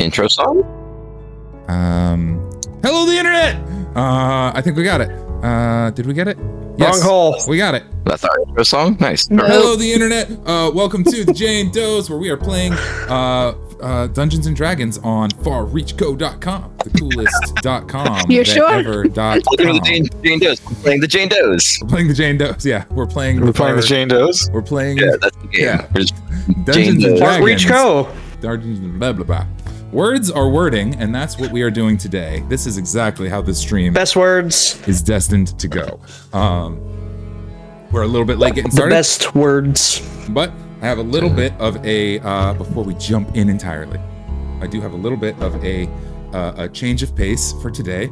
Intro song? Hello, the internet! I think we got it. Did we get it? Yes, Wrong hole. we got it. That's our intro song? Nice. Hello, the internet. Welcome to the Jane Does, where we are playing Dungeons and Dragons on farreachco.com, the coolest.com. You're sure? Welcome to the Jane Does. We're playing the Jane Does. We're playing the Jane Does. Yeah, we're playing the Jane Does. We're playing. Yeah, that's the game. Yeah. Dungeons and Dragons. Reach Co. Dungeons and blah blah blah. Words are wording, and that's what we are doing today. This is exactly how this stream Best words. is destined to go. We're a little bit late getting The started, best words. but I have a little bit of a before we jump in entirely. I do have a little bit of a change of pace for today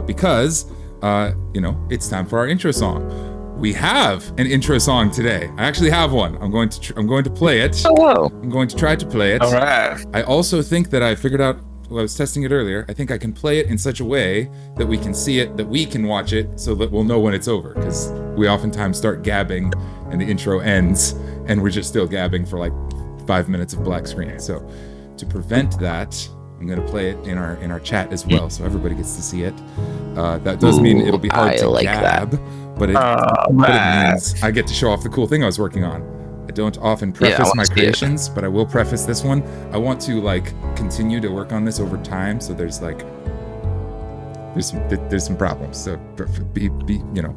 because it's time for our intro song. We have an intro song today. I actually have one. I'm going to play it. Hello. I'm going to try to play it. All right. I also think that I figured out, well, I was testing it earlier, I think I can play it in such a way that we can see it, that we can watch it, so that we'll know when it's over, because we oftentimes start gabbing and the intro ends, and we're just still gabbing for like 5 minutes of black screen. So to prevent that, I'm going to play it in our chat as well, so everybody gets to see it. That does mean it'll be hard to like gab, that. but it means I get to show off the cool thing I was working on. I don't often preface my creations, but I will preface this one. I want to continue to work on this over time, so there's some problems. So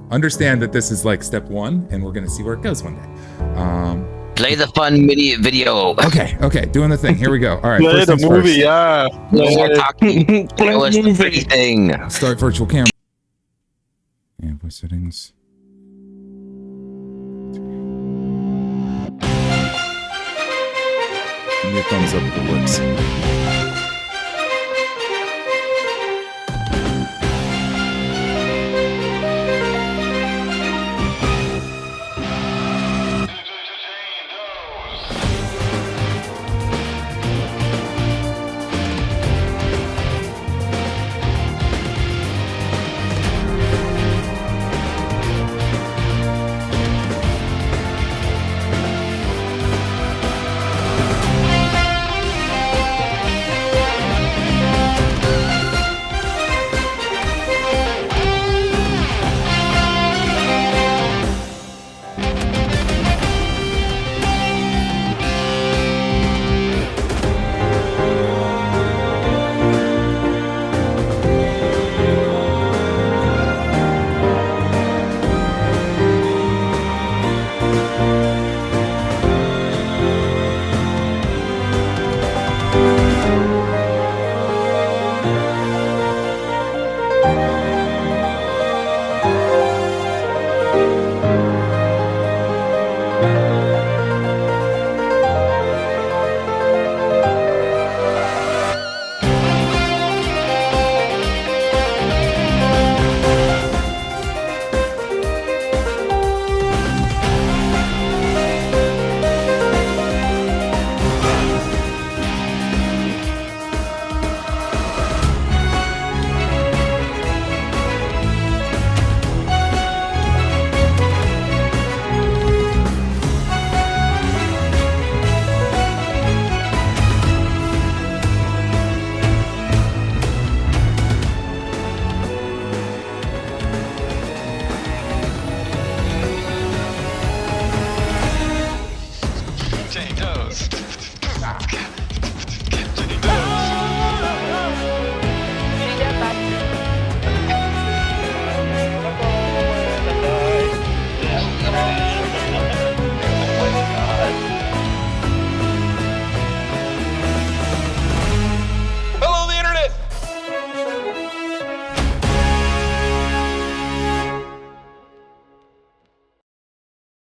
understand that this is step one, and we're gonna see where it goes one day. Play the fun mini video. Okay, doing the thing. Here we go. All right, Play first the things movie, first. yeah. No more talking. Show us the pretty thing. Start virtual camera. And voice settings. Give me a thumbs up if it works.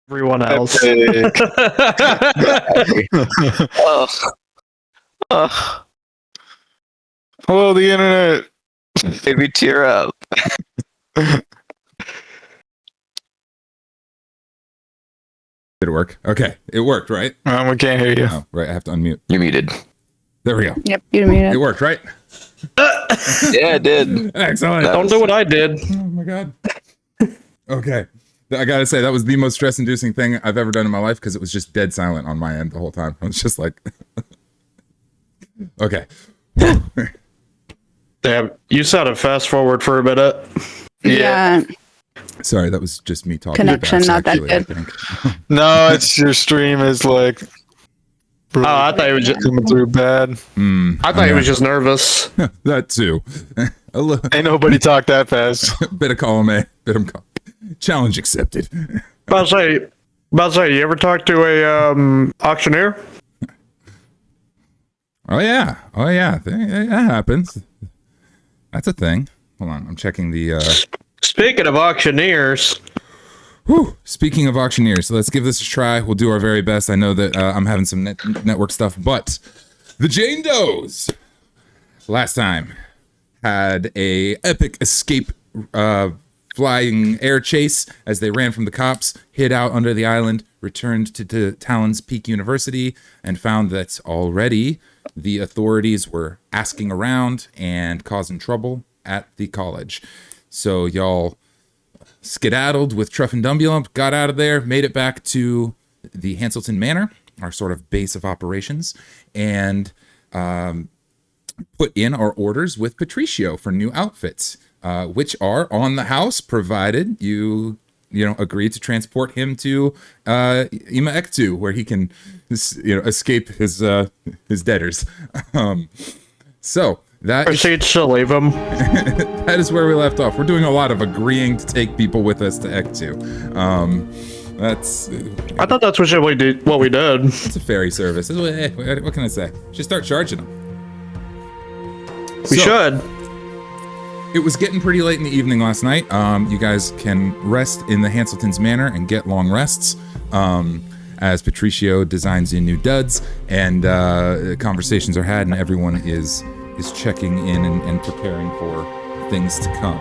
Everyone else. Hello, the internet. Baby, tear up. Did it work? Okay, it worked, right? We can't hear you. Oh, right, I have to unmute. You're muted. There we go. Yep, you made It it. worked, right? Yeah, it did. Excellent. Don't do what I did. Oh my god. Okay. I gotta say, that was the most stress-inducing thing I've ever done in my life, because it was just dead silent on my end the whole time. I was just like... Okay. Damn, you sounded fast forward for a minute. Yeah. Sorry, that was just me talking. Connection fast, not that actually, I good. think. No, it's your stream is like. Oh, I thought he was just, coming through bad. I thought he was just nervous. That too. A little, Ain't nobody talk that fast. bit of column A, bit of challenge accepted. About to say, you ever talk to a auctioneer? Oh yeah, that happens. That's a thing. Hold on, I'm checking the. Speaking of auctioneers, Whew. Speaking of auctioneers, let's give this a try. We'll do our very best. I know that I'm having some network stuff, but the Jane Does last time had a epic escape flying air chase as they ran from the cops, hid out under the island, returned to Talon's Peak University, and found that already the authorities were asking around and causing trouble at the college. So y'all skedaddled with Truff and Dumbulump, got out of there, made it back to the Hanselton Manor, our sort of base of operations, and put in our orders with Patricio for new outfits, which are on the house, provided you agree to transport him to Ima Ektu, where he can escape his debtors. So that proceeds to leave him. that is where we left off. We're doing a lot of agreeing to take people with us to Ektu. That's. I thought that's what we did. What we did. It's a ferry service. What can I say? Just start charging them. We should. It was getting pretty late in the evening last night. You guys can rest in the Hanselton's Manor and get long rests. As Patricio designs you new duds, and conversations are had, and everyone is checking in and preparing for things to come.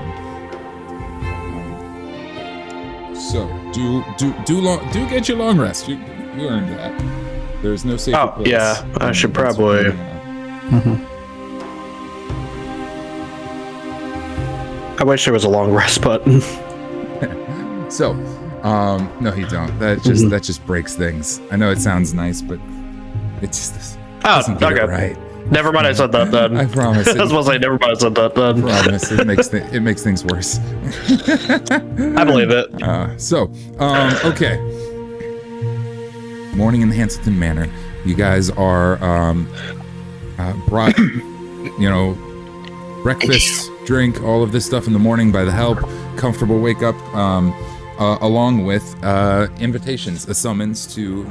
So do get your long rest. You earned that. There's no safer place. Yeah, I should probably. I wish there was a long rest button. So, no, you don't. That just breaks things. I know it sounds nice, but it just doesn't get it right. Never mind, I said that then. I promise. I was supposed to say, never mind, I said that then. I promise. It makes things worse. I believe it. Okay. Morning in the Hanselton Manor. You guys are brought, breakfast, drink, all of this stuff in the morning by the help. Comfortable wake up, along with invitations, a summons to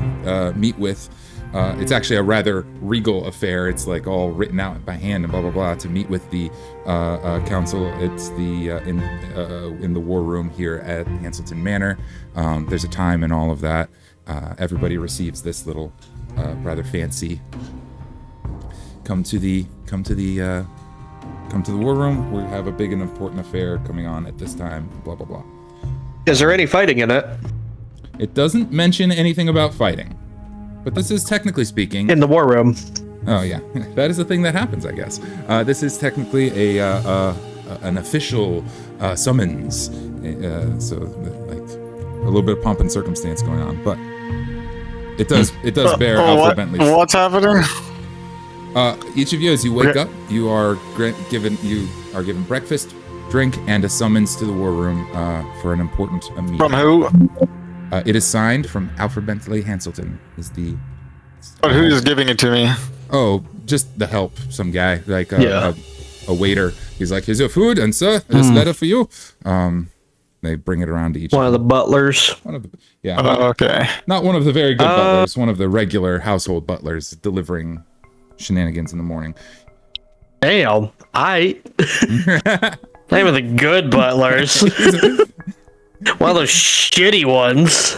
meet with. It's actually a rather regal affair. It's like all written out by hand and blah blah blah to meet with the council. It's the in the war room here at Hanselton Manor. There's a time and all of that. Everybody receives this little rather fancy. Come to the war room. We have a big and important affair coming on at this time. Blah blah blah. Is there any fighting in it? It doesn't mention anything about fighting, but this is technically speaking in the war room. Oh yeah, that is the thing that happens, I guess. This is technically an official summons, so like a little bit of pomp and circumstance going on, but it does bear Alfred Bentley's. What's happening? Each of you, as you wake up, you are given breakfast, drink, and a summons to the war room for an important meeting. From who? It is signed from Alfred Bentley Hanselton. Is the. But who's giving it to me? Oh, just the help. Some guy, like a waiter. He's like, "Here's your food, and sir, this letter for you." They bring it around to each. One of the butlers. One of the okay. Not one of the very good butlers. One of the regular household butlers delivering shenanigans in the morning. Damn, name of the good butlers. One of those shitty ones.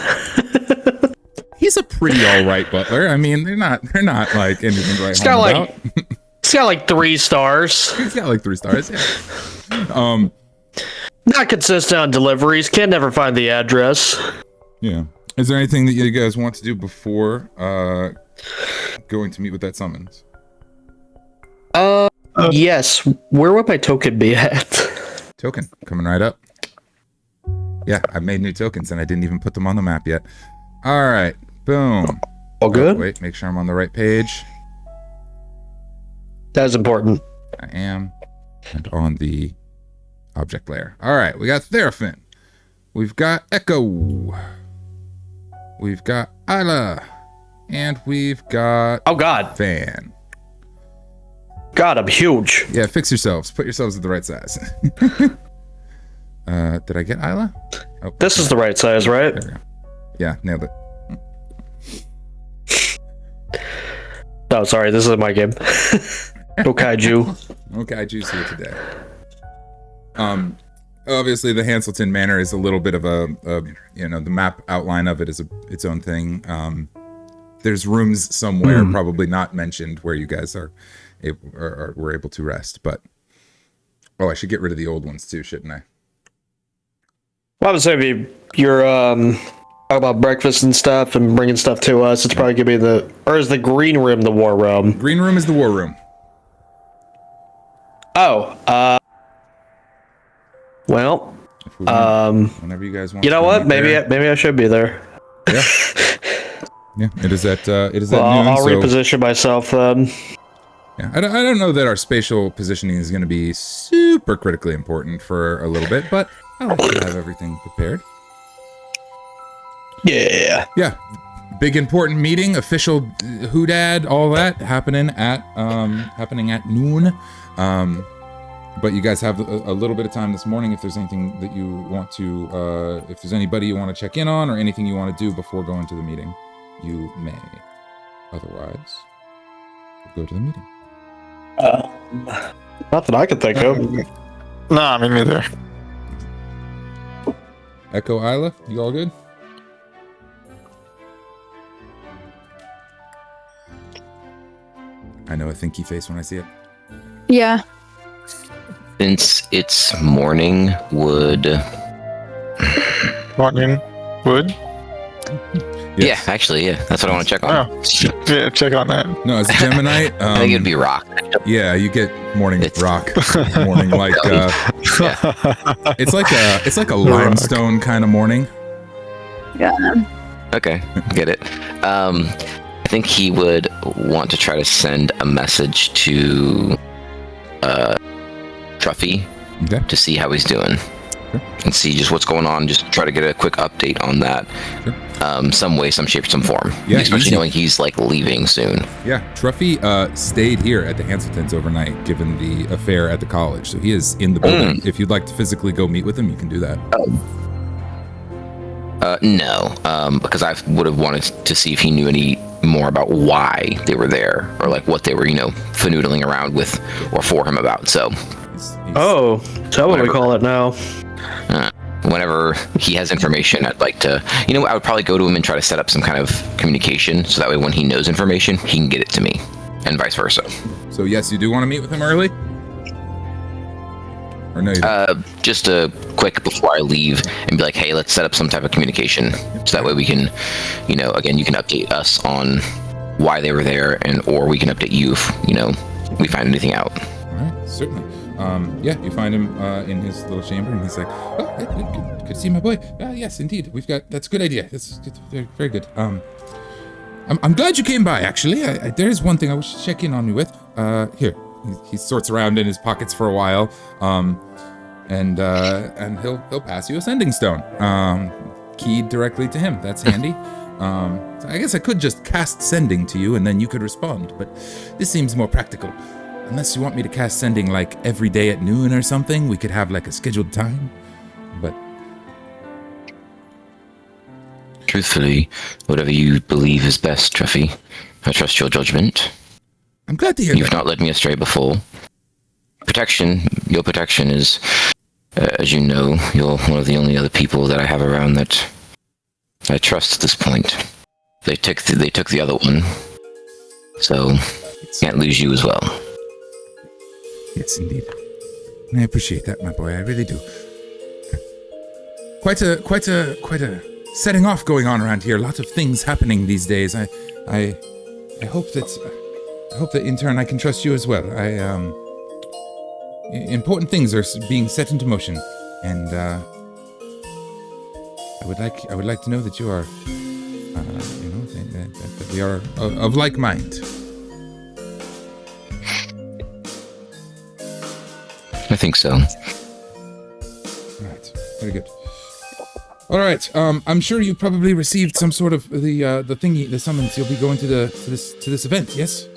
He's a pretty all right butler. I mean, they're not like anything right home about. It's got like 3 stars. He's got like 3 stars. Yeah. Not consistent on deliveries. Can never find the address. Yeah. Is there anything that you guys want to do before going to meet with that summons? Yes. Where would my token be at? Token coming right up. Yeah, I made new tokens and I didn't even put them on the map yet. All right, boom. All good. Wait, make sure I'm on the right page. That is important. I am. And on the object layer. All right, we got Therafin. We've got Echo. We've got Isla. And we've got... Oh, God. Van. God, I'm huge. Yeah, fix yourselves. Put yourselves at the right size. Did I get Isla? Oh, This is the right size, right? there we go. Yeah, nailed it. Oh, sorry, this is my game. No kaiju. Okay, juice here today. Obviously the Hanselton Manor is a little bit of a the map outline of it is its own thing. There's rooms somewhere, probably not mentioned, where you guys were able to rest. But I should get rid of the old ones too, shouldn't I? Well, I would say if you're talking about breakfast and stuff and bringing stuff to us, it's probably gonna be is the green room the war room? Green room is the war room. Oh, well, If we want, whenever you guys want. you know to what? meet there. Maybe I should be there. Yeah. Yeah. It is at Well, noon. I'll so, reposition myself then. yeah, I don't know that our spatial positioning is going to be super critically important for a little bit, but I like to have everything prepared. Yeah. Yeah, big important meeting, official hoodad, all that happening at noon. But you guys have a little bit of time this morning if there's anything that you want to, if there's anybody you want to check in on or anything you want to do before going to the meeting, you may. Otherwise, go to the meeting. Not that I can think of. Nah, me neither. Echo Isla, you all good? I know a thinky face when I see it. Yeah. Since it's morning, would Morning. Wood? yeah, actually, yeah, that's what I want to check on. Oh. Yeah, check on that. No, as a Gemini, I think it'd be rock. yeah, you get morning It's- rock, morning like Yeah. it's like a limestone kind of morning. Yeah. Okay, get it. I think he would want to try to send a message to Truffy Okay. to see how he's doing. Sure. And see just what's going on. Just try to get a quick update on that. Sure. Some way, some shape, some form. Yeah, especially easy. knowing he's like leaving soon. Yeah, Truffy stayed here at the Hanseltons overnight, given the affair at the college. So he is in the building. If you'd like to physically go meet with him, you can do that. No, because I would have wanted to see if he knew any more about why they were there, or like what they were, fanoodling around with or for him about. So He's- Oh, so what do we Whatever. call it now? whenever he has information, I'd like to, I would probably go to him and try to set up some kind of communication, so that way when he knows information, he can get it to me, and vice versa. So yes, you do want to meet with him early? Or no, you don't? Just a quick before I leave, and be like, hey, let's set up some type of communication, so that way we can, again, you can update us on why they were there, or we can update you if, we find anything out. All right, certainly. Yeah, you find him in his little chamber, and he's like, "Oh, good to see my boy. Yes, indeed. That's a good idea. That's good, very, very good. I'm glad you came by. Actually, there is one thing I wish to check in on you with. Here, he sorts around in his pockets for a while, and he'll pass you a sending stone, keyed directly to him. That's handy. So I guess I could just cast sending to you, and then you could respond. But this seems more practical. Unless you want me to cast sending like every day at noon or something, we could have like a scheduled time. But Truthfully, whatever you believe is best, Truffy. I trust your judgment. I'm glad to hear You've that. not led me astray before. Your protection is, as you know, you're one of the only other people that I have around that I trust at this point. They took the other one, so can't lose you as well. Yes, indeed. I appreciate that, my boy. I really do. Quite a setting off going on around here. Lots of things happening these days. I hope that in turn I can trust you as well. Important things are being set into motion, and I would like to know that you are, that we are of like mind. I think so. All right. Very good. All right. I'm sure you probably received some sort of the thingy, the summons. You'll be going to this event. Yes.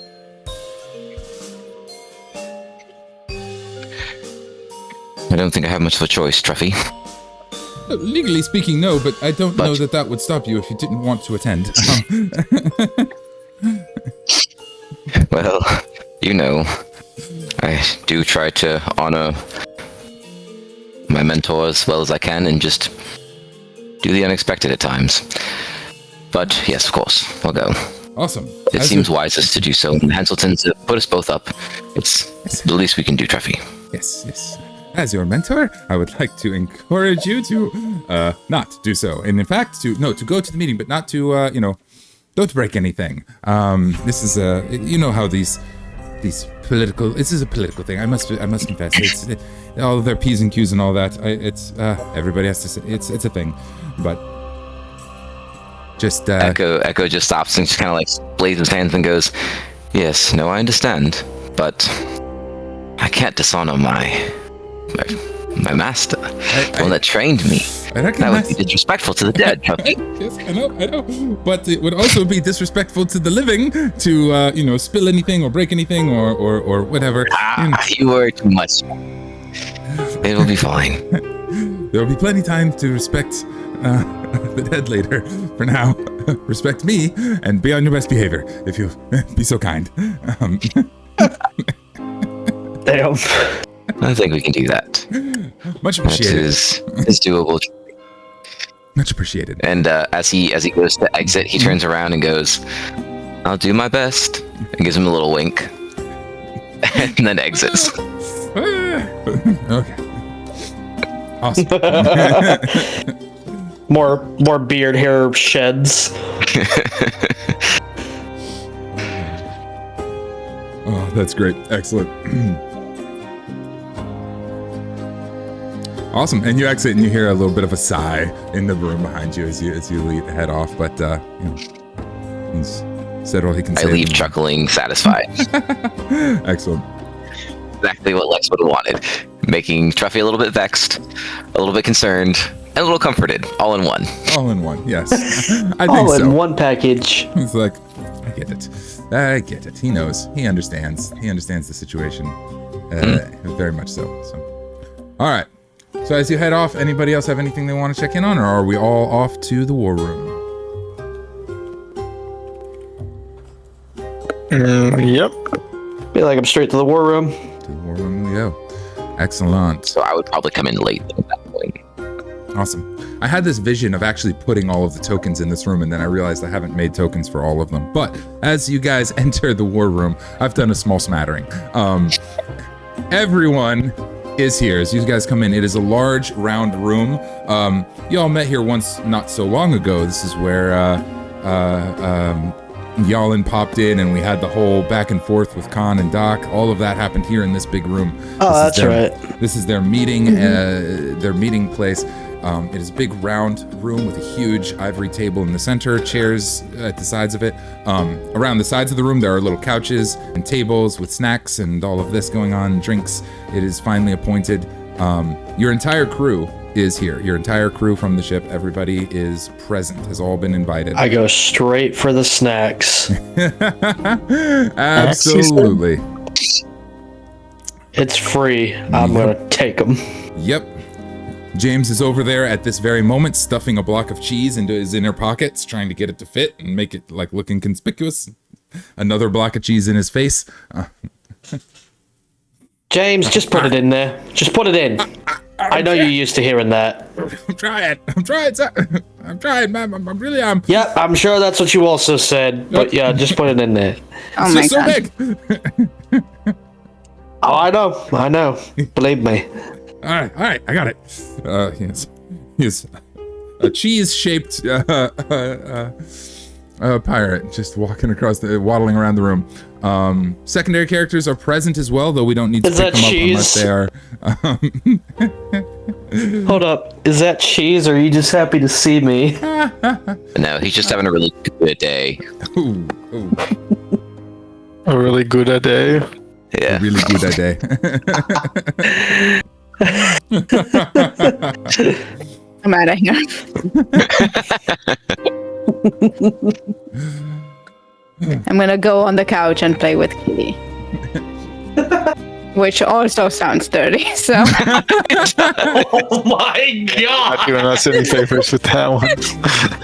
I don't think I have much of a choice, Truffy. Legally speaking, no, but I don't know that would stop you if you didn't want to attend. Well, you know, I do try to honor my mentor as well as I can and just do the unexpected at times. But yes, of course, I'll go. Awesome. It seems wisest to do so. Hanselton's put us both up. It's the least we can do, Truffy. Yes. As your mentor, I would like to encourage you to not do so. And in fact, to go to the meeting, but not to, don't break anything. This is you know how these political. This is a political thing. I must confess. It's all of their P's and Q's and all that. It's everybody has to say it's a thing, but just Echo just stops and just kind of like blazes his hands and goes, "Yes, no, I understand, but I can't dishonor my master, the one that trained me. That would be disrespectful to the dead." Yes, I know. But it would also be disrespectful to the living to, spill anything or break anything or whatever. You worry too much. It will be fine. There will be plenty of time to respect the dead later. For now, respect me and be on your best behavior, if you'll be so kind. Damn. I think we can do that. Much appreciated. That is doable. Much appreciated. And as he goes to exit, he turns around and goes, "I'll do my best," and gives him a little wink, and then exits. Okay. Awesome. More beard hair sheds. Oh, that's great. Excellent. Awesome. And you exit and you hear a little bit of a sigh in the room behind you as you head off, but he's said all he can say. I leave chuckling, satisfied. Excellent. Exactly what Lex would have wanted. Making Truffy a little bit vexed, a little bit concerned, and a little comforted, all in one. All in one, yes. I think all so. in one package. He's like, I get it. He knows. He understands. He understands the situation. Very much so. All right. So as you head off, anybody else have anything they want to check in on, or are we all off to the war room? Yep. Feel like I'm straight to the war room. To the war room we go. Excellent. So I would probably come in late at that point. Awesome. I had this vision of actually putting all of the tokens in this room, and then I realized I haven't made tokens for all of them. But as you guys enter the war room, I've done a small smattering. Everyone is here as you guys come in. It is a large round room. You all met here once not so long ago. This is where Yalin popped in and we had the whole back and forth with Khan and Doc. All of that happened here in this big room. That's right. This is their meeting place. It is a big round room with a huge ivory table in the center, chairs at the sides of it. Around the sides of the room, there are little couches and tables with snacks and all of this going on, drinks. It is finally appointed. Your entire crew is here. Your entire crew from the ship, everybody is present, has all been invited. I go straight for the snacks. Absolutely. It's free. I'm going to take them. Yep. James is over there at this very moment, stuffing a block of cheese into his inner pockets, trying to get it to fit and make it like looking conspicuous. Another block of cheese in his face. James, just put it in there. Just put it in. I know you're used to hearing that. I'm trying, sir. I'm trying, ma'am. I really am. Yeah, I'm sure that's what you also said. But yeah, just put it in there. Oh my It's so god. big. Oh, I know. Believe me. All right, I got it. Yes, a cheese-shaped pirate just waddling around the room. Secondary characters are present as well, though we don't need to pick them up unless they are. Hold up. Is that cheese, or are you just happy to see me? No, he's just having a really good day. Ooh. A really good day. Yeah. Really good idea. I'm out of here. I'm gonna go on the couch and play with Kitty. Which also sounds dirty, so. Oh my Not god! doing us any favors with that one.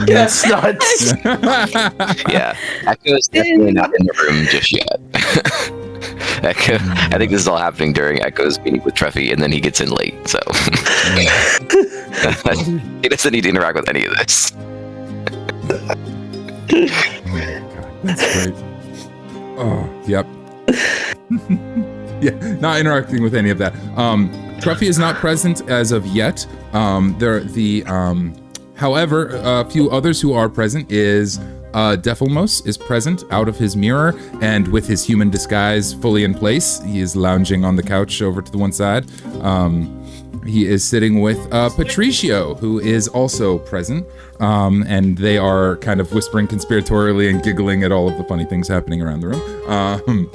That's nuts. Yeah. Echo's definitely not in the room just yet. Echo, I think this is all happening during Echo's meeting with Treffy, and then he gets in late, so. He doesn't need to interact with any of this. That's great. Oh, yep. Yeah, not interacting with any of that. Truffy is not present as of yet. However, a few others who are present is Defilmos is present out of his mirror and with his human disguise fully in place. He is lounging on the couch over to the one side. He is sitting with Patricio, who is also present, and they are kind of whispering conspiratorially and giggling at all of the funny things happening around the room.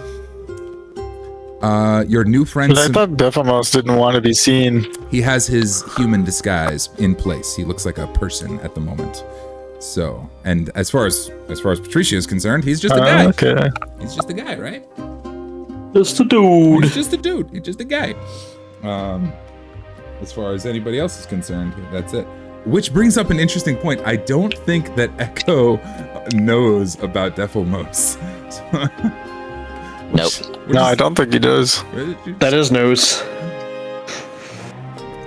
Your new friend. But I thought Defamos didn't want to be seen. He has his human disguise in place. He looks like a person at the moment. So, and as far as Patricia is concerned, he's just a guy. Okay. He's just a guy, right? Just a dude. He's just a dude. He's just a guy. As far as anybody else is concerned, that's it. Which brings up an interesting point. I don't think that Echo knows about Defilmos. Nope. No, I don't think he does. That is news.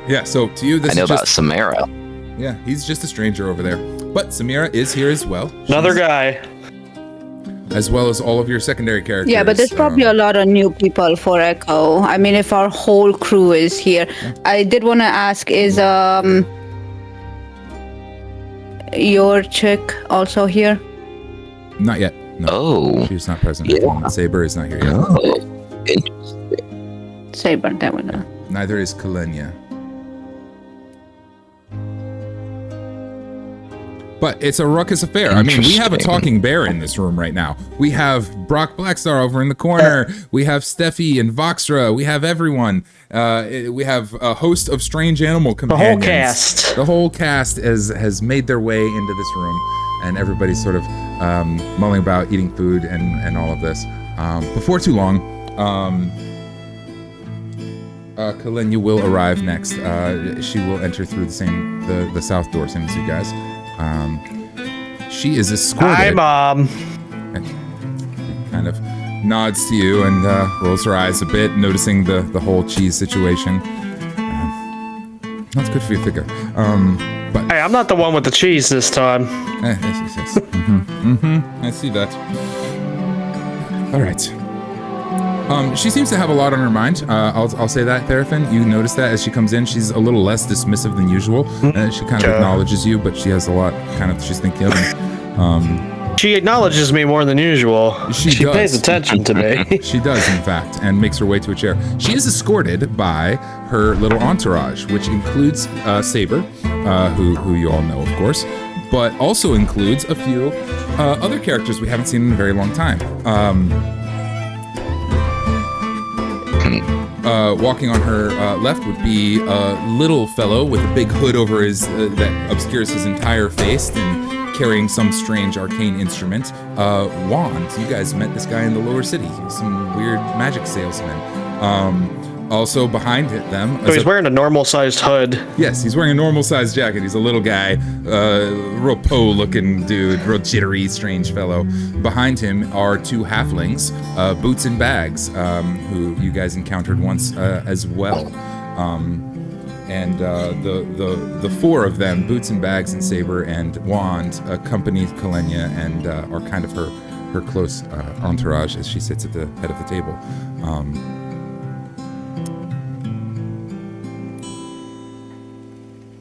Yeah, so to you, this I know is about just... Samara. Yeah, he's just a stranger over there. But Samira is here as well. Another guy. As well as all of your secondary characters. Yeah, but there's probably a lot of new people for Echo. I mean, if our whole crew is here. Yeah. I did want to ask, is your chick also here? Not yet. No. Oh. She's not present. Yeah. Saber is not here yet. Oh. Interesting. Saber, that one. Neither is Kalenia. But it's a ruckus affair. I mean, we have a talking bear in this room right now. We have Brock Blackstar over in the corner. We have Steffi and Voxra. We have everyone. We have a host of strange animal companions. The whole cast. The whole cast has made their way into this room, and everybody's sort of mulling about, eating food, and all of this. Before too long, Kalenia will arrive next. She will enter through the south door, same as you guys. She is escorted. Hi, Mom. Kind of nods to you and rolls her eyes a bit, noticing the whole cheese situation. Not good for your figure. But Hey, I'm not the one with the cheese this time. yes. I see that. All right. She seems to have a lot on her mind. I'll say that, Therafin. You notice that as she comes in, she's a little less dismissive than usual. She kind of acknowledges you, but she has a lot kind of she's thinking of. She acknowledges me more than usual. She She does. pays attention to me. She does, in fact, and makes her way to a chair. She is escorted by her little entourage, which includes Saber, who you all know, of course, but also includes a few other characters we haven't seen in a very long time. Walking on her left would be a little fellow with a big hood over his that obscures his entire face and carrying some strange arcane instrument. Wand. You guys met this guy in the lower city. He was some weird magic salesman. Also behind them. So he's wearing a normal-sized hood. Yes, he's wearing a normal-sized jacket. He's a little guy, real Poe-looking dude, real jittery, strange fellow. Behind him are two halflings, Boots and Bags, who you guys encountered once as well. And the four of them, Boots and Bags and Saber and Wand, accompany Kalenia and are kind of her close entourage as she sits at the head of the table.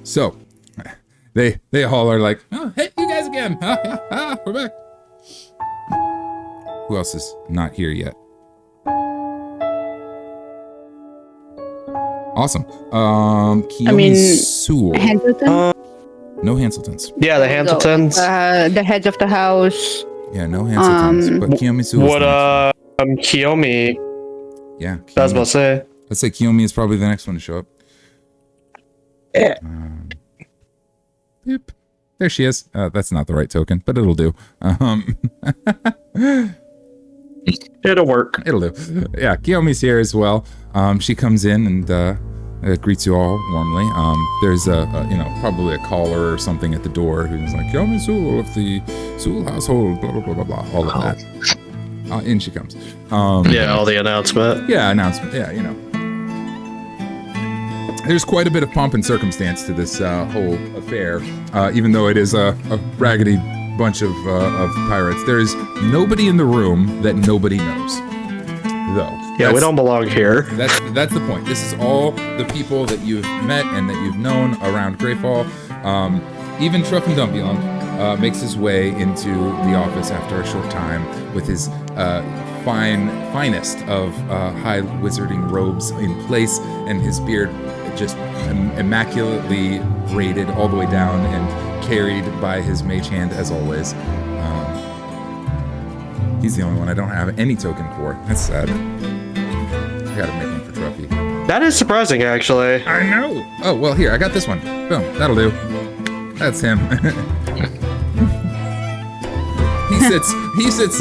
So, they all are like, oh, hey, you guys again. We're back. Who else is not here yet? Awesome. Kiyomi Sewell. Hanselton? No Hanseltons. Yeah, the Hanseltons. The heads of the house. Yeah, no Hanseltons. But Kiyomi Sewell. What, Kiyomi? Yeah. I was about to say. Let's say Kiyomi is probably the next one to show up. Yeah. Yep. There she is. That's not the right token, but it'll do. It'll work. It'll do. Yeah, Kiyomi's here as well. She comes in and greets you all warmly. There's probably a caller or something at the door who's like, Kiyomi Sewell of the Sewell household, blah, blah, blah, blah, blah, all of that. In she comes. Yeah, all the announcement. Yeah, announcement. Yeah, There's quite a bit of pomp and circumstance to this whole affair, even though it is a raggedy bunch of pirates. There is nobody in the room that nobody knows, though. Yeah, we don't belong here. That's the point. This is all the people that you've met and that you've known around Greyfall. Even Truff and Dumbulon makes his way into the office after a short time with his finest of high wizarding robes in place and his beard just immaculately braided all the way down and carried by his mage hand as always. He's the only one I don't have any token for. That's sad. I gotta make one for Truffy. That is surprising, actually. I know. Oh well, here I got this one. Boom, that'll do. That's him. He sits,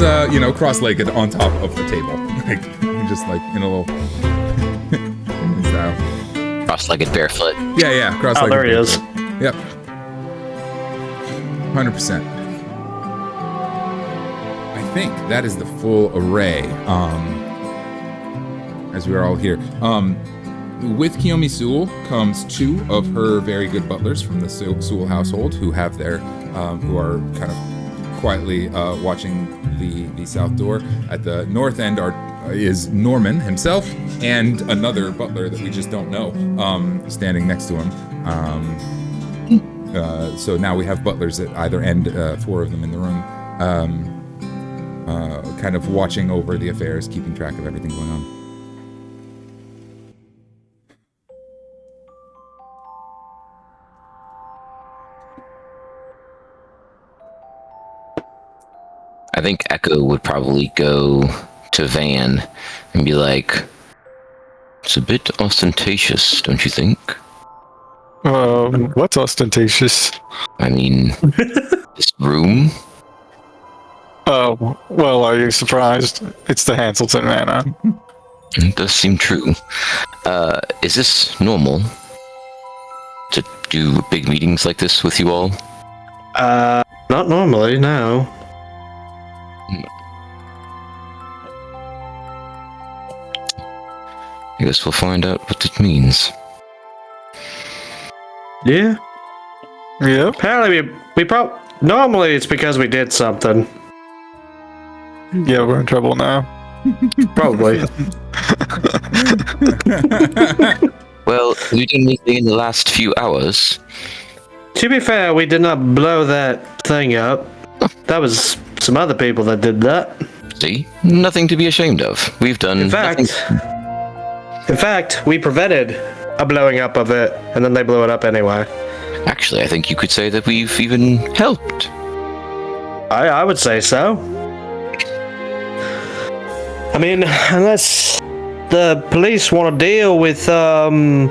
cross-legged on top of the table, like just like in a little style. Cross-legged barefoot. Yeah, cross-legged. Oh, there he barefoot. is. Yep. 100%. I think that is the full array. As we are all here. With Kiyomi Sewell comes 2 of her very good butlers from the Sewell household who have their, who are kind of quietly watching the south door. At the north end is Norman himself and another butler that we just don't know, standing next to him. So now we have butlers at either end, 4 of them in the room, kind of watching over the affairs, keeping track of everything going on. I think Echo would probably go to Van and be like, it's a bit ostentatious, don't you think? What's ostentatious? I mean, this room? Oh, well, are you surprised? It's the Hanselton Manor. It does seem true. Is this normal? To do big meetings like this with you all? Not normally, no. I guess we'll find out what it means. Yeah. Yep. Apparently, we normally it's because we did something. Yeah, we're in trouble now. Probably. Well, we did anything in the last few hours. To be fair, we did not blow that thing up. That was some other people that did that. See? Nothing to be ashamed of. We've done In fact, we prevented a blowing up of it, and then they blew it up anyway. Actually, I think you could say that we've even helped. I would say so. I mean, unless the police want to deal with unless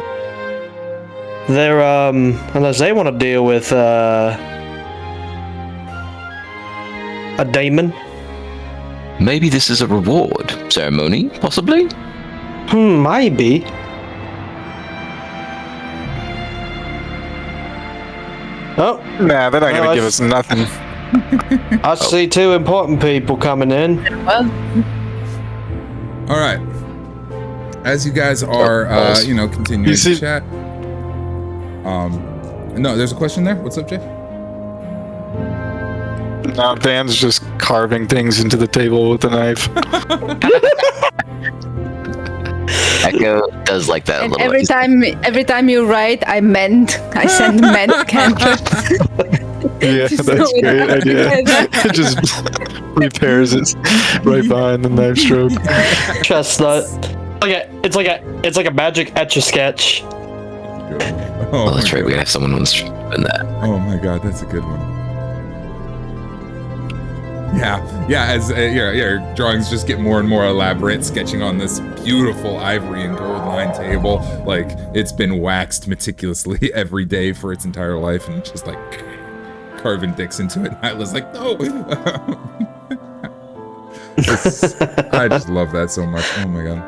they want to deal with a demon. Maybe this is a reward ceremony, possibly? Maybe. Oh, Nah, they're not gonna Well, give us nothing. I see 2 important people coming in. Well, All right. As you guys are, continuing You see- to chat. No, there's a question there. What's up, Jay? Now Van's just carving things into the table with a knife. Echo does like that a and little every time you write, I send mend cantrips. Yeah, that's a great idea. It just repairs it right behind the knife stroke. Chestnut. It's like a magic etch-a-sketch. Oh, Oh, that's my right. We God. have someone on the stream doing that. Oh my god, that's a good one. Yeah. As your drawings just get more and more elaborate, sketching on this beautiful ivory and gold lined table, like it's been waxed meticulously every day for its entire life, and just like carving dicks into it. And Isla's like, no. I just love that so much. Oh my god.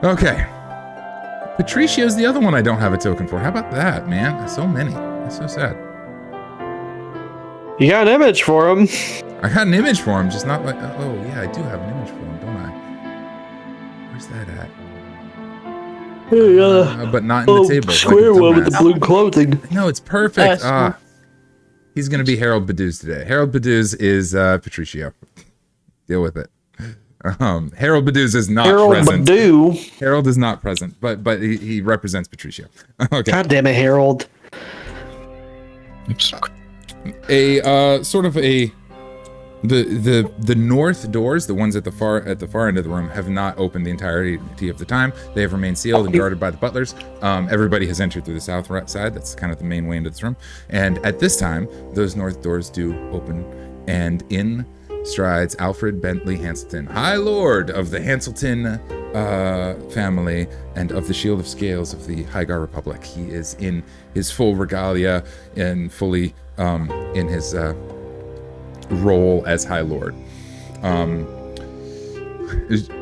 Okay. Patricio's the other one I don't have a token for. How about that, man? So many. That's so sad. You got an image for him. I got an image for him, just not like. Oh yeah, I do have an image for him, don't I? Where's that at? But not in the table. Square one with the blue clothing. No, it's perfect. He's gonna be Harold Baduz today. Harold Baduz is Patricio. Deal with it. Harold Baduz is not present. Harold is not present, but he represents Patricio. Okay. God damn it, Harold. Oops. The north doors, the ones at the far end of the room, have not opened the entirety of the time. They have remained sealed and guarded by the butlers. Everybody has entered through the south side. That's kind of the main way into this room. And at this time, those north doors do open, and in strides Alfred Bentley Hanselton, High Lord of the Hanselton family and of the Shield of Scales of the Highgar Republic. He is in his full regalia and fully in his role as High Lord.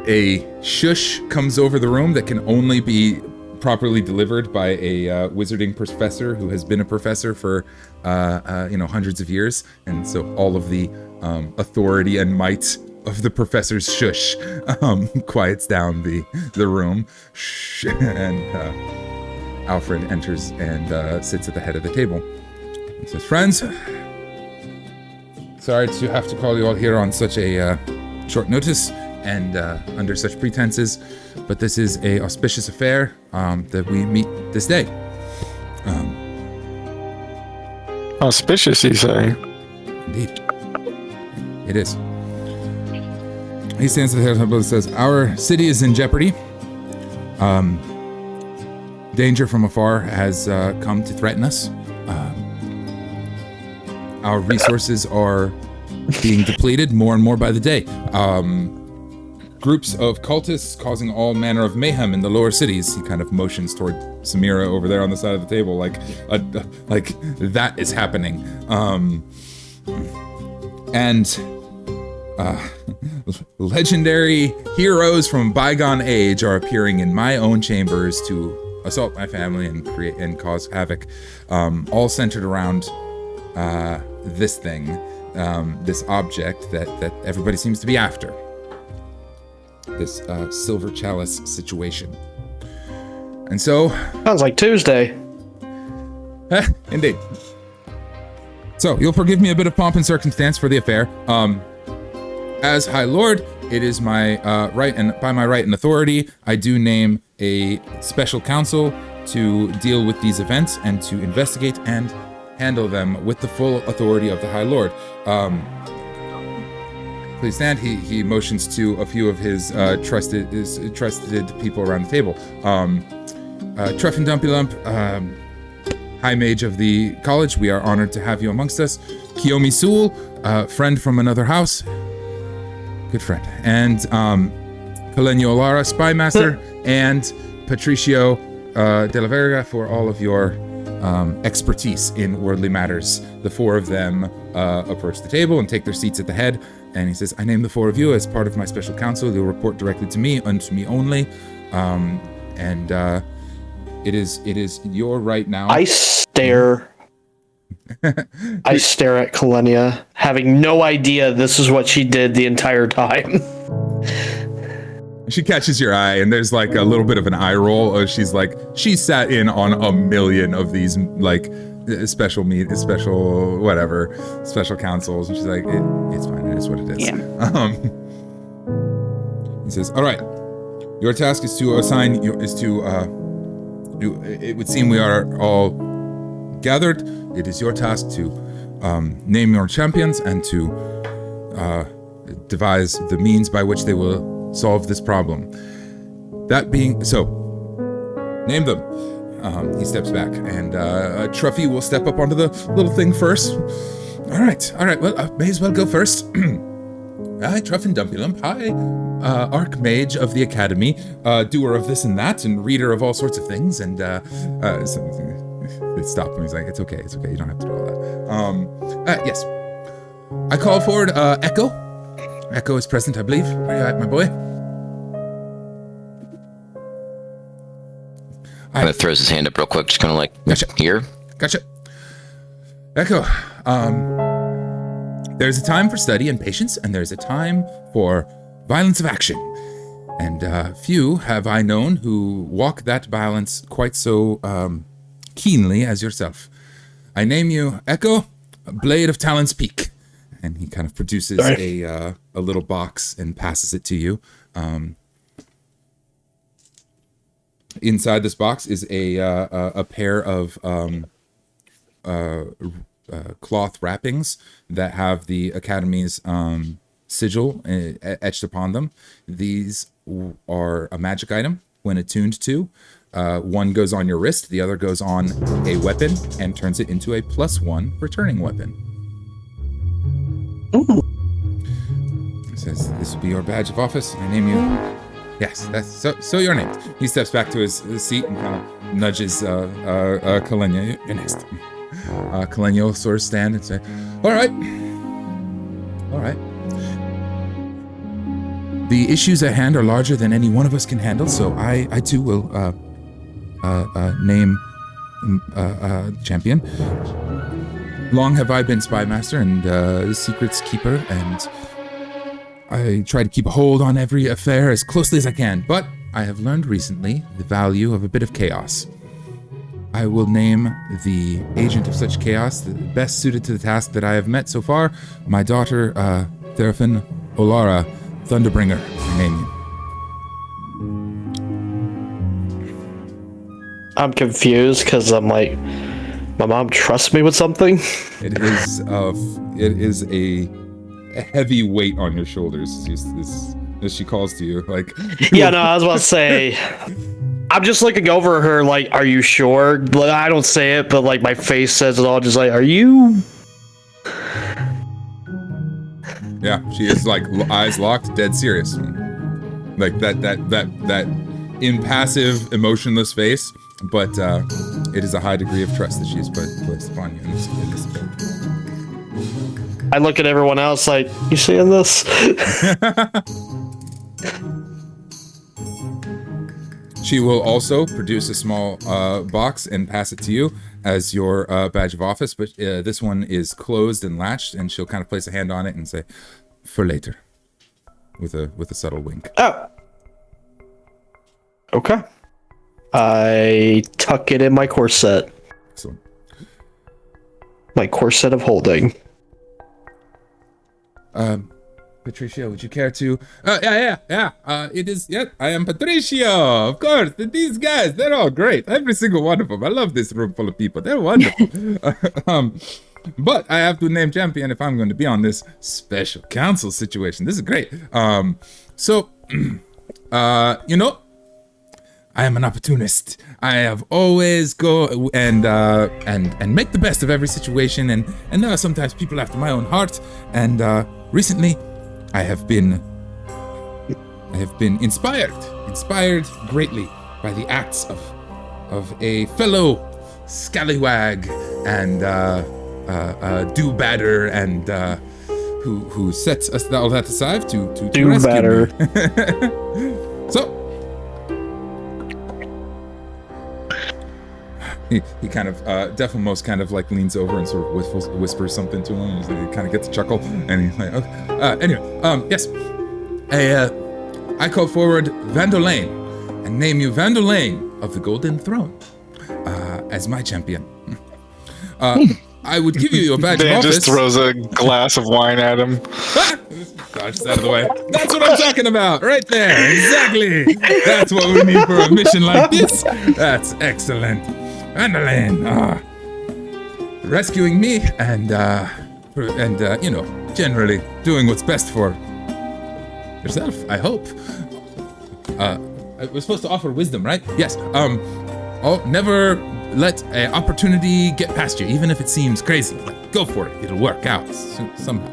A shush comes over the room that can only be properly delivered by a wizarding professor who has been a professor for hundreds of years, and so all of the authority and might of the professor's shush quiets down the room. Shh, and Alfred enters and sits at the head of the table. He says, "Friends, sorry to have to call you all here on such a short notice and under such pretenses, but this is a auspicious affair that we meet this day." Auspicious, you say? Indeed. It is. He stands at the head of the table and says, "Our city is in jeopardy. Danger from afar has come to threaten us. Our resources are being depleted more and more by the day. Groups of cultists causing all manner of mayhem in the lower cities." He kind of motions toward Samira over there on the side of the table, like that is happening. Legendary heroes from bygone age are appearing in my own chambers to assault my family and create and cause havoc, all centered around this thing, this object that everybody seems to be after. This silver chalice situation. And so... Sounds like Tuesday. Indeed. So, you'll forgive me a bit of pomp and circumstance for the affair. As High Lord, it is my right, and by my right and authority, I do name a special council to deal with these events and to investigate and handle them with the full authority of the High Lord. Please stand. He motions to a few of his trusted people around the table. Truff and Dumpy Lump, High Mage of the college, we are honored to have you amongst us. Kiyomi Sewell, friend from another house, good friend. And Kalenio Lara, Spy Master, and Patricio de la Verga for all of your expertise in worldly matters. The four of them approach the table and take their seats at the head. And he says, "I name the four of you as part of my special council. You'll report directly to me, unto me only. It is your right now." I stare. I stare at Kalenia, having no idea this is what she did the entire time. She catches your eye, and there's like a little bit of an eye roll. She's like, she sat in on a million of these like special councils, and she's like, it's fine. It is what it is. Yeah. He says, "All right, your task is to assign you it would seem we are all gathered. It is your task to name your champions and to devise the means by which they will solve this problem. That being so, name them." He steps back, and Truffy will step up onto the little thing first. All right. Well, may as well go first. Hi, Truffin Dumpylump. Hi, Archmage of the Academy, doer of this and that, and reader of all sorts of things. And it stopped me. He's like, it's okay. You don't have to do all that. Yes. I call forward Echo. Echo is present, I believe. Where are you at, my boy? Kind of throws his hand up real quick, just kind of like, Gotcha. Here. Gotcha. Echo, there's a time for study and patience, and there's a time for violence of action. And few have I known who walk that balance quite so keenly as yourself. I name you Echo, Blade of Talon's Peak. And he kind of produces a little box and passes it to you. Inside this box is a pair of cloth wrappings that have the Academy's sigil etched upon them. These are a magic item when attuned to. One goes on your wrist, the other goes on a weapon and turns it into a +1 returning weapon. Ooh. It says, this will be your badge of office. I name you. Yes, that's so you're named. He steps back to his seat and kind of nudges Kalenia. You're next. Kalenia will sort of stand and say, all right. The issues at hand are larger than any one of us can handle, so I too will name champion. Long have I been spy master and secrets keeper, and I try to keep a hold on every affair as closely as I can, but I have learned recently the value of a bit of chaos. I will name the agent of such chaos, the best suited to the task that I have met so far, my daughter, Therafin Olara, Thunderbringer. I name you. I'm confused because I'm like, my mom trusts me with something. It is a heavy weight on your shoulders as she calls to you. Like, Yeah, no, I was about to say, I'm just looking over her like, are you sure? Like, I don't say it, but like my face says it all. Just like, are you? yeah, she is like eyes locked, dead serious. Like that impassive, emotionless face, but it is a high degree of trust that she has placed upon you in this affair. I look at everyone else like, you seeing this? She will also produce a small box and pass it to you as your badge of office, but this one is closed and latched, and she'll kind of place a hand on it and say, "For later," with a subtle wink. Oh. Okay. I tuck it in my corset. Excellent. My corset of holding. Patricio, would you care to? Yeah. It is. Yeah, I am Patricio. Of course. These guys, they're all great. Every single one of them. I love this room full of people. They're wonderful. But I have to name champion if I'm going to be on this special council situation. This is great. I am an opportunist. I have always go and make the best of every situation, and there are sometimes people after my own heart. And recently, I have been inspired greatly by the acts of a fellow scallywag and do-badder, and who sets us all that aside to Do-badder. rescue me. So. He kind of, Definmost kind of like leans over and sort of whispers something to him, and he kind of gets a chuckle, and he's like, okay. Yes. I call forward Vandolane, and name you Vandolane of the Golden Throne, as my champion. I would give you your badge of Dan office. just throws a glass of wine at him. Dodge this out of the way. That's what I'm talking about, right there. Exactly. That's what we need for a mission like this. That's excellent. Vandalane, rescuing me and generally doing what's best for yourself, I hope. We're supposed to offer wisdom, right? Yes. Never let an opportunity get past you, even if it seems crazy. Like, go for it. It'll work out somehow.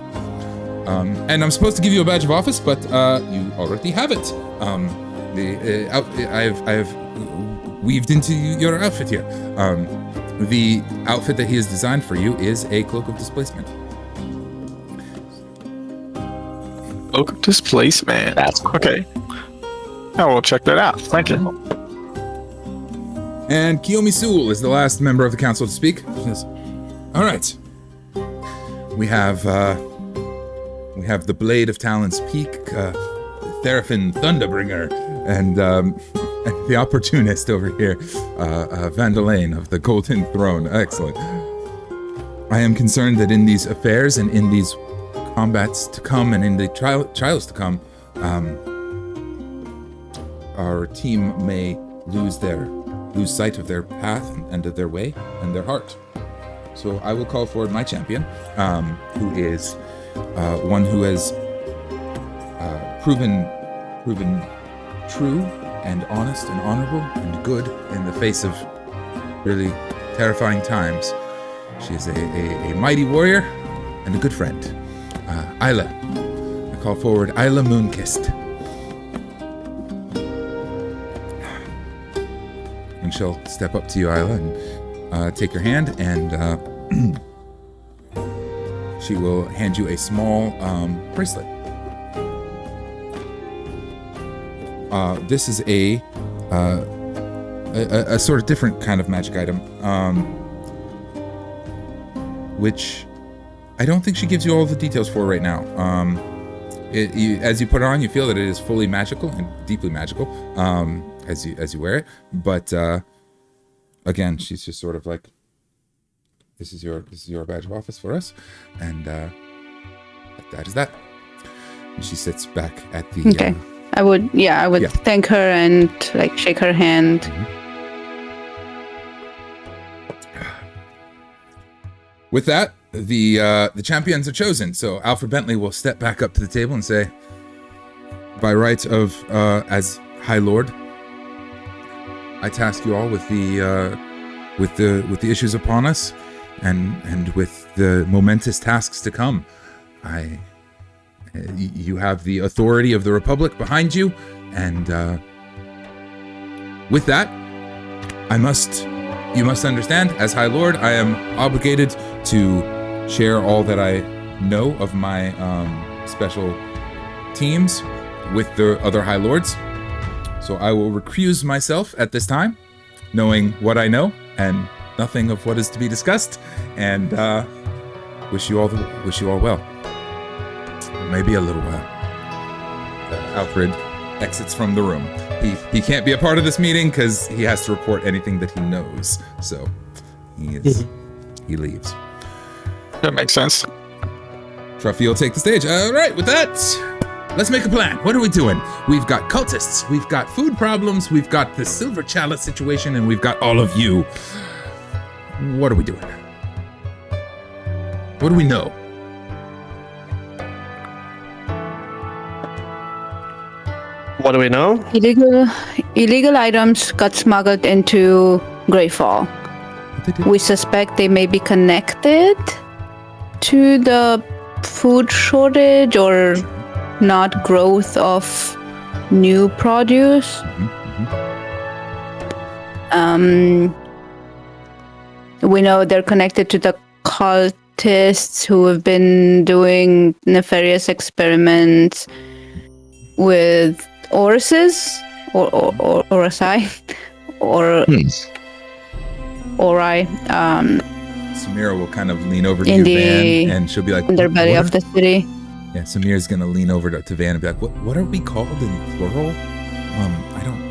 And I'm supposed to give you a badge of office, but you already have it. I've weaved into your outfit here. The outfit that he has designed for you is a cloak of displacement. Cloak of displacement. That's cool. Okay. I will check that out. Thank you. And Kiyomi Sewell is the last member of the council to speak. She says, all right. We have the Blade of Talon's Peak, Therafin Thunderbringer, and the Opportunist over here, Vandalane of the Golden Throne. Excellent. I am concerned that in these affairs and in these combats to come and in the trials to come, our team may lose sight of their path and of their way and their heart. So I will call forward my champion, who is one who has proven true and honest and honorable and good in the face of really terrifying times. She is a mighty warrior and a good friend. Isla. I call forward Isla Moonkist. And she'll step up to you, Isla, and take your hand, and she will hand you a small bracelet. This is a sort of different kind of magic item, which I don't think she gives you all the details for right now. As you put it on, you feel that it is fully magical and deeply magical as you wear it. But again, she's just sort of like, this is your badge of office for us, and that is that. And she sits back at the. Okay. I would thank her and like shake her hand. With that, the champions are chosen. So Alfred Bentley will step back up to the table and say, by right of as High Lord, I task you all with the issues upon us, and with the momentous tasks to come. You have the authority of the Republic behind you, and with that, you must understand, as High Lord, I am obligated to share all that I know of my special teams with the other High Lords. So I will recuse myself at this time, knowing what I know and nothing of what is to be discussed, and wish you all well. Maybe a little while. Alfred exits from the room. He can't be a part of this meeting because he has to report anything that he knows. So he leaves. That makes sense. Truffy will take the stage. All right, with that, let's make a plan. What are we doing? We've got cultists, we've got food problems, we've got the silver chalice situation, and we've got all of you. What are we doing? What do we know? What do we know? Illegal items got smuggled into Greyfall. We suspect they may be connected to the food shortage or not growth of new produce. We know they're connected to the cultists who have been doing nefarious experiments with Oruses or Orasi or Ori. Samira will kind of lean over to you, Van, and she'll be like, underbelly of the city. Yeah, Samira's gonna lean over to Van and be like, what are we called in plural? I don't.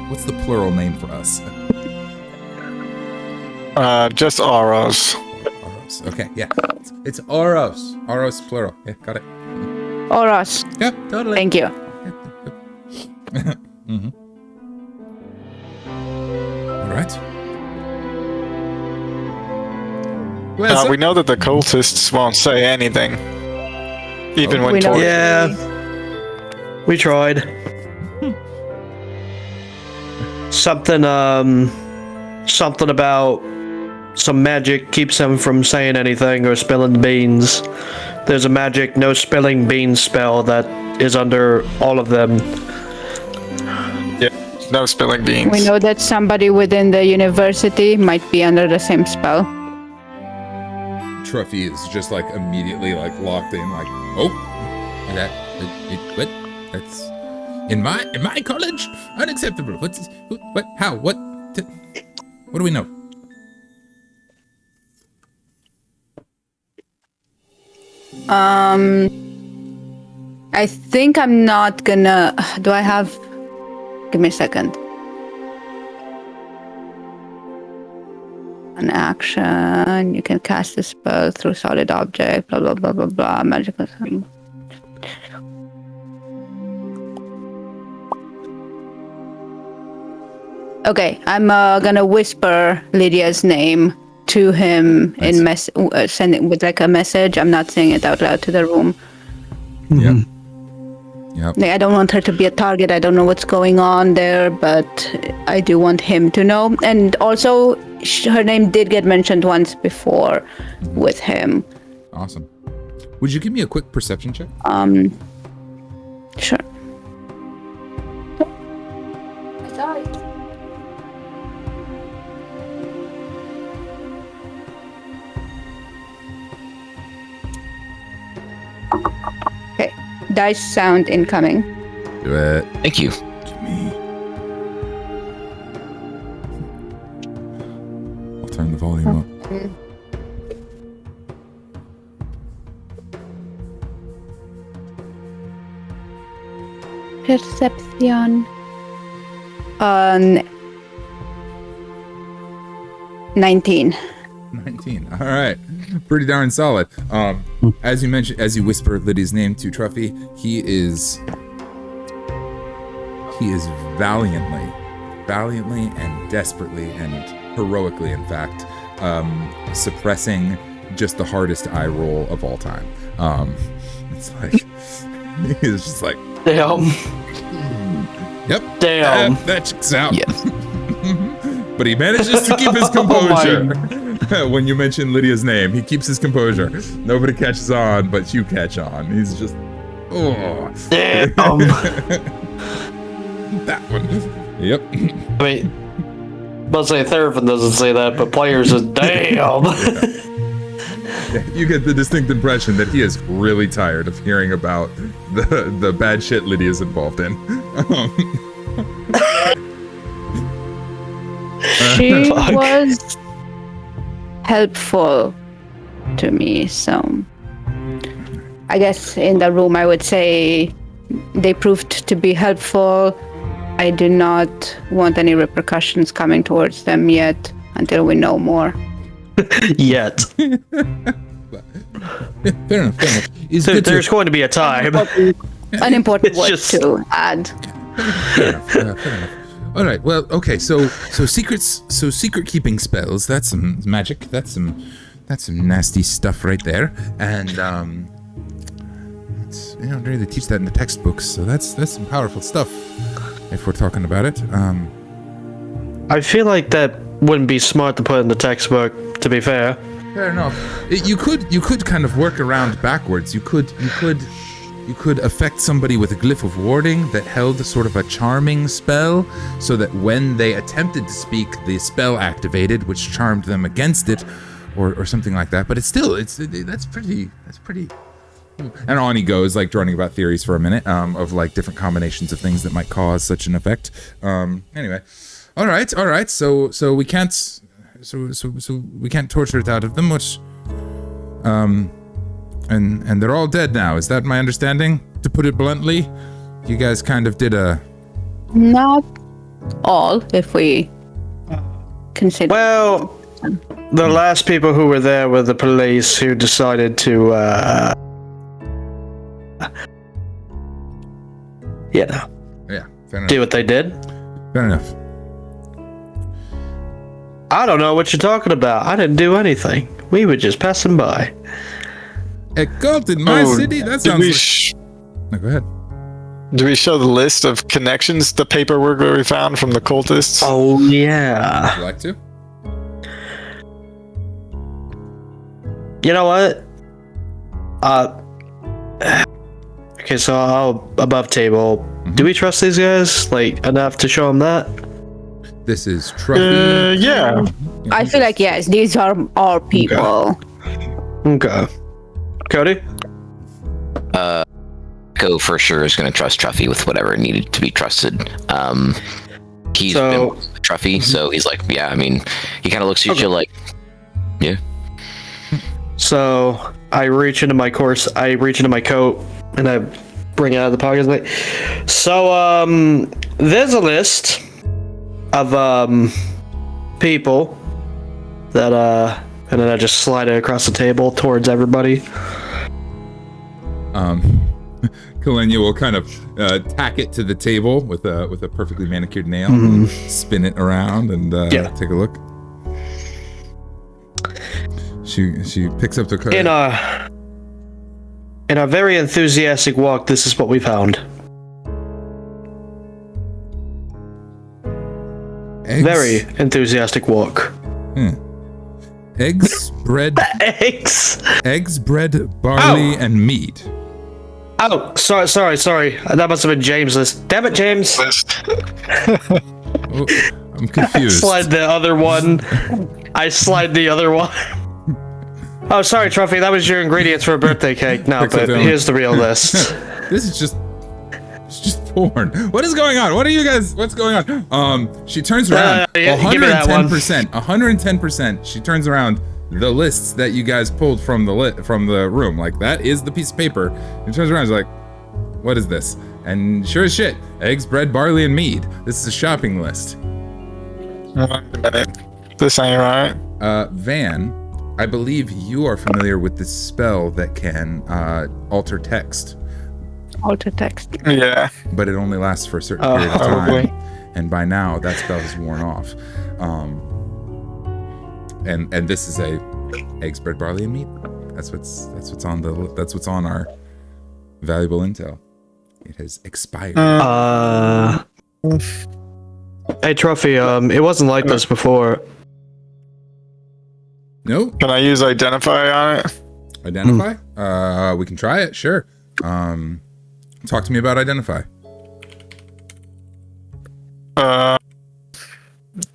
What's the plural name for us? Just Auros. Auros. Okay, yeah. It's Auros. Auros plural. Yeah, got it. Oros. Yep, totally. Thank you. Mm-hmm. All right. Well, We know that the cultists won't say anything, even when We know- told. Yeah. We tried. Something something about some magic keeps him from saying anything or spilling beans. There's a magic no spilling beans spell that is under all of them. Yeah, no spilling beans. We know that somebody within the university might be under the same spell. Truffy is just like immediately like locked in, like, oh, what? That's in my college, unacceptable. What? How? What do we know? I think I'm not gonna. Do I have? Give me a second. An action. You can cast a spell through solid object. Blah blah blah blah blah. Magical. Okay, I'm gonna whisper Lydia's name to him in send it with like a message. I'm not saying it out loud to the room. Yep. Yep. Like, I don't want her to be a target. I don't know what's going on there, but I do want him to know. And also, her name did get mentioned once before with him. Awesome. Would you give me a quick perception check? Sure. Okay, dice sound incoming. Do it. Thank you. To me. I'll turn the volume up. Perception. 19. 19. All right. Pretty darn solid. As you mentioned, as you whisper Lydia's name to Truffy, he is valiantly and desperately and heroically, in fact, suppressing just the hardest eye roll of all time. It's like, he's just like, Damn. yep. Damn. That checks out. Yes. But he manages to keep his composure. When you mention Lydia's name, he keeps his composure. Nobody catches on, but you catch on. He's just, oh. Damn. That one. Yep. I mean, let's say Therapin doesn't say that, but players is damn. You get the distinct impression that he is really tired of hearing about the bad shit Lydia's involved in. She was helpful to me, so I guess in the room I would say they proved to be helpful. I do not want any repercussions coming towards them yet until we know more. Yet. Fair enough. There's going to be a time. An important word just- to add. Fair enough. All right. Well, okay. So secret keeping spells. That's some magic. That's some nasty stuff right there. And they don't really teach that in the textbooks. So that's some powerful stuff. If we're talking about it. I feel like that wouldn't be smart to put in the textbook, to be fair. Fair enough. You could kind of work around backwards. You could affect somebody with a glyph of warding that held sort of a charming spell, so that when they attempted to speak, the spell activated, which charmed them against it, or something like that. But that's pretty. And on he goes, like droning about theories for a minute, of like different combinations of things that might cause such an effect. Anyway, all right. So we can't. So we can't torture it out of them, which, and they're all dead now. Is that my understanding? To put it bluntly, you guys kind of did a. Not all, if we consider. Well, the last people who were there were the police who decided to, Yeah, fair enough. do what they did. Fair enough. I don't know what you're talking about. I didn't do anything. We were just passing by. A cult in my city? That Did sounds we No, go ahead. do we show the list of connections, the paperwork that we found from the cultists? Oh, yeah. Would you like to? You know what? Okay, so I'll above table. Do we trust these guys like enough to show them that? This is Truffy. Yeah. I feel like yes, these are our people. Okay. Cody? Go for sure is going to trust Truffy with whatever needed to be trusted. He's So- been with Truffy, so he's like, yeah. I mean, he kind of looks at you like, yeah. So I reach into my coat and I bring it out of the pocket. Like, so there's a list of people that and then I just slide it across the table towards everybody. Kalenia will kind of tack it to the table with a perfectly manicured nail, spin it around, and take a look. She picks up the card. In our very enthusiastic walk, this is what we found. Eggs, Very enthusiastic walk. eggs, bread, Eggs. bread, barley, and meat. Oh, sorry. That must have been James' list. Damn it, James. Oh, I'm confused. Slide the other one. I slide the other one. Oh, sorry, Truffy. That was your ingredients for a birthday cake. No, but here's the real list. This is just porn. What is going on? What's going on? She turns around. Give me that one. 110%. She turns around the lists that you guys pulled from the room. Like, that is the piece of paper. She turns around and is like, what is this? And sure as shit, eggs, bread, barley, and mead. This is a shopping list. This ain't right. Van, I believe you are familiar with this spell that can alter text. Alter text. Yeah. But it only lasts for a certain period of probably. time. And by now, that spell is worn off. And this is a eggs, bread, barley, and meat. That's what's on our valuable intel. It has expired. Hey, Truffy. It wasn't like this before. No? Can I use identify on it? Identify? We can try it, sure. Talk to me about identify.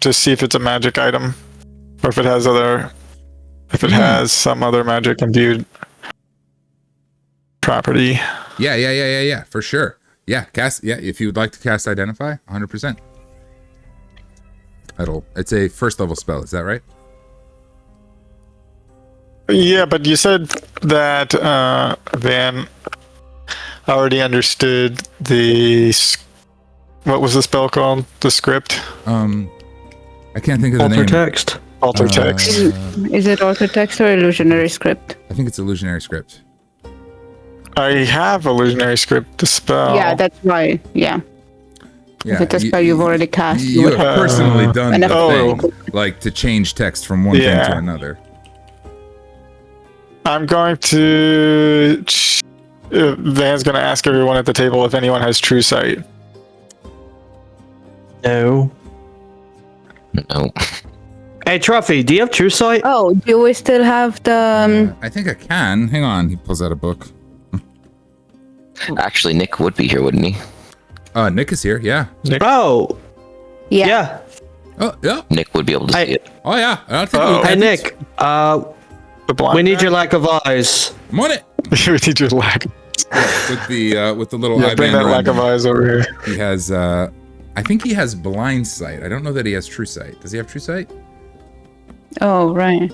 Just see if it's a magic item, or if it has has some other magic imbued property. Yeah, for sure. Yeah, if you would like to cast identify, 100%. It's a first level spell, is that right? Yeah, but you said that Van already understood what was the spell called? The script? I can't think of the Alter name. text. Alter text. Is it alter text or illusionary script? I think it's illusionary script. I have illusionary script to spell. Yeah, that's why. Yeah. Yeah, If it's a spell you've already cast, you You would have personally done enough the time. thing, like to change text from one thing to another. I'm going to. Van's going to ask everyone at the table if anyone has true sight. No. No. Hey, Truffy. Do you have true sight? Oh, do we still have the? I think I can. Hang on. He pulls out a book. Actually, Nick would be here, wouldn't he? Nick is here. Yeah. Oh. Yeah. Yeah. Oh, yeah. Nick would be able to see it. Oh, yeah. I think Hey, Nick. The blind We need guy? your lack of eyes. I'm on it. We need your lack. With the little Yeah, eye bring band that lack around of him. eyes over here. He has. I think he has blind sight. I don't know that he has true sight. Does he have true sight? Oh, right.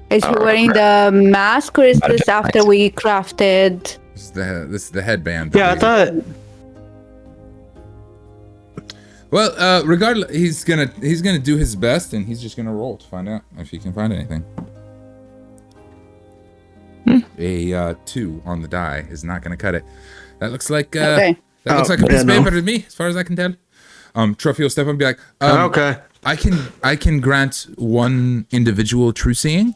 Is he wearing the mask, or is this after we crafted? This is the headband. Yeah, I thought. Well, regardless, he's gonna do his best, and he's just gonna roll to find out if he can find anything. A 2 on the die is not gonna cut it. That looks like Okay. that looks like a piece of no. paper to me, as far as I can tell. Trophy will step up and be like, Okay. I can grant one individual true seeing,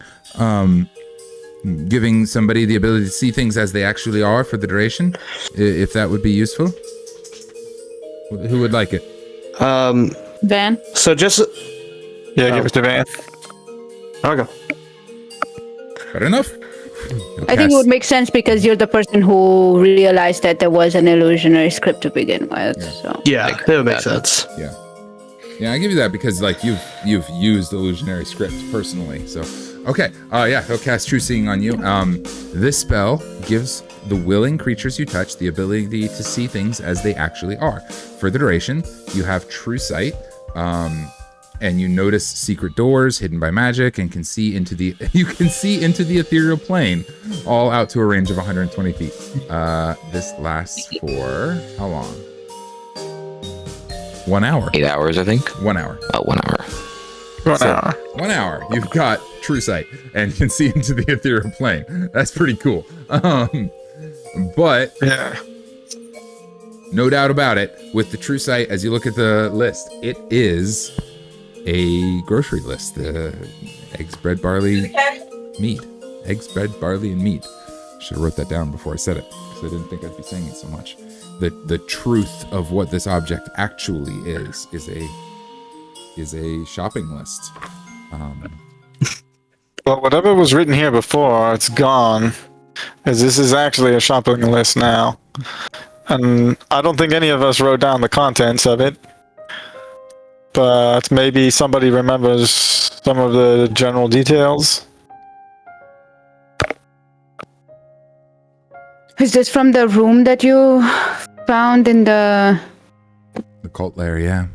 giving somebody the ability to see things as they actually are for the duration, if that would be useful. Who would like it? Van? So just. Yeah, give it to Van. Okay. Better enough? I think it would make sense because you're the person who realized that there was an illusionary script to begin with. Yeah. So Yeah, that would make sense. Yeah, I give you that because like you've used illusionary script personally. So okay, he'll cast True Seeing on you. This spell gives the willing creatures you touch the ability to see things as they actually are. For the duration, you have True Sight, and you notice secret doors hidden by magic, and can see into the ethereal plane, all out to a range of 120 feet. This lasts for how long? 1 hour. 8 hours, I think. 1 hour. Oh, 1 hour. 1 hour. 1 hour. You've got True Sight and can see into the ethereal plane. That's pretty cool. But Yeah. no doubt about it, with the True Sight, as you look at the list, it is a grocery list. Eggs, bread, barley, meat. Eggs, bread, barley, and meat. Should have wrote that down before I said it, because I didn't think I'd be saying it so much. The truth of what this object actually is a shopping list. Well, whatever was written here before, it's gone. As this is actually a shopping list now. And I don't think any of us wrote down the contents of it. But maybe somebody remembers some of the general details. is this from the room that you found in the? The cult lair, yeah.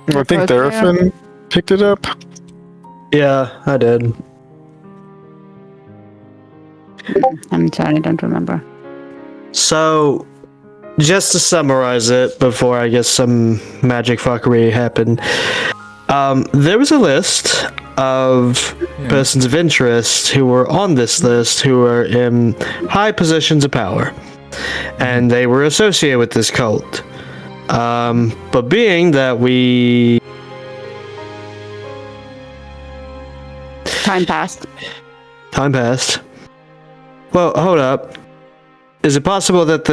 I think Therafin picked it up. Yeah, I did. I'm sorry, I don't remember. So, just to summarize it before I guess some magic fuckery happened, there was a list of persons of interest who were on this list who were in high positions of power, and they were associated with this cult. But being that Time passed. time passed. Well, hold up. Is it possible that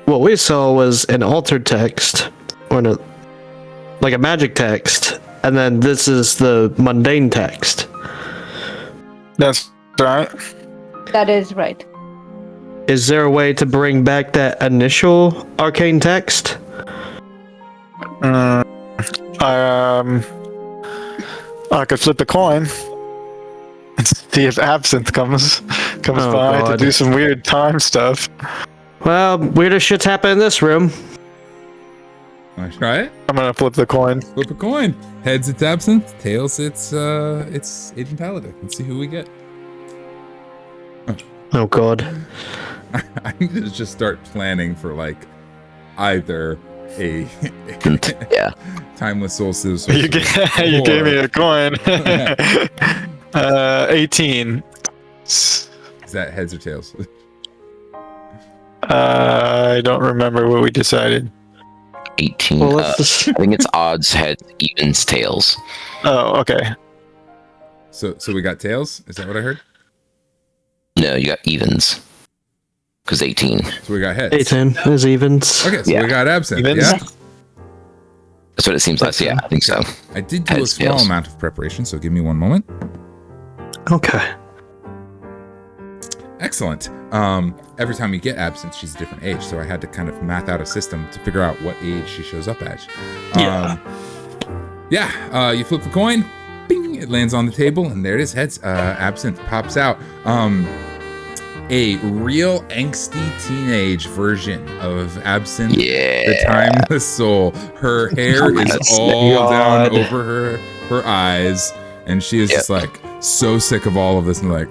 what we saw was an altered text, or like a magic text, and then this is the mundane text? That's right. That is right. Is there a way to bring back that initial arcane text? I could flip a coin and see if Absinthe comes Oh, by to God. do some weird time stuff. Well, weirder shit's happened in this room. Want to try it? I'm gonna flip the coin. Flip a coin. Heads, it's Absinthe. Tails, it's Agent Paladin. Let's see who we get. Oh god. I need to just start planning for like either a Yeah. timeless solstice. You gave me a coin. 18. Is that heads or tails? I don't remember what we decided. 18. Well, let's just... I think it's odds, heads, evens, tails. Oh, okay. So we got tails. Is that what I heard? No, you got evens. Because 18. So we got heads. 18 is evens. Okay, so Yeah. we got Absinthe. Evens? Yeah. That's what it seems like. Yeah, I think so. I did do a Heads, small tails. amount of preparation, so give me one moment. Okay. Excellent. Every time you get Absinthe, she's a different age, so I had to kind of math out a system to figure out what age she shows up as. You flip the coin, bing, it lands on the table, and there it is, heads. Absinthe pops out. A real angsty teenage version of Absinthe, the timeless soul. Her hair is all down over her eyes, and she is just like so sick of all of this, and like,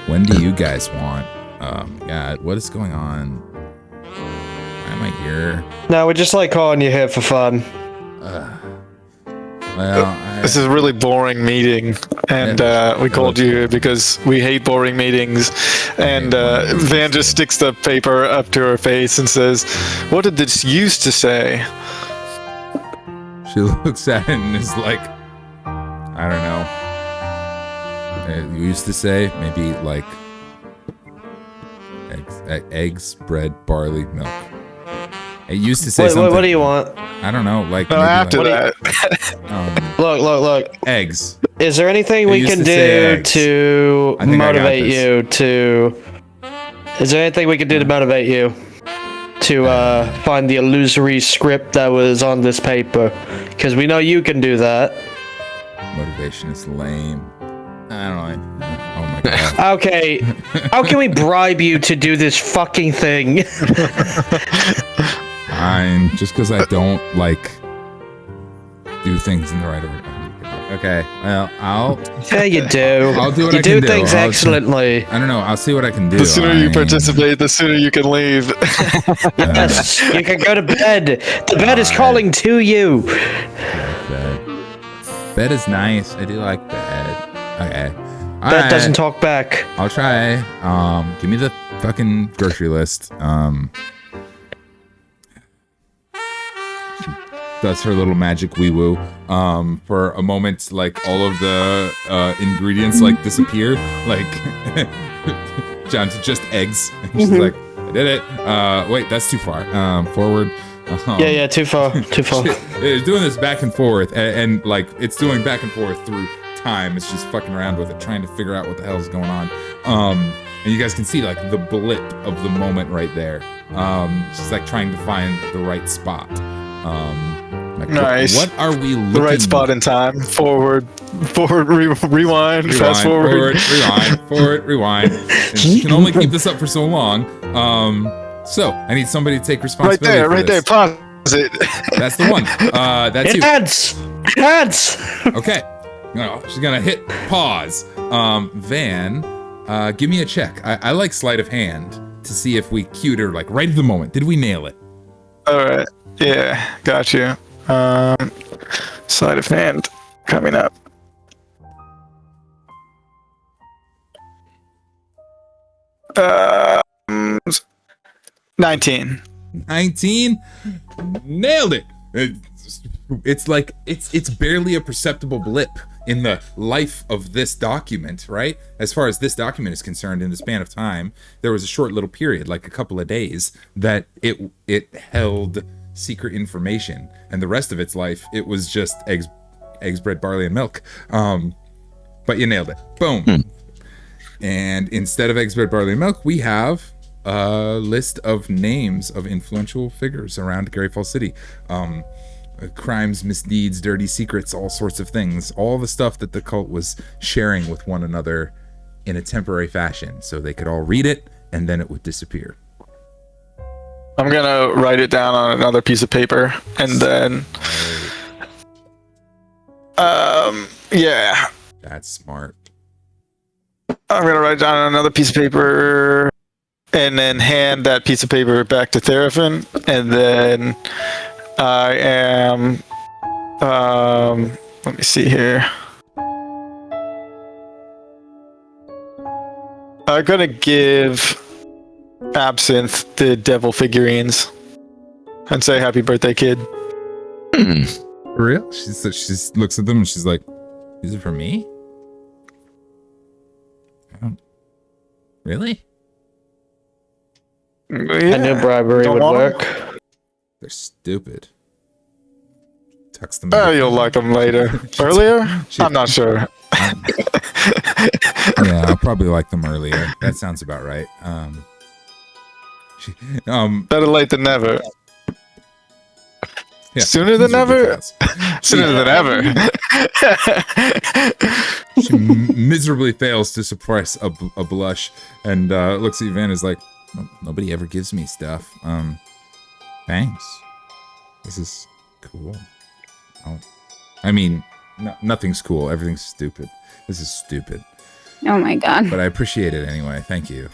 when do you guys want? Oh my god, what is going on? Why am I here? No, we just like calling you here for fun. This is a really boring meeting, and we called you because we hate boring meetings. And Van just sticks the paper up to her face and says, "What did this used to say?" She looks at it and is like, I don't know. You used to say maybe like eggs, bread, barley, milk. It used to say something. What do you want? I don't know. Like No, maybe after like, that. Look. eggs, Is there anything They we used can to say do eggs. to I think I got motivate this. you to? Is there anything we can do to motivate you to find the illusory script that was on this paper? Because we know you can do that. Motivation is lame. I don't know. Oh my god. Okay, how can we bribe you to do this fucking thing? Fine. Just because I don't like do things in the right order. Okay. Well, Yeah, you do. I'll do what you I can do do. things I'll- excellently. I don't know. I'll see what I can do. The sooner you I- participate, the sooner you can leave. Yes, you can go to bed. The bed is calling to you. Bed. Bed is nice. I do like bed. Okay. All That right. doesn't talk back. I'll try. Give me the fucking grocery list. Does her little magic wee woo. For a moment, like all of the ingredients like disappear, like down to just eggs. And she's like, I did it. Wait, that's too far. Forward. Yeah, too far. Too far. It's doing this back and forth, and like it's doing back and forth through time. It's just fucking around with it, trying to figure out what the hell's going on. And you guys can see like the blip of the moment right there. She's like trying to find the right spot. Like, Nice. What are we looking? The right spot in time. Forward, rewind, fast forward. Forward, rewind. And she can only keep this up for so long. So I need somebody to take responsibility. Right there. Pause it. That's the one. That's you. Ads. Okay. No, she's gonna hit pause. Van, give me a check. I like sleight of hand to see if we cued her like right at the moment. Did we nail it? All right. Yeah, got you. Sleight of hand coming up. Uh, 19. 19. Nailed it. It's like it's barely a perceptible blip in the life of this document, right? As far as this document is concerned, in the span of time, there was a short little period, like a couple of days, that it held secret information, and the rest of its life, it was just eggs, bread, barley, and milk. But you nailed it. Boom. And instead of eggs, bread, barley, and milk, we have a list of names of influential figures around Gary Falls City. Crimes, misdeeds, dirty secrets, all sorts of things. All the stuff that the cult was sharing with one another in a temporary fashion, so they could all read it, and then it would disappear. I'm gonna write it down on another piece of paper, and then, yeah, That's smart. I'm gonna write it down on another piece of paper, and then hand that piece of paper back to Theraphin, and then I am, let me see here. I'm gonna give Absinthe the devil figurines and say happy birthday, kid. For real? She looks at them and she's like, "These are for me? Really? I knew bribery Don't would want 'em? work. They're stupid." Tucks them. Oh, you'll like them later. Earlier? I'm not sure. Yeah, I'll probably like them earlier. That sounds about right. Better late than never. Yeah, Sooner than usually ever? fails. Sooner than ever. She miserably fails to suppress a blush and looks at Van and is like, "Nobody ever gives me stuff. Thanks. This is cool. I mean, nothing's cool. Everything's stupid. This is stupid. Oh my god. But I appreciate it anyway. Thank you.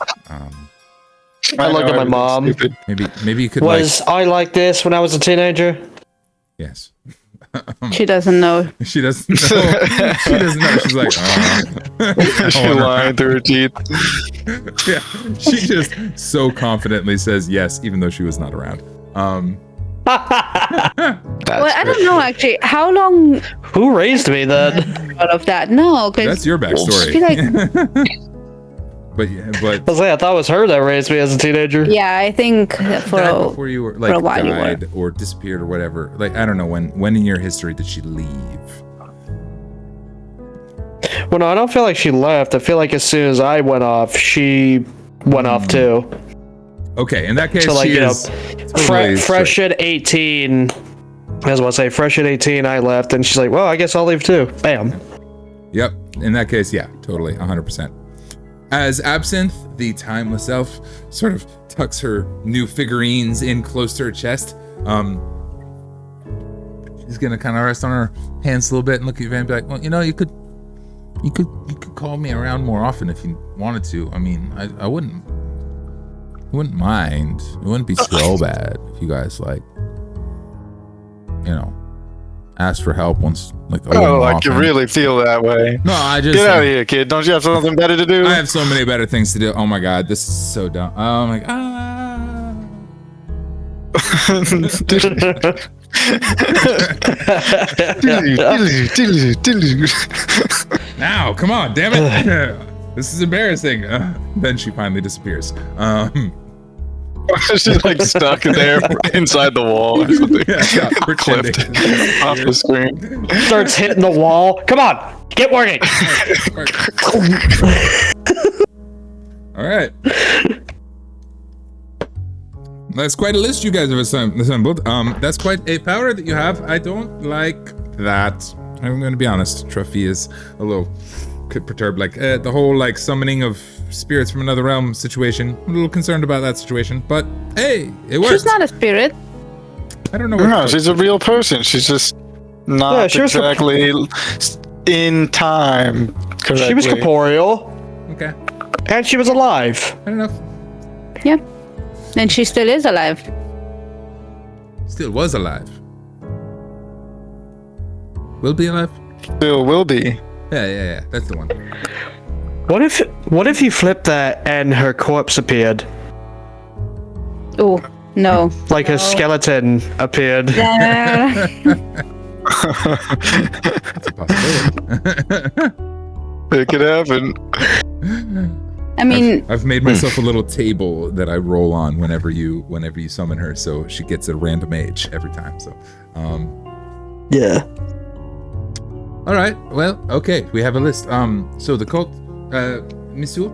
I look know, at my everything's mom. stupid. Maybe you could Was I like this when I was a teenager? yes." She doesn't know. She doesn't know. She doesn't know. She's like, She lying through her teeth. yeah. She just so confidently says yes, even though she was not around. Well, I don't know actually. How long Who raised me then? out of that? No, because That's your I backstory. feel like But I was like, I thought it was her that raised me as a teenager. yeah, I think for that a, before you were a like while you were. died or disappeared or whatever. Like I don't know when in your history did she leave? Well, no, I don't feel like she left. I feel like as soon as I went off, she went off too. Okay, in that case, So, like, she you know, is totally fresh straight. at 18. I was about to say, fresh at 18, I left, and she's like, well, I guess I'll leave too. Bam. Yep. In that case, yeah, totally, 100%. As Absinthe, the timeless elf, sort of tucks her new figurines in close to her chest, she's gonna kind of rest on her hands a little bit and look at you and be like, well, you know, you could call me around more often if you wanted to. I mean, I wouldn't mind. It wouldn't be so bad if you guys, like, you know, asked for help once, like, a little Oh, more like you often. really feel that way. No, I just Get out of here, kid. Don't you have something better to do? I have so many better things to do. Oh my god, this is so dumb. Oh my god. Now, come on, damn it. This is embarrassing. Then she finally disappears. She's like stuck there inside the wall or something. Yeah, Clipped pretending. off the screen. Starts hitting the wall. Come on, get working. All right. That's quite a list you guys have assembled. That's quite a power that you have. I don't like that. I'm going to be honest. Truffy is a little perturbed. Like the whole like summoning of spirits from another realm situation. I'm a little concerned about that situation, but hey, it works. She's not a spirit. I don't know. What No, she's a real person. She's just not Yeah, she was exactly in time correctly. She was corporeal, Okay, and she was alive. I don't know. Yeah. And she still is alive. Still was alive. Will be alive. Still will be. Yeah. That's the one. What if you flipped that and her corpse appeared? Oh, no. Like her skeleton appeared. That's a possibility. It could happen. I mean, I've made myself a little table that I roll on whenever you summon her, so she gets a random age every time. So, Yeah. all right. Well, okay. We have a list. So the cult, Monsieur,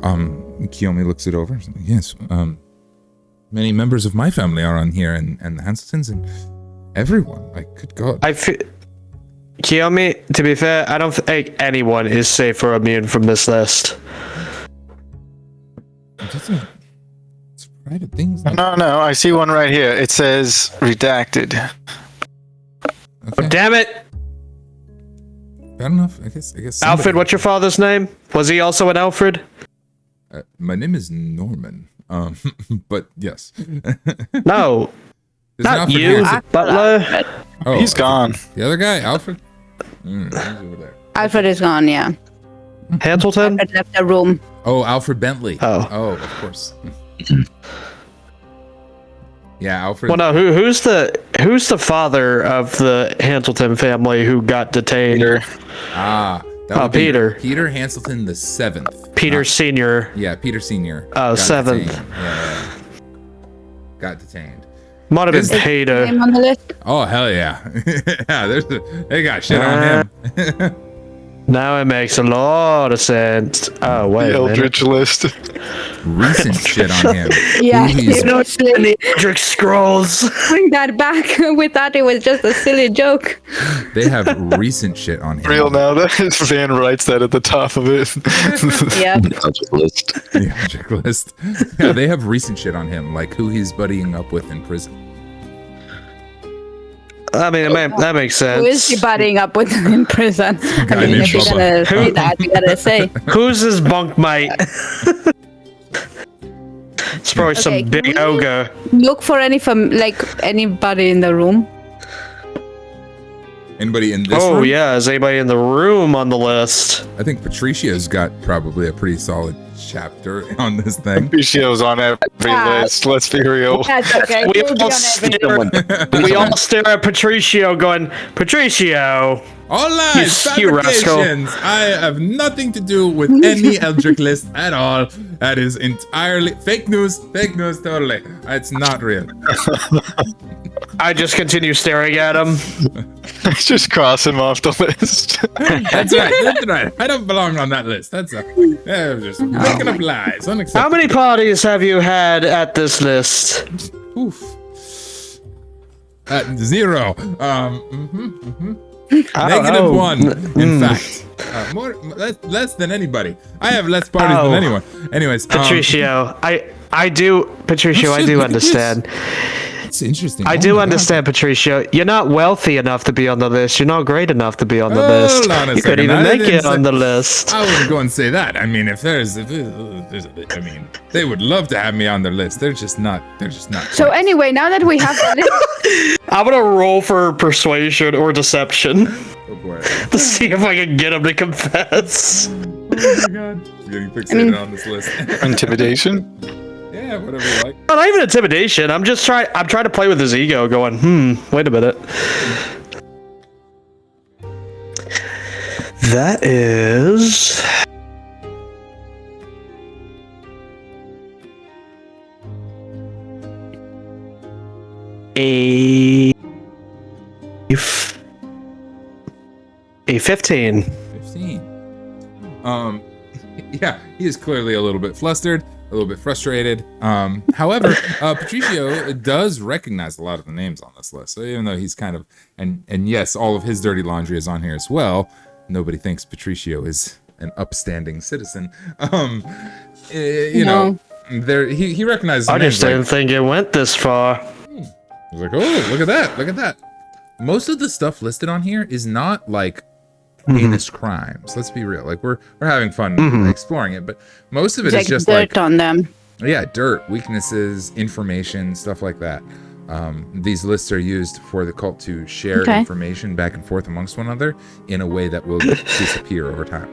Kiyomi looks it over. Yes. Many members of my family are on here, and the Hanseltons and everyone. Like, good God. Kiyomi, to be fair, I don't think anyone is safe or immune from this list. It's private things. No, I see one right here. It says redacted. Okay. Damn it! Fair enough. I guess. Alfred, somebody- what's your father's name? Was he also an Alfred? My name is Norman. But yes. No, There's an not Alfred you, here. Butler. Oh, He's gone. The other guy, Alfred. He's over there. Alfred is gone, yeah. Hanselton? Alfred left the room. Oh, Alfred Bentley. Oh. of course. Yeah, Alfred. Well, no. Who's the father of the Hanselton family who got detained? Peter. That Oh, would be Peter. Peter Hanselton the 7th. Peter Not- Senior. Yeah, Peter Senior. Oh, got 7th. detained. Yeah. Got detained. Might have Is- been Peter. Name on the list? Oh hell yeah! Yeah, they got shit on him. Now it makes a lot of sense. Oh wait The a minute. Eldritch list. Recent shit on him. Yeah, Ooh, he's- you know, silly. Eldritch Scrolls. Bring that back. We thought it was just a silly joke. They have recent shit on him. Real now. Van writes that at the top of it. Yeah. list. The object list. Yeah, they have recent shit on him, like who he's buddying up with in prison. I mean, that makes Who is he sense. buddying up with in prison? I Guy mean, named if you're Bubba. gonna say that, you gotta say. Who's his bunkmate? It's probably some Okay, big can we- ogre. Look for anybody in the room. Anybody in this Oh room? yeah, is anybody in the room on the list? I think Patricia's got probably a pretty solid chapter on this thing. Picio's on every Yeah. list. Let's be real. That's okay. We He'll be all on every- We all stare at Patricio going, Patricio! All lies, You rascal. fabrications. I have nothing to do with any Eldritch list at all. That is entirely fake news, totally. It's not real. I just continue staring at him. Just cross him off the list. That's right. I don't belong on that list. I'm just making up lies. Unacceptable. How many parties have you had at this list? Oof. 0. -1. In fact, less than anybody. I have less parties than anyone. Anyways, Patricio, I do understand. It's interesting. I do understand, Patricio. You're not wealthy enough to be on the list. You're not great enough to be on the list. Hold on a You second. couldn't even I make didn't it say- on the list. I wouldn't go and say that. I mean, if there's they would love to have me on their list. They're just not. So anyway, now that we have the list, I'm gonna roll for persuasion or deception Go for it. to see if I can get him to confess. Oh my god. Getting fixated on this list. Intimidation? Yeah, whatever you like. Not even intimidation. I'm trying to play with his ego, going, wait a minute. That is a 15. 15. Yeah, he is clearly a little bit flustered, a little bit frustrated. However, Patricio does recognize a lot of the names on this list. So even though he's kind of, and yes, all of his dirty laundry is on here as well, nobody thinks Patricio is an upstanding citizen. You know, there he recognizes I names just didn't think it went this far. I was like, oh, look at that. Most of the stuff listed on here is not like heinous crimes. Let's be real. Like we're having fun exploring it, but most of it is like just dirt like on them. yeah, dirt, weaknesses, information, stuff like that. These lists are used for the cult to share information back and forth amongst one another in a way that will disappear over time.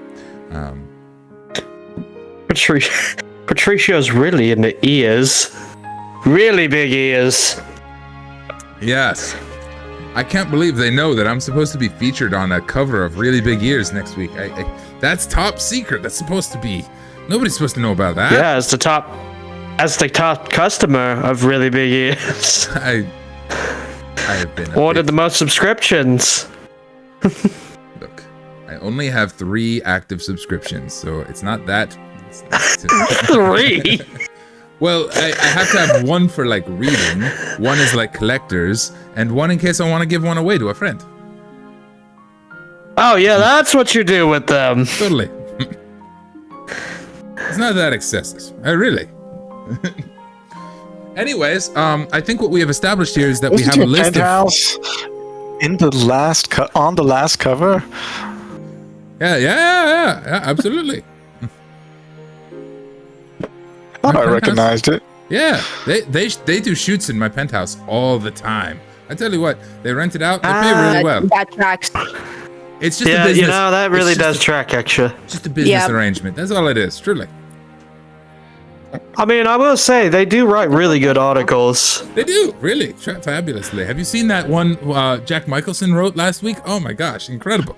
Patricio's really in the ears. Really big ears. Yes. I can't believe they know that I'm supposed to be featured on a cover of Really Big Ears next week. That's top secret. That's supposed to be. Nobody's supposed to know about that. Yeah, as the top customer of Really Big Ears. I have been. Ordered the most subscriptions. Look, I only have 3 active subscriptions, so it's not that. It's 3. Well, I have to have one for like reading, one is like collectors, and one in case I want to give one away to a friend. Oh yeah, that's what you do with them. Totally. It's not that excessive. Really. Anyways, I think what we have established here is that we have a list of. Penthouse in the on the last cover. Yeah, absolutely. Thought My I penthouse? recognized it. Yeah, they do shoots in my penthouse all the time. I tell you what, they rent it out. They pay really well. That tracks. It's just a Yeah, business. you know, that really it's just does track extra. just a business arrangement. That's all it is, truly. I mean, I will say, they do write really good articles. They do, really, fabulously. Have you seen that one Jack Michelson wrote last week? Oh my gosh, incredible.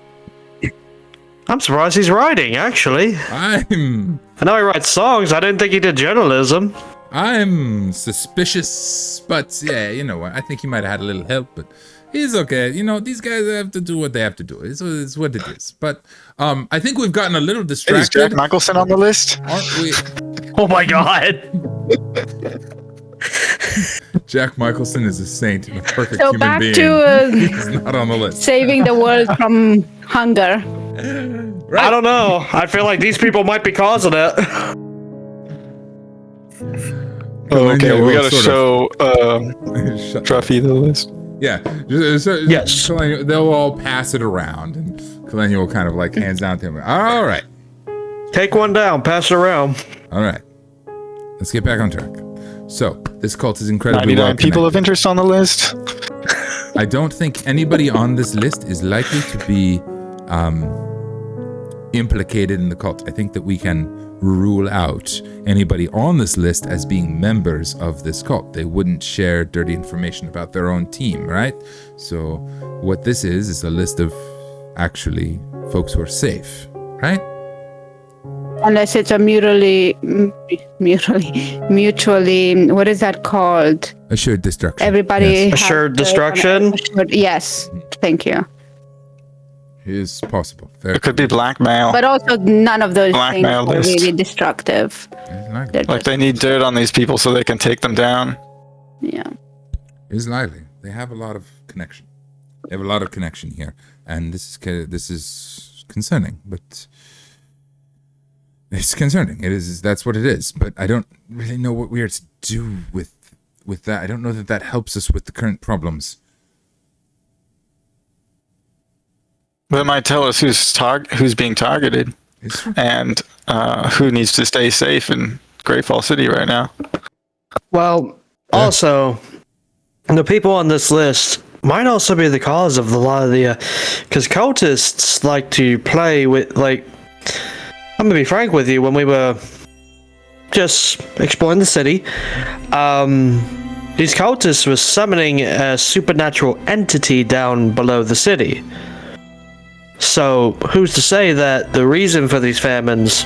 I'm surprised he's writing, actually. I know he writes songs. I didn't think he did journalism. I'm suspicious, but yeah, you know what? I think he might have had a little help, but he's okay. You know, these guys have to do what they have to do. It's what it is. But I think we've gotten a little Is distracted, Jack Michelson on the list? aren't we? Oh my god. Jack Michelson is a saint and a perfect So human back being. to He's not on the list. saving the world from hunger. Right. I don't know. I feel like these people might be causing it. Oh, okay, we gotta show Shut Truffy the list. Yeah. Yes. They'll all pass it around, and Kalenia will kind of like hands down to him. All right. Take one down, pass it around. All right. Let's get back on track. So, this cult is incredibly 99 well people of connected. interest on the list. I don't think anybody on this list is likely to be implicated in the cult. I think that we can rule out anybody on this list as being members of this cult. They wouldn't share dirty information about their own team, right? So what this is a list of actually folks who are safe, right? Unless it's a mutually, what is that called? Assured destruction. Everybody Yes. has Assured the- destruction? Yes, thank you. Is possible. Fair. It could be blackmail. But also, none of those things Blackmail are list. really destructive. It's likely. They're Like just, they need dirt on these people so they can take them down. yeah. It's likely. They have a lot of connection. They have a lot of connection here, and this is concerning. But it's concerning. It is. That's what it is. But I don't really know what we are to do with that. I don't know that that helps us with the current problems. That might tell us who's being targeted It's true. and who needs to stay safe in Great Falls City right now. Well, also, the people on this list might also be the cause of a lot of the, because cultists like to play with, like, I'm gonna be frank with you, when we were just exploring the city, these cultists were summoning a supernatural entity down below the city. So, who's to say that the reason for these famines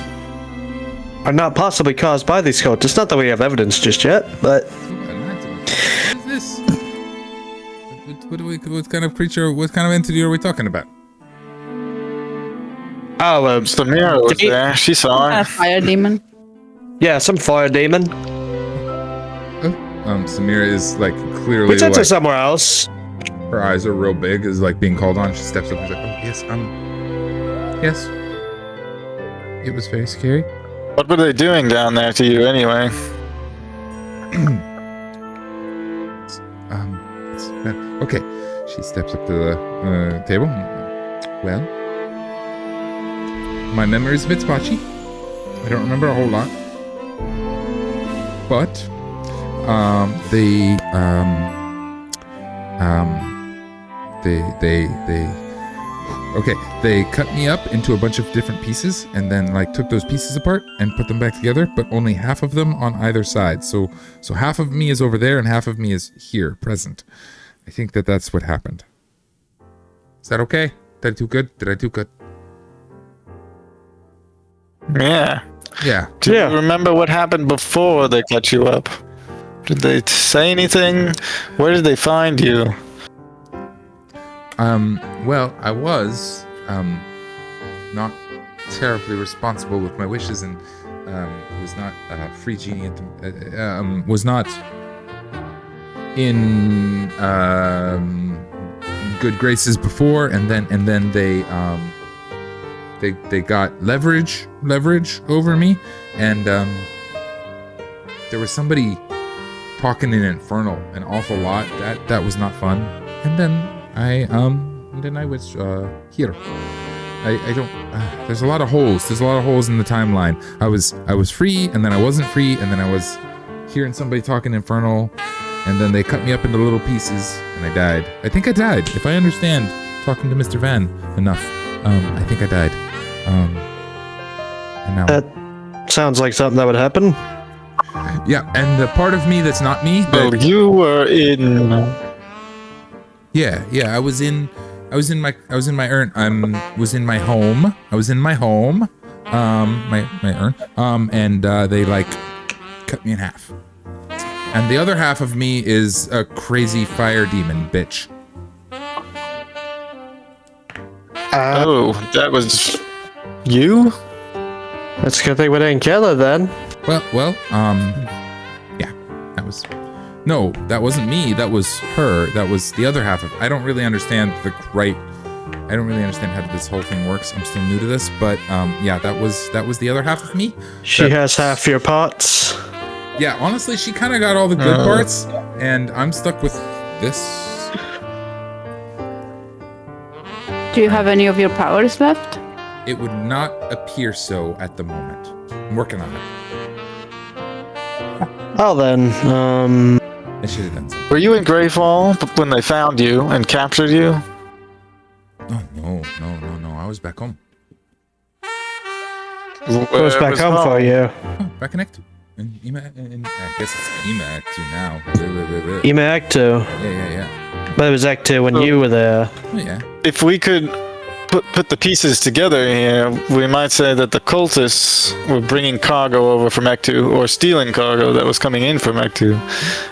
are not possibly caused by these cultists? Not that we have evidence just yet, but What is this? What kind of creature? What kind of entity are we talking about? oh, Samira was Did- there. She saw A it. fire demon. yeah, some fire demon. Samira is like clearly We sent her like, somewhere else. her eyes are real big, is like being called on. She steps up and is like, "Oh yes, yes." It was very scary. What were they doing down there to you anyway? Okay. She steps up to the table. Well, my memory is a bit spotty. I don't remember a whole lot. But they cut me up into a bunch of different pieces and then like took those pieces apart and put them back together, but only half of them on either side. So half of me is over there and half of me is here, present. I think that's what happened. Is that okay? Did I do good? Did I do good? Yeah. Yeah. Do Yeah. you remember what happened before they cut you up? Did they say anything? Where did they find you? Well, I was not terribly responsible with my wishes and was not free genie at the, was not in good graces before, and then they got leverage over me, and there was somebody talking in Infernal an awful lot. That was not fun. And then I was here. I don't. There's a lot of holes. There's a lot of holes in the timeline. I was free, and then I wasn't free, and then I was hearing somebody talking Infernal, and then they cut me up into little pieces, and I died. I think I died. If I understand talking to Mr. Van enough, I think I died. And now. That sounds like something that would happen. Yeah, and the part of me that's not me. Well, you were in. Yeah. I was in my urn. Was in my home. I was in my home. My urn. And they like cut me in half. And the other half of me is a crazy fire demon bitch. Oh, that was you? That's a good thing we didn't kill her then. Well, yeah, that was. No, that wasn't me. That was her. That was the other half of. I don't really understand I don't really understand how this whole thing works. I'm still new to this, but yeah, that was the other half of me. She has half your parts. Yeah, honestly, she kind of got all the good parts, and I'm stuck with this. Do you have any of your powers left? It would not appear so at the moment. I'm working on it. Oh then, I should have done something. Were you in Greyfall when they found you and captured you? Oh, no. I was back home. goes back home for you. Oh, back in Act 2. And I guess it's Ema Act 2 now. Ema Act 2. Yeah. But it was Act 2 when you were there. Oh, yeah. If we could put the pieces together here, we might say that the cultists were bringing cargo over from Ektu, or stealing cargo that was coming in from Ektu,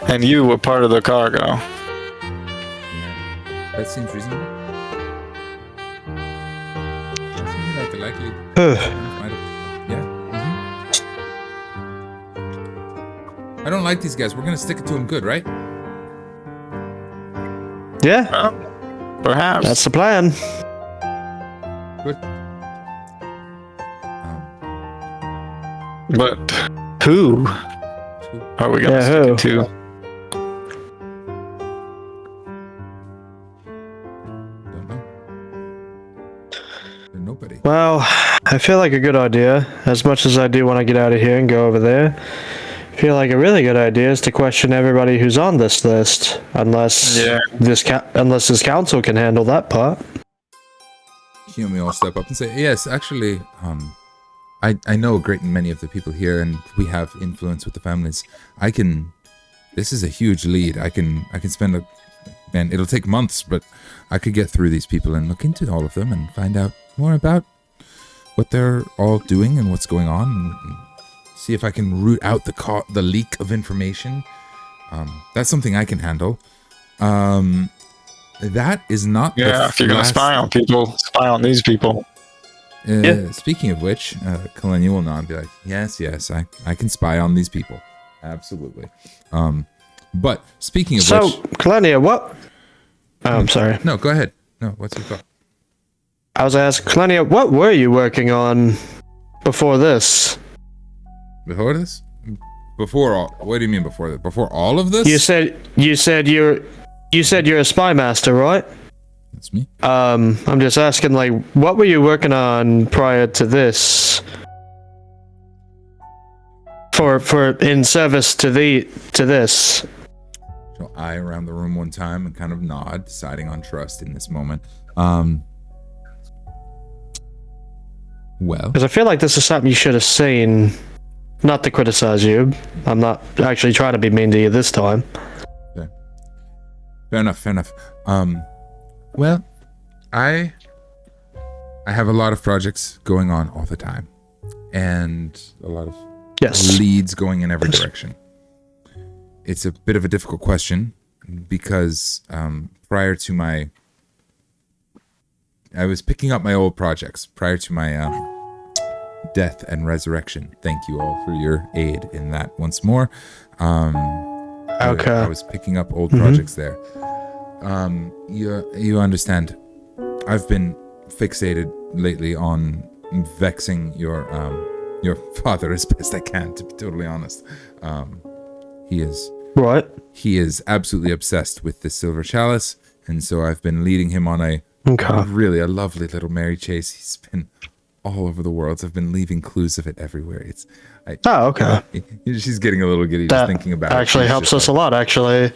and you were part of the cargo. Yeah. That seems reasonable. That seems like a likely. Yeah. I don't like these guys. We're gonna stick it to them good, right? Yeah, Well, perhaps. that's the plan. Good. But who are we gonna Yeah, stick who? it to? Don't know. There's nobody. Well, I feel like a good idea, as much as I do want to get out of here and go over there. I feel like a really good idea is to question everybody who's on this list, unless Yeah. this council can handle that part. Yumi will step up and say, "Yes, actually, I know a great many of the people here, and we have influence with the families. This is a huge lead. I can spend man, it'll take months, but I could get through these people and look into all of them and find out more about what they're all doing and what's going on, and see if I can root out the leak of information. That's something I can handle. That is not. Yeah, if you're gonna spy on people, spy on these people. Speaking of which, Kalenia will nod and be like, yes, I can spy on these people. Absolutely. But speaking of So, which... Kalenia, what? Oh, I'm sorry. No, go ahead. No, what's your thought? I was asking, Kalenia, what were you working on before this? Before this? Before all... What do you mean before this? Before all of this? You said you're a spy master, right? That's me. I'm just asking, like, what were you working on prior to this? For in service to this. So eye around the room one time and kind of nod, deciding on trust in this moment. Well, Because I feel like this is something you should have seen. Not to criticize you. I'm not actually trying to be mean to you this time. fair enough. Well, I have a lot of projects going on all the time, and a lot of Yes. leads going in every direction. It's a bit of a difficult question because prior to I was picking up my old projects prior to my death and resurrection. Thank you all for your aid in that once more. Okay. I was picking up old projects there. You understand, I've been fixated lately on vexing your father as best I can, to be totally honest. He is absolutely obsessed with the silver chalice, and so I've been leading him on a lovely little merry chase. He's been all over the world. I've been leaving clues of it everywhere. Okay. She's getting a little giddy just thinking about it. Actually helps us a lot, actually.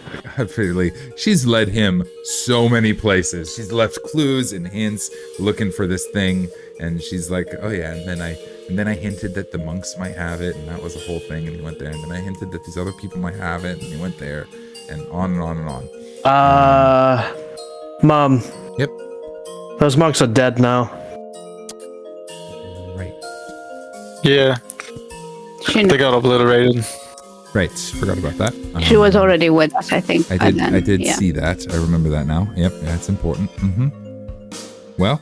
She's led him so many places. She's left clues and hints looking for this thing, and she's like, oh yeah, and then I hinted that the monks might have it, and that was a whole thing, and he went there, and then I hinted that these other people might have it, and he went there, and on and on and on. Mom. Yep. Those monks are dead now. Right. Yeah, they got obliterated. Right. Forgot about that. She was already with us, I think. I did yeah. see that. I remember that now. Yep. That's important. Well.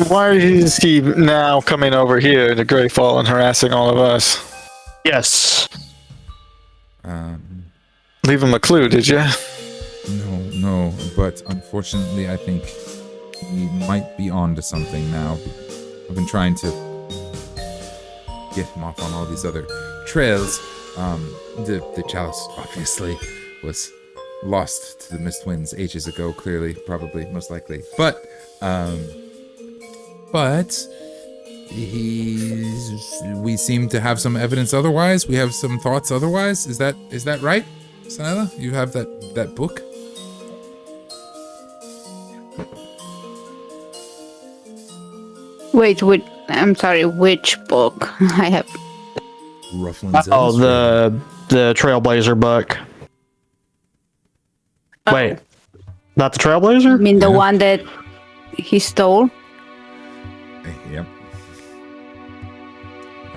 Why is he now coming over here to Greyfall and harassing all of us? Yes. Leave him a clue, did you? No, but unfortunately, I think he might be on to something now. I've been trying to get him off on all these other trails. The chalice obviously was lost to the Mist Winds ages ago, clearly, probably, most likely. But we seem to have some evidence otherwise. We have some thoughts otherwise. Is that right, Sila? You have that book? Wait, I'm sorry, which book? I have... Rufflin's Oh, the Trailblazer book. Wait. Not the Trailblazer? I mean, the one that he stole?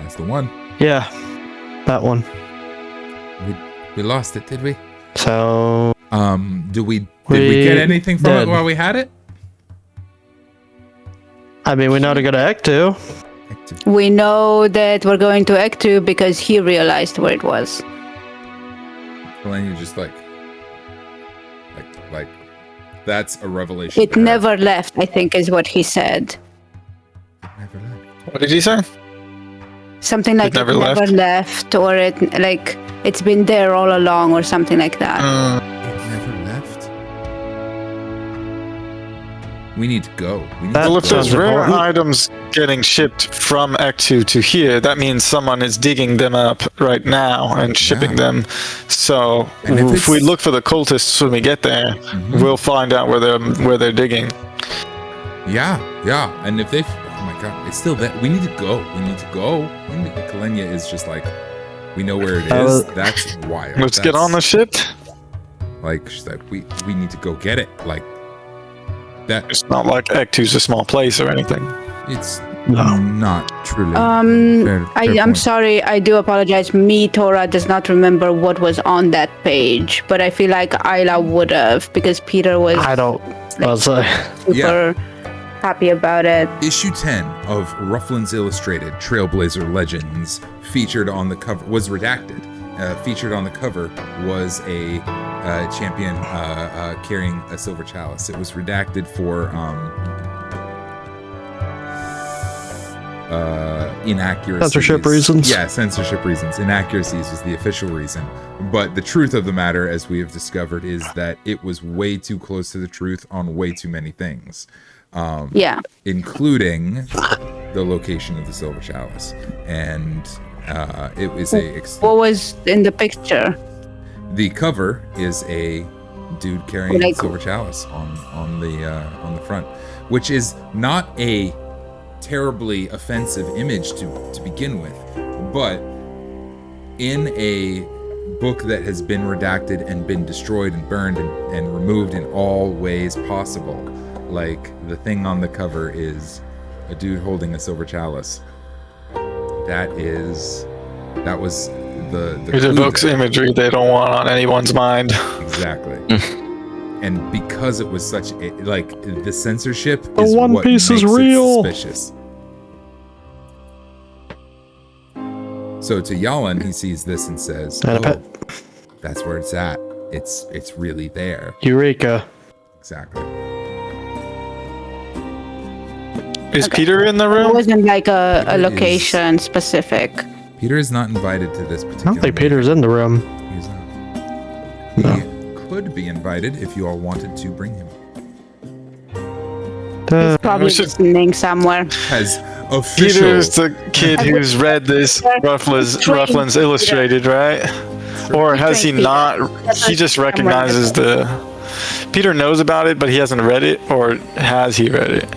That's the one. Yeah, that one. We lost it, did we? So Did we get anything from it did. while we had it? I mean, we know to go to Act 2. We know that we're going to Act 2 because he realized where it was. Well, then you just like that's a revelation. It never left, I think, is what he said. Never left. What did he say? Something like never it never left? left, or it's been there all along, or something like that. It never left. We need to go. We need That- to Well, if go. there's sounds rare important. items getting shipped from Act 2 to here, that means someone is digging them up right now and shipping Yeah. them. So And if if we it's- look for the cultists when we get there, Mhm. we'll find out where they're digging. Yeah. And if they, oh my god, it's still that. We need to go. Kalenia is just like, we know where it is. That's wild. Let's get on the ship. Like, she's like, we need to go get it. Like that. It's not like Act 2's a small place or anything. It's No. not truly. fair I'm point. sorry, I do apologize. Me, Tora, does not remember what was on that page, but I feel like Isla would have, because Peter was I don't. super happy about it. Issue 10 of Rufflin's Illustrated Trailblazer Legends featured on the cover was redacted. Featured on the cover was a champion carrying a silver chalice. It was redacted for inaccuracies. Censorship reasons? Yeah, censorship reasons. Inaccuracies was the official reason. But the truth of the matter, as we have discovered, is that it was way too close to the truth on way too many things. Yeah. Including the location of the silver chalice. And it was What was in the picture? the cover is a dude carrying a Like- silver chalice on the front, which is not a terribly offensive image to begin with, but in a book that has been redacted and been destroyed and burned and removed in all ways possible, like the thing on the cover is a dude holding a silver chalice. That was the It clue evokes there. imagery they don't want on anyone's mind. Exactly. And because it was such a, like, the censorship The is One what Piece is makes it real. suspicious. So to Yalan, he sees this and says, And a "Oh, pet. that's where it's at. It's really there." Eureka. Exactly. Is Peter in the It room? wasn't like a It is- location specific. Peter is not invited to this I particular. don't think Peter's in the room. He's not. He could be invited if you all wanted to bring him. He's probably we should- listening somewhere. As official. Peter's the kid who's read this Rufflin's Illustrated, right? Or has he not? He just recognizes the. Peter knows about it, but he hasn't read it, or has he read it?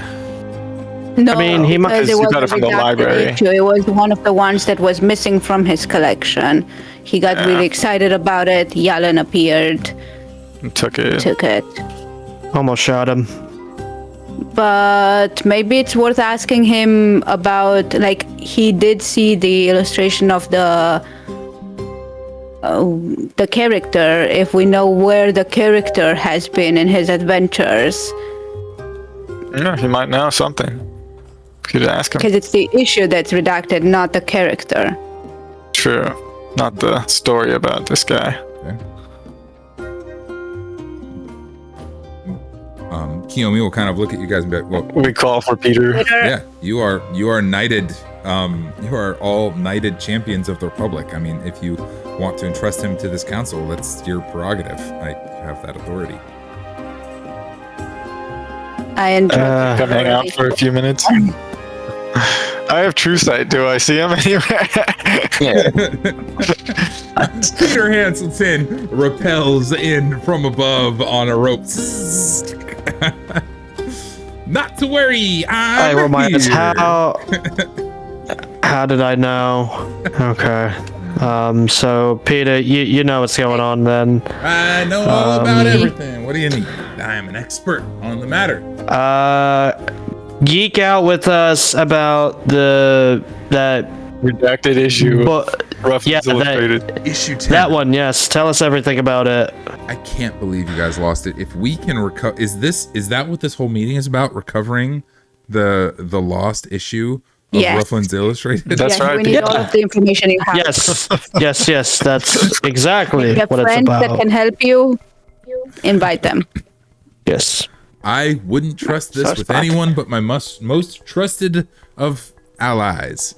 No, I mean, he must- because He it was got it from the redacted library. issue. It was one of the ones that was missing from his collection. He got really excited about it. Yalan appeared, Took it. took it. Almost shot him. But maybe it's worth asking him about, like, he did see the illustration of the character. If we know where the character has been in his adventures, Yeah, he might know something. Could ask him. because it's the issue that's redacted, not the character. True. Not the story about this guy. Kiyomi will kind of look at you guys and be like, well, We call for Peter. yeah, you are knighted. You are all knighted champions of the Republic. I mean, if you want to entrust him to this council, that's your prerogative. I have that authority. I enjoy Come hang out for a few minutes. I have true sight. Do I see him anywhere? Yeah. Peter Hanselton repels in from above on a rope. Not to worry, I I'm remind us here. how did I know? Okay. So Peter, you know what's going on then. I know all about everything. What do you need? I am an expert on the matter. Geek out with us about that Redacted issue. But Roughly yeah, illustrated. Issue 10. that one, yes. Tell us everything about it. I can't believe you guys lost it. If we can recover, is that what this whole meeting is about? Recovering the lost issue of Yes. Rufflin's Illustrated? That's Yes, right. we need all of the information you have. Yes. That's exactly If you have what it's friends that about. can help you, invite them. Yes. I wouldn't trust this So with smart. anyone but my most trusted of allies.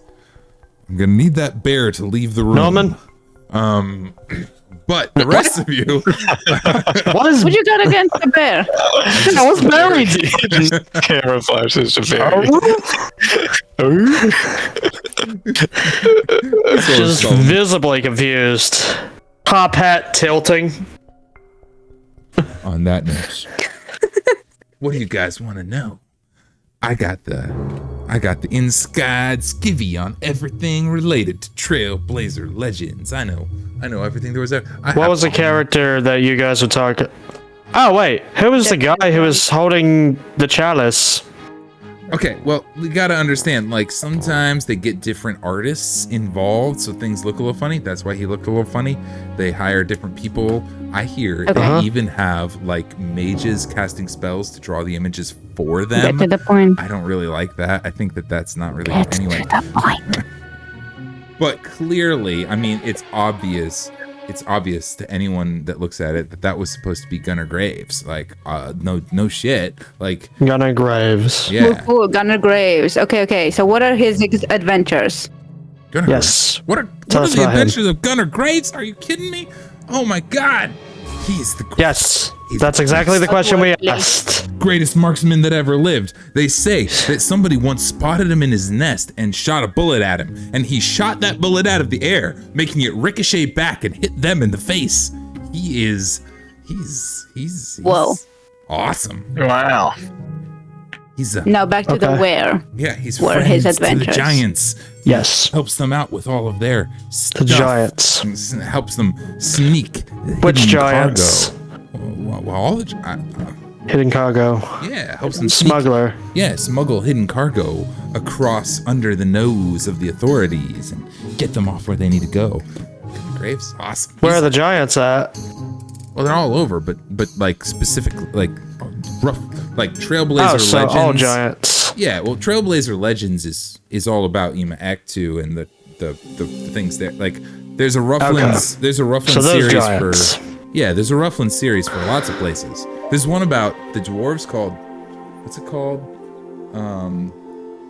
I'm gonna need that bear to leave the room. Norman, But the rest of you, what is What you got against the bear? I was buried? Just camera flashes to Just visibly confused. Top hat tilting. on that note, what do you guys want to know? I got the inside skivvy on everything related to Trailblazer Legends. I know everything there was there. What was the character that you guys were talking? Oh wait, who was the guy who was holding the chalice? Okay, well, we gotta understand, like, sometimes they get different artists involved, so things look a little funny. That's why he looked a little funny. They hire different people. I hear they even have, like, mages casting spells to draw the images for them. Get to the point. I don't really like that. I think that's not really... Get Anyway. to the point. But clearly, I mean, it's obvious to anyone that looks at it that was supposed to be Gunnar Graves. Like, no shit. Like, Gunnar Graves. yeah. Cool, Gunnar Graves. Okay. So what are his adventures? Gunnar Yes. Graves. What are Tell us the about him. adventures of Gunnar Graves? Are you kidding me? Oh my god. He's the Yes. He's That's the exactly the question we Lovely. asked. greatest marksman that ever lived. They say that somebody once spotted him in his nest and shot a bullet at him, and he shot that bullet out of the air, making it ricochet back and hit them in the face. He's Whoa. awesome. Wow. He's a Now back to the Okay. where. yeah, he's What are friends his to the adventures? giants. Yes. Helps them out with all of their stuff. The giants. Helps them sneak Which hidden giants? cargo. Well, all the Hidden cargo. yeah, helps them sneak, Smuggler. yeah, smuggle hidden cargo across under the nose of the authorities and get them off where they need to go. Graves, awesome. Where are the giants at? Well, they're all over, but like specifically, like rough, like Trailblazer Oh, so Legends. all giants. Yeah, well, Trailblazer Legends is all about Yma Act 2 and the things there. Like, there's a Rufflin's So those series giants. for there's a Rufflin's series for lots of places. There's one about the dwarves called what's it called?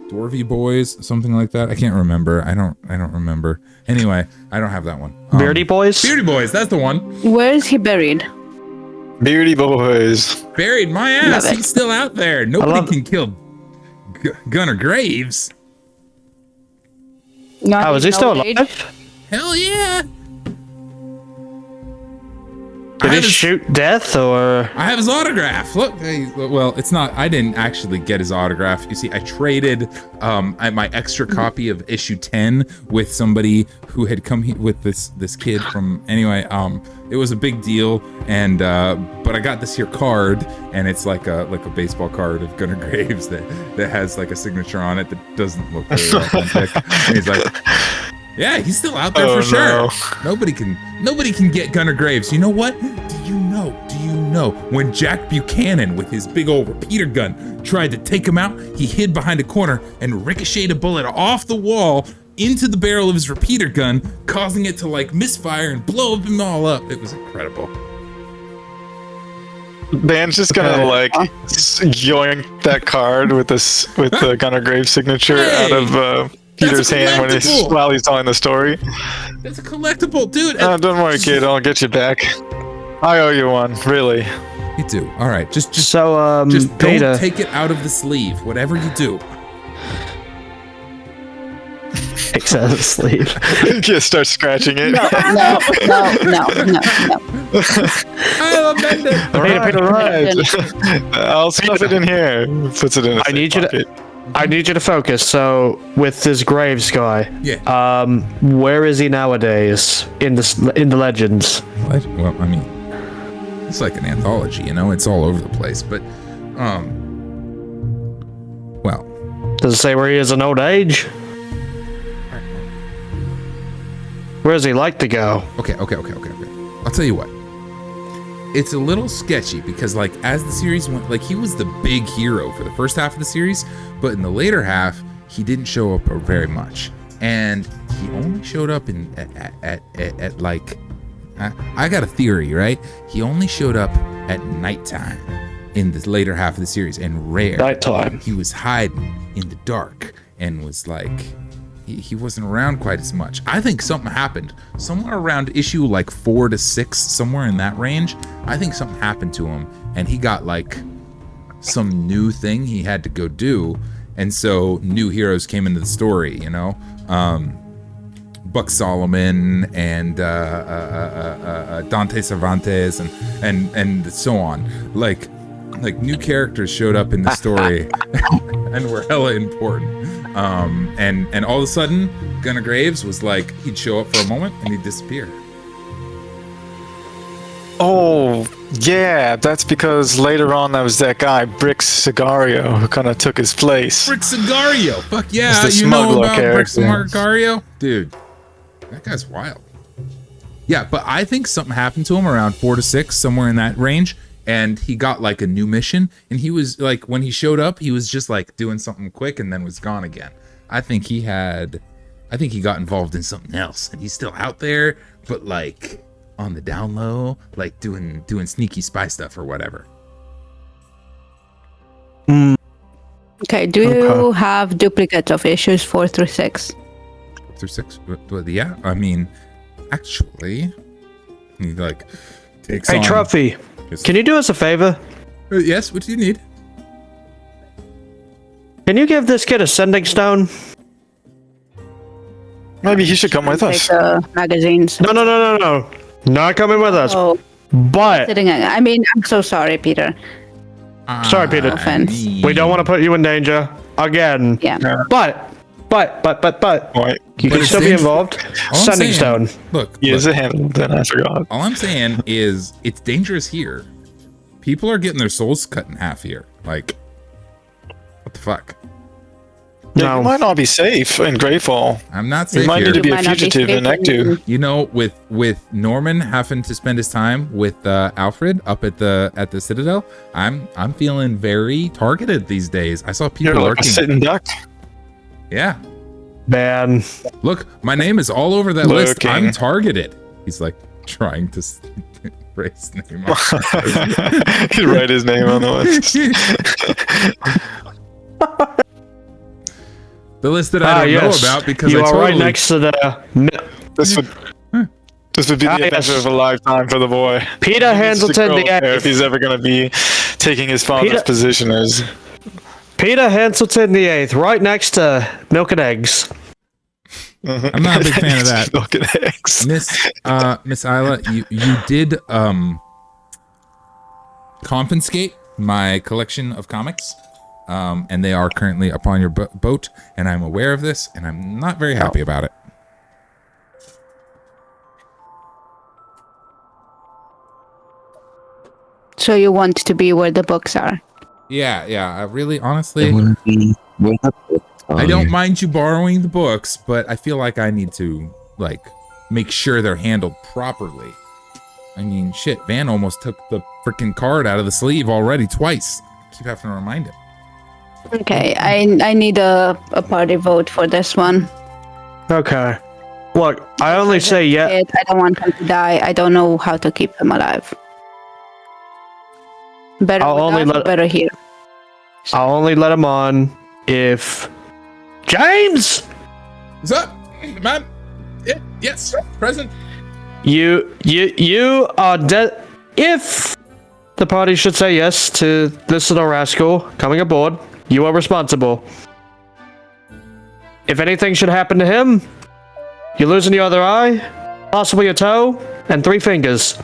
Dwarvy Boys, something like that. I can't remember. I don't remember. Anyway, I don't have that one. Beardy boys? Beardy Boys, that's the one. Where is he buried? Beardy boys. Buried my ass. Love it. He's still out there. Nobody love- can kill Gunnar Graves. Not Oh, is he in still old age? alive? Hell yeah. Did I he have his- shoot death or? I have his autograph. Look, well, it's not. I didn't actually get his autograph. You see, I traded my extra copy of issue 10 with somebody who had come with this kid from. Anyway, it was a big deal, and but I got this here card, and it's like a baseball card of Gunnar Graves that has like a signature on it that doesn't look very authentic. And he's like. Yeah, he's still out there for sure. No. Nobody can get Gunnar Graves. You know what? Do you know when Jack Buchanan with his big old repeater gun tried to take him out, he hid behind a corner and ricocheted a bullet off the wall into the barrel of his repeater gun, causing it to like misfire and blow them all up. It was incredible. Dan's just gonna like yoink that card with the Gunnar Graves signature Hey, out of Peter's hand while he's telling the story. That's a collectible, dude. Don't worry, kid. I'll get you back. I owe you one, really. You do. All right, just So, don't Peter. take it out of the sleeve. Whatever you do. Takes out of the sleeve. Just start scratching it. No. I'll amend it. Peter, Right. I'll stuff it in here. Puts it in. I need you to. I need you to focus. So, with this Graves guy, Yeah. where is he nowadays in the legends? What? Well, I mean, it's like an anthology, you know. It's all over the place, but well, Does it say where he is in old age? Where does he like to go? Okay. I'll tell you what. It's a little sketchy because, like, as the series went, like, he was the big hero for the first half of the series, but in the later half, he didn't show up very much, and he only showed up at like, I got a theory, right? He only showed up at nighttime in the later half of the series, and rare. Nighttime. He was hiding in the dark and was like, he wasn't around quite as much. I think something happened somewhere around issue like 4 to 6, somewhere in that range. I think something happened to him, and he got like some new thing he had to go do, and so new heroes came into the story. You know, Buck Solomon and Dante Cervantes and so on. Like new characters showed up in the story and were hella important. And all of a sudden, Gunnar Graves was like, he'd show up for a moment and he'd disappear. Oh, yeah, that's because later on there was that guy, Brick Sigario, who kind of took his place. Brick Sigario! Fuck yeah, It's the you know smuggler about Brick character. Sigario? Dude, that guy's wild. Yeah, but I think something happened to him around 4 to 6, somewhere in that range, and he got like a new mission, and he was like, when he showed up, he was just like doing something quick and then was gone again. I think he got involved in something else, and he's still out there, but like on the down low, like doing sneaky spy stuff or whatever. Okay, do you have duplicates of issues 4 through 6? 4 through 6? Well, yeah, I mean, actually, he like takes Hey, on Trophy, his- can you do us a favor? Yes, what do you need? Can you give this kid a sending stone? Maybe he should come with Take us. the magazines. No. Not coming with us. Oh, But I mean, I'm so sorry, Peter. Sorry, Peter. No offense. we don't want to put you in danger again. Yeah. But What? you can it's still be dangerous. involved. All I'm Sending saying- stone. Look, He is look, a him, then I forgot. all I'm saying is it's dangerous here. People are getting their souls cut in half here. Like, what the fuck? Yeah, you No. might not be safe in Greyfall. I'm not You safe might here. need to be You a might not be fugitive in safe Ektu. You know, with Norman having to spend his time with Alfred up at the Citadel, I'm feeling very targeted these days. I saw people You're like a lurking. sitting duck. Yeah, Man. look, my name is all over that list. Lurking. I'm targeted. He's like trying to write his name off. He'd write his name on the list. The list that I don't know about because you I are totally right next to the This would be the adventure yes. of a lifetime for the boy. Peter He needs to Hanselton go the up there if Eighth. he's ever going to be taking his father's Peter- position as. Peter Hanselton the Eighth, right next to Milk and Eggs. I'm not a big fan of that. Milk and eggs. Miss Isla, you did confiscate my collection of comics, and they are currently upon your boat, and I'm aware of this, and I'm not very happy about it. So you want to be where the books are? Yeah. I really, honestly, Um, I don't mind you borrowing the books, but I feel like I need to like make sure they're handled properly. I mean, shit, Van almost took the freaking card out of the sleeve already twice. Keep having to remind him. Okay, I need a party vote for this one. Okay. Look, I only say yeah. I don't want him to die. I don't know how to keep him alive. Better I'll with only us or let- better here. I'll only let him on if James, What's up, ma'am? Yes, present. you are dead. If the party should say yes to this little rascal coming aboard, you are responsible. If anything should happen to him, you're losing your other eye, possibly a toe, and 3 fingers.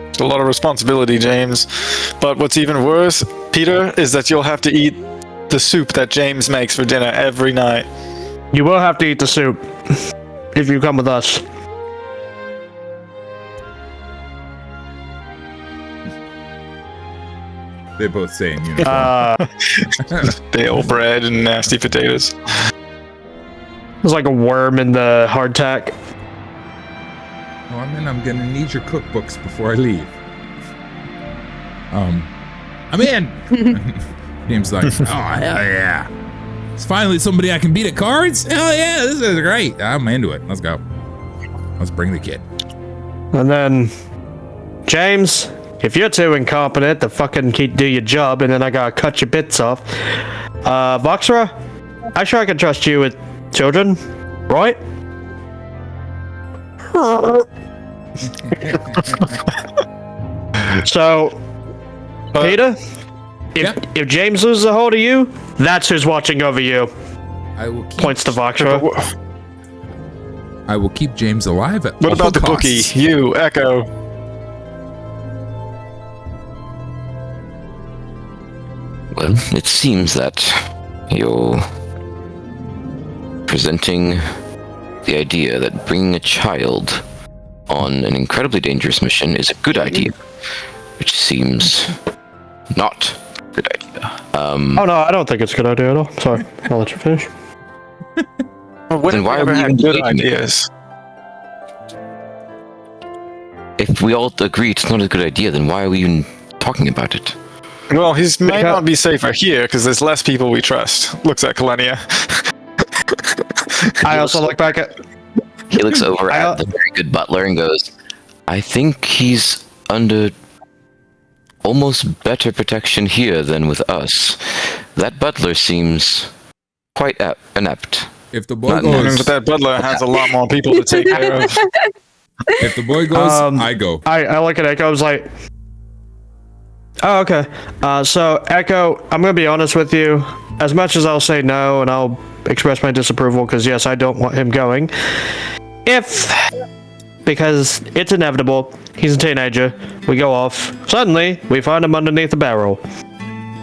It's a lot of responsibility, James. But what's even worse, Peter, is that you'll have to eat the soup that James makes for dinner every night. You will have to eat the soup if you come with us. They both say in unison. Stale bread and nasty potatoes. There's like a worm in the hardtack. Oh, I'm gonna need your cookbooks before I leave. I'm in. James like, oh hell yeah! It's finally somebody I can beat at cards. Hell yeah, this is great. I'm into it. Let's go. Let's bring the kid. And then, James, if you're too incompetent to fucking do your job, and then I gotta cut your bits off, Voxra, I'm sure I can trust you with children, right? So, Peter, if James loses a hold of you, that's who's watching over you. I will keep, Points to Voxra. I will keep James alive at What all about the bookie? costs. You, Echo. Well, it seems that you're presenting the idea that bringing a child on an incredibly dangerous mission is a good idea, which seems not a good idea. Oh no, I don't think it's a good idea at all. Sorry, I'll let you finish. Well, when Then have why we are ever we had even good debating it? ideas? If we all agree it's not a good idea, then why are we even talking about it? Well, he may Because- not be safer here because there's less people we trust. Looks at Kalenia. I also look back at. He looks over I- at the very good butler and goes, I think he's under almost better protection here than with us. That butler seems quite inept. If the boy Not goes, But that butler has a lot more people to take care of. if the boy goes, I go. I look at Echo. I was like, oh, okay. So Echo, I'm gonna be honest with you. As much as I'll say no and I'll express my disapproval, because yes, I don't want him going. Because it's inevitable. He's a teenager. We go off. Suddenly, we find him underneath the barrel.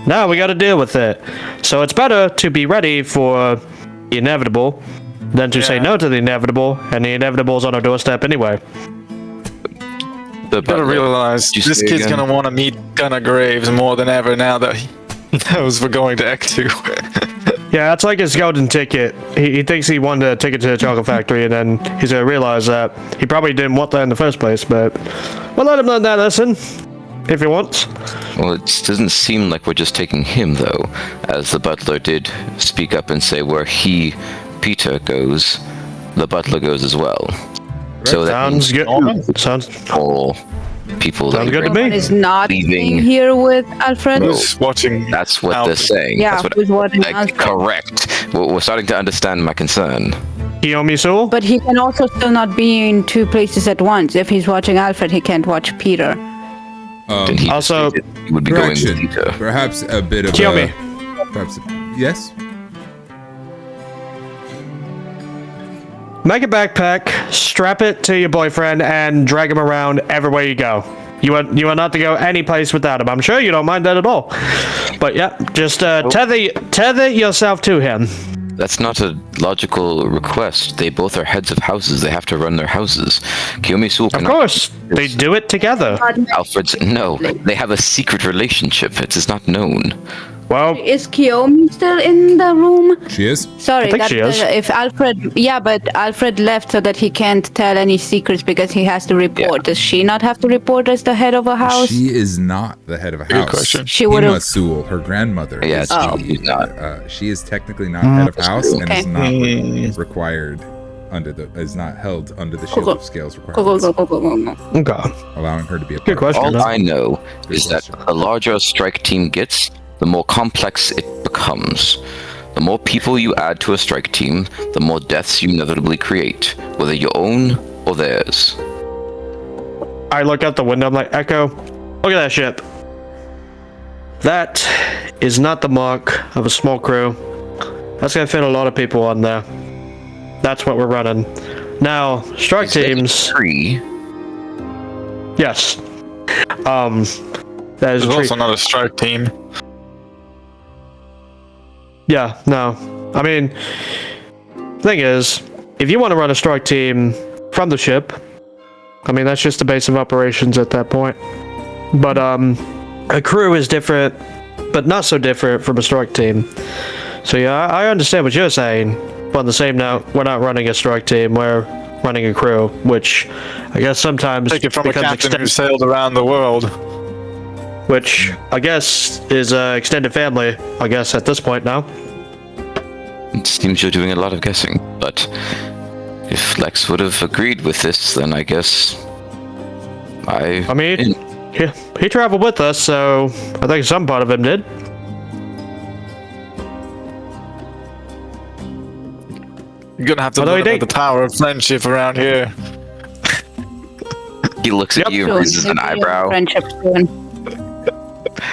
Now we got to deal with it. So it's better to be ready for the inevitable than to say Yeah. no to the inevitable, and the inevitable's on our doorstep anyway. The You gotta butler, realize Did you this say kid's again? gonna want to meet Gunnar Graves more than ever now that he knows we're going to Ektu. Yeah, that's like his golden ticket. He thinks he won the ticket to the chocolate factory, and then he's gonna realize that he probably didn't want that in the first place, but we'll let him learn that lesson, if he wants. well, it doesn't seem like we're just taking him, though, as the butler did speak up and say where Peter goes, the butler goes as well. So that Sounds means good. Sounds all people Sounds that good to Someone me. is not Leaving. staying here with Alfred. Who's watching? That's what Alfred. they're saying. Yeah, That's what who's watching like, Alfred. correct. We're starting to understand my concern. Kiyomi Soul? But he can also still not be in two places at once. If he's watching Alfred, he can't watch Peter. Then he also- stated he would be going with Correction. Peter. Perhaps a bit of Kiyomi. Perhaps. Yes. Make a backpack, strap it to your boyfriend, and drag him around everywhere you go. You are not to go any place without him. I'm sure you don't mind that at all. But yeah, just tether yourself to him. That's not a logical request. They both are heads of houses. They have to run their houses. Kiyomi Sul Of cannot. course, they do it together. Alfred's no. They have a secret relationship. It is not known. Well, Is Kiyomi still in the room? She is. Sorry, I think she is. if Alfred, yeah, but Alfred left so that he can't tell any secrets because he has to report. Does she not have to report as the head of a house? She is not the head of a house. question. She would've- Hima Sewell, her grandmother. Yeah, is she's not. She is technically not head of house and Okay. is not required is not held under the Shield of Scales requirements, okay. allowing her to be a Good part of question. All I know is that the larger a strike team gets, the more complex it becomes. The more people you add to a strike team, the more deaths you inevitably create, whether your own or theirs. I look out the window. I'm like, Echo, look at that ship. That is not the mark of a small crew. That's gonna fit a lot of people on there. That's what we're running. Now, strike Is it a teams. tree? Yes. That is There's a also treat. not a strike team. Yeah, no. I mean, thing is, if you want to run a strike team from the ship, I mean, that's just the base of operations at that point. But, a crew is different, but not so different from a strike team. So yeah, I understand what you're saying. But on the same note, we're not running a strike team. We're running a crew, which I guess sometimes Take it from a becomes captain who sailed around the world. which I guess is extended family. I guess at this point now. It seems you're doing a lot of guessing, but if Lex would have agreed with this, then I guess I mean, he traveled with us, so I think some part of him did. You're gonna have to Although learn he about the power of friendship around here. He looks at you and raises an eyebrow, Friendship soon.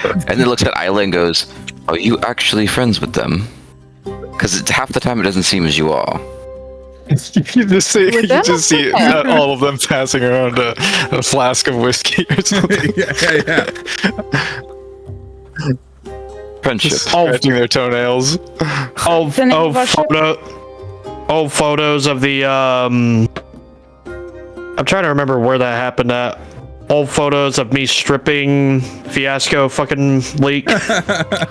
and then looks at Isla and goes, "Are you actually friends with them? Because half the time it doesn't seem as you are." You just see, With them? all of them passing around a flask of whiskey or something. yeah. Friendship. Scratching their toenails. Old The name of our ship? photos of the I'm trying to remember where that happened at. Old photos of me stripping Fiasco fucking leak.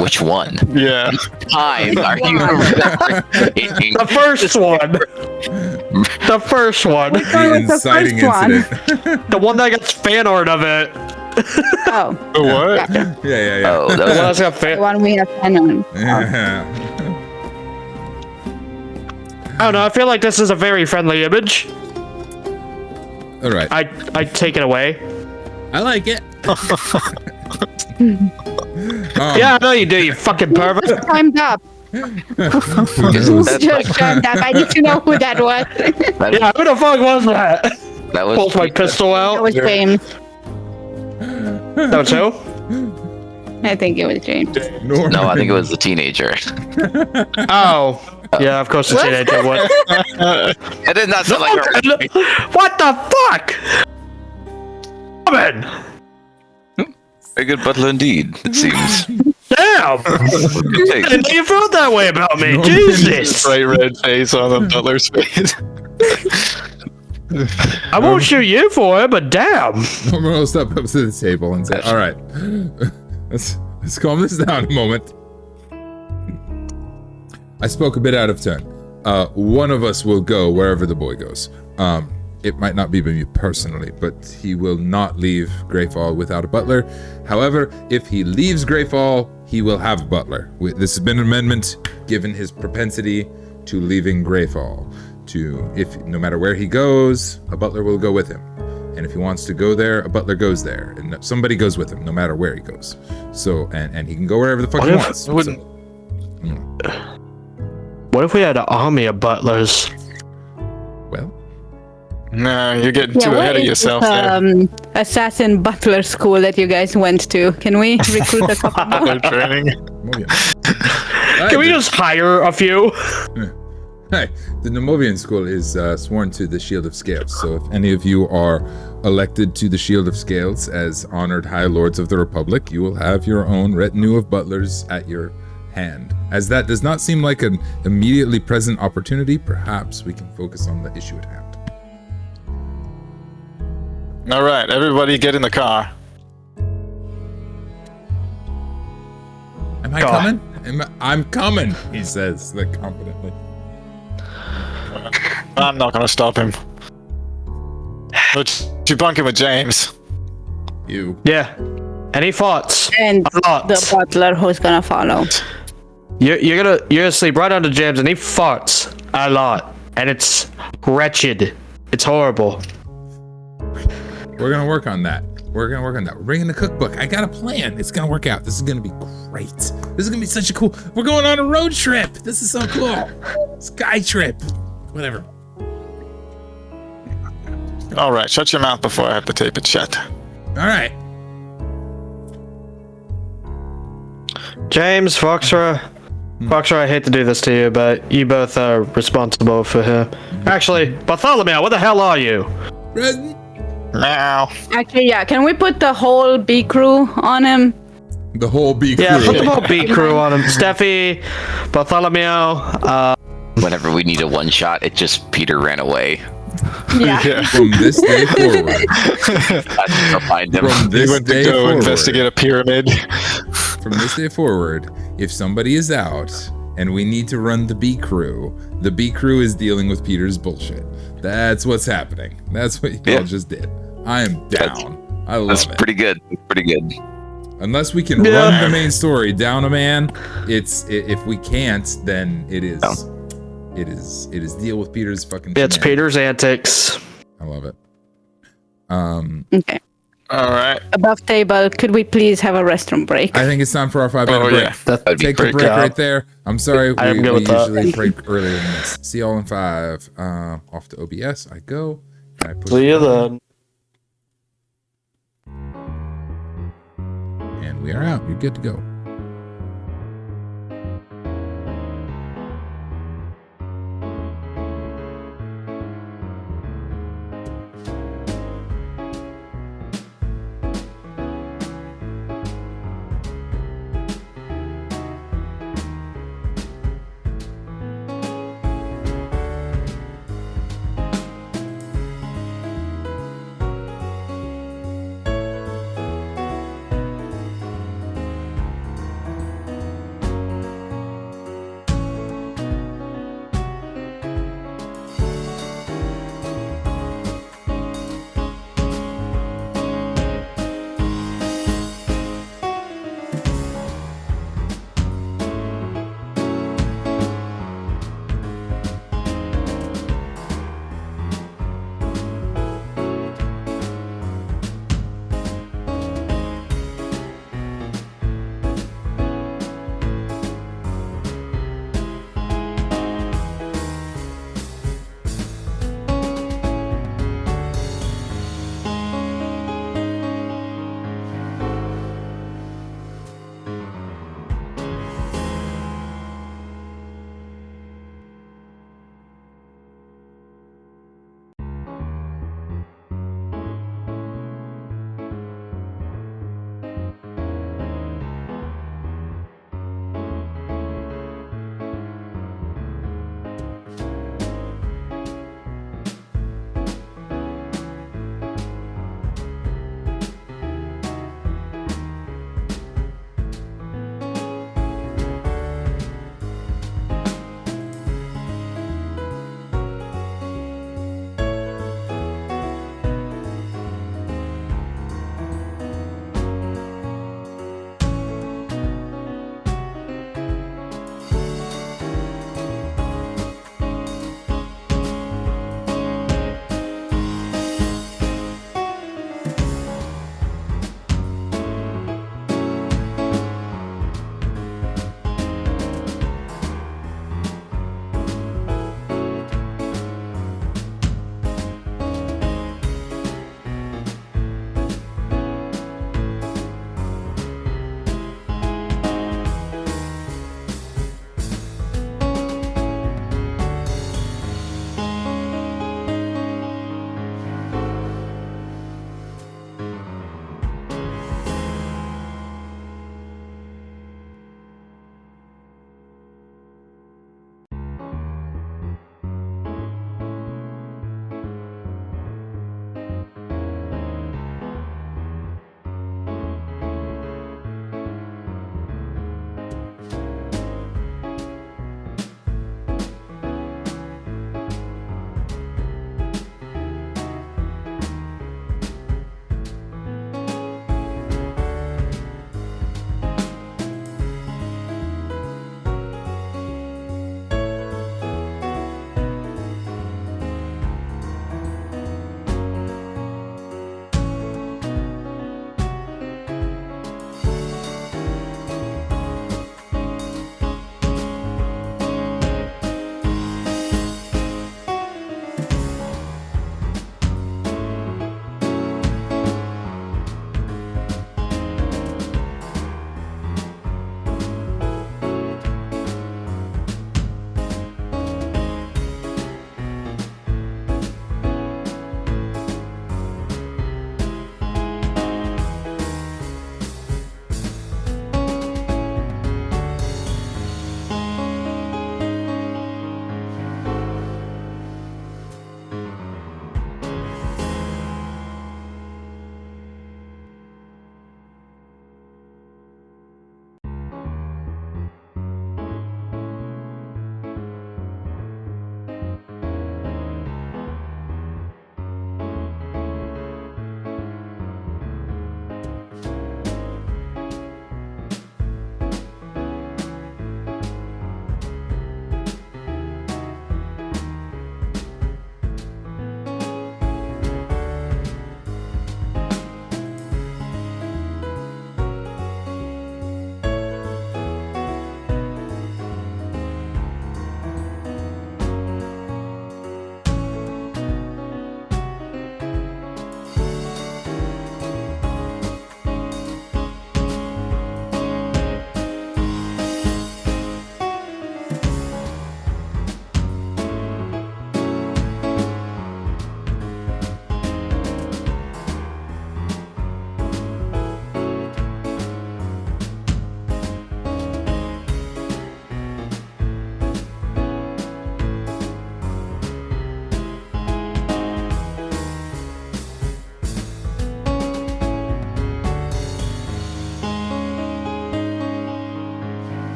Which one? Yeah. Time are you remembering? The first one. The first one. The was the inciting first one? incident. The one that gets fan art of it. Oh, What? gotcha. Yeah. Oh, The one that that's got The fan. one we have pen on. Yeah. I don't know. I feel like this is a very friendly image. All right. I take it away. I like it. Yeah, I know you do. You fucking pervert. Timed up. Who's just timed up? I need to know who that was. Yeah, who the fuck was that? that was Pulls my pistol That out. was James. That was who? I think it was James. No, I think it was the teenager. Oh. Yeah, of course the teenager would. It did not sound like her. What the fuck? Woman! A good butler indeed, it seems. Damn! I didn't know you felt that way about me. Jesus! Bright red face on the butler's face. I won't shoot you for it, but damn! Norman will step up to the table and say, "All right, let's calm this down a moment. I spoke a bit out of turn. One of us will go wherever the boy goes. It might not be me personally, but he will not leave Greyfall without a butler. However, if he leaves Greyfall, he will have a butler. This has been an amendment given his propensity to leaving Greyfall. No matter where he goes, a butler will go with him. And if he wants to go there, a butler goes there. And somebody goes with him, no matter where he goes. So, and he can go wherever the fuck he wants. What if we had an army of butlers? Well, No, you're getting too what ahead of is yourself this, there. assassin butler school that you guys went to? Can we recruit a couple more? They're training. Mobian. Can we just hire a few? Hey, the Nemovian school is sworn to the Shield of Scales, so if any of you are elected to the Shield of Scales as honored High Lords of the Republic, you will have your own retinue of butlers at your hand. As that does not seem like an immediately present opportunity, perhaps we can focus on the issue at hand. All right, everybody get in the car. Am I coming? I'm coming, he says, like, confidently. I'm not gonna stop him. But you bunking with James. You. Yeah. Any thoughts? And Thoughts? the butler who's gonna follow. You're gonna sleep right under James, and he farts a lot, and it's wretched. It's horrible. We're gonna work on that. We're bringing the cookbook. I got a plan. It's gonna work out. This is gonna be great. This is gonna be such a cool. We're going on a road trip. This is so cool. Sky trip. Whatever. All right, shut your mouth before I have to tape it shut. All right. James, Foxra, I hate to do this to you, but you both are responsible for him. Actually, Bartholomew, what the hell are you? Present. Now. Actually, yeah. Can we put the whole B crew on him? The whole B crew. Yeah, put the whole B crew on him. Steffi, Bartholomew, Whenever we need a one shot, it just Peter ran away. Yeah. From this day forward. That's to find him. From He this went to day go forward. investigate a pyramid. From this day forward, if somebody is out and we need to run the B crew. The B crew is dealing with Peter's bullshit. That's what's happening. That's what y'all just did. I am down. I love That's it. pretty good. Pretty good. Unless we can run the main story down a man, if we can't, then it is deal with Peter's fucking. It's Peter's antics. I love it. Okay. All right. Above table, could we please have a restroom break? I think it's time for our 5-minute break. Yeah. That'd be Take the great. break job. right there. I'm sorry, I am we good with that. usually break earlier than this. See y'all in 5. Off to OBS. I go. And I push See you the then. button, and we are out. You're good to go.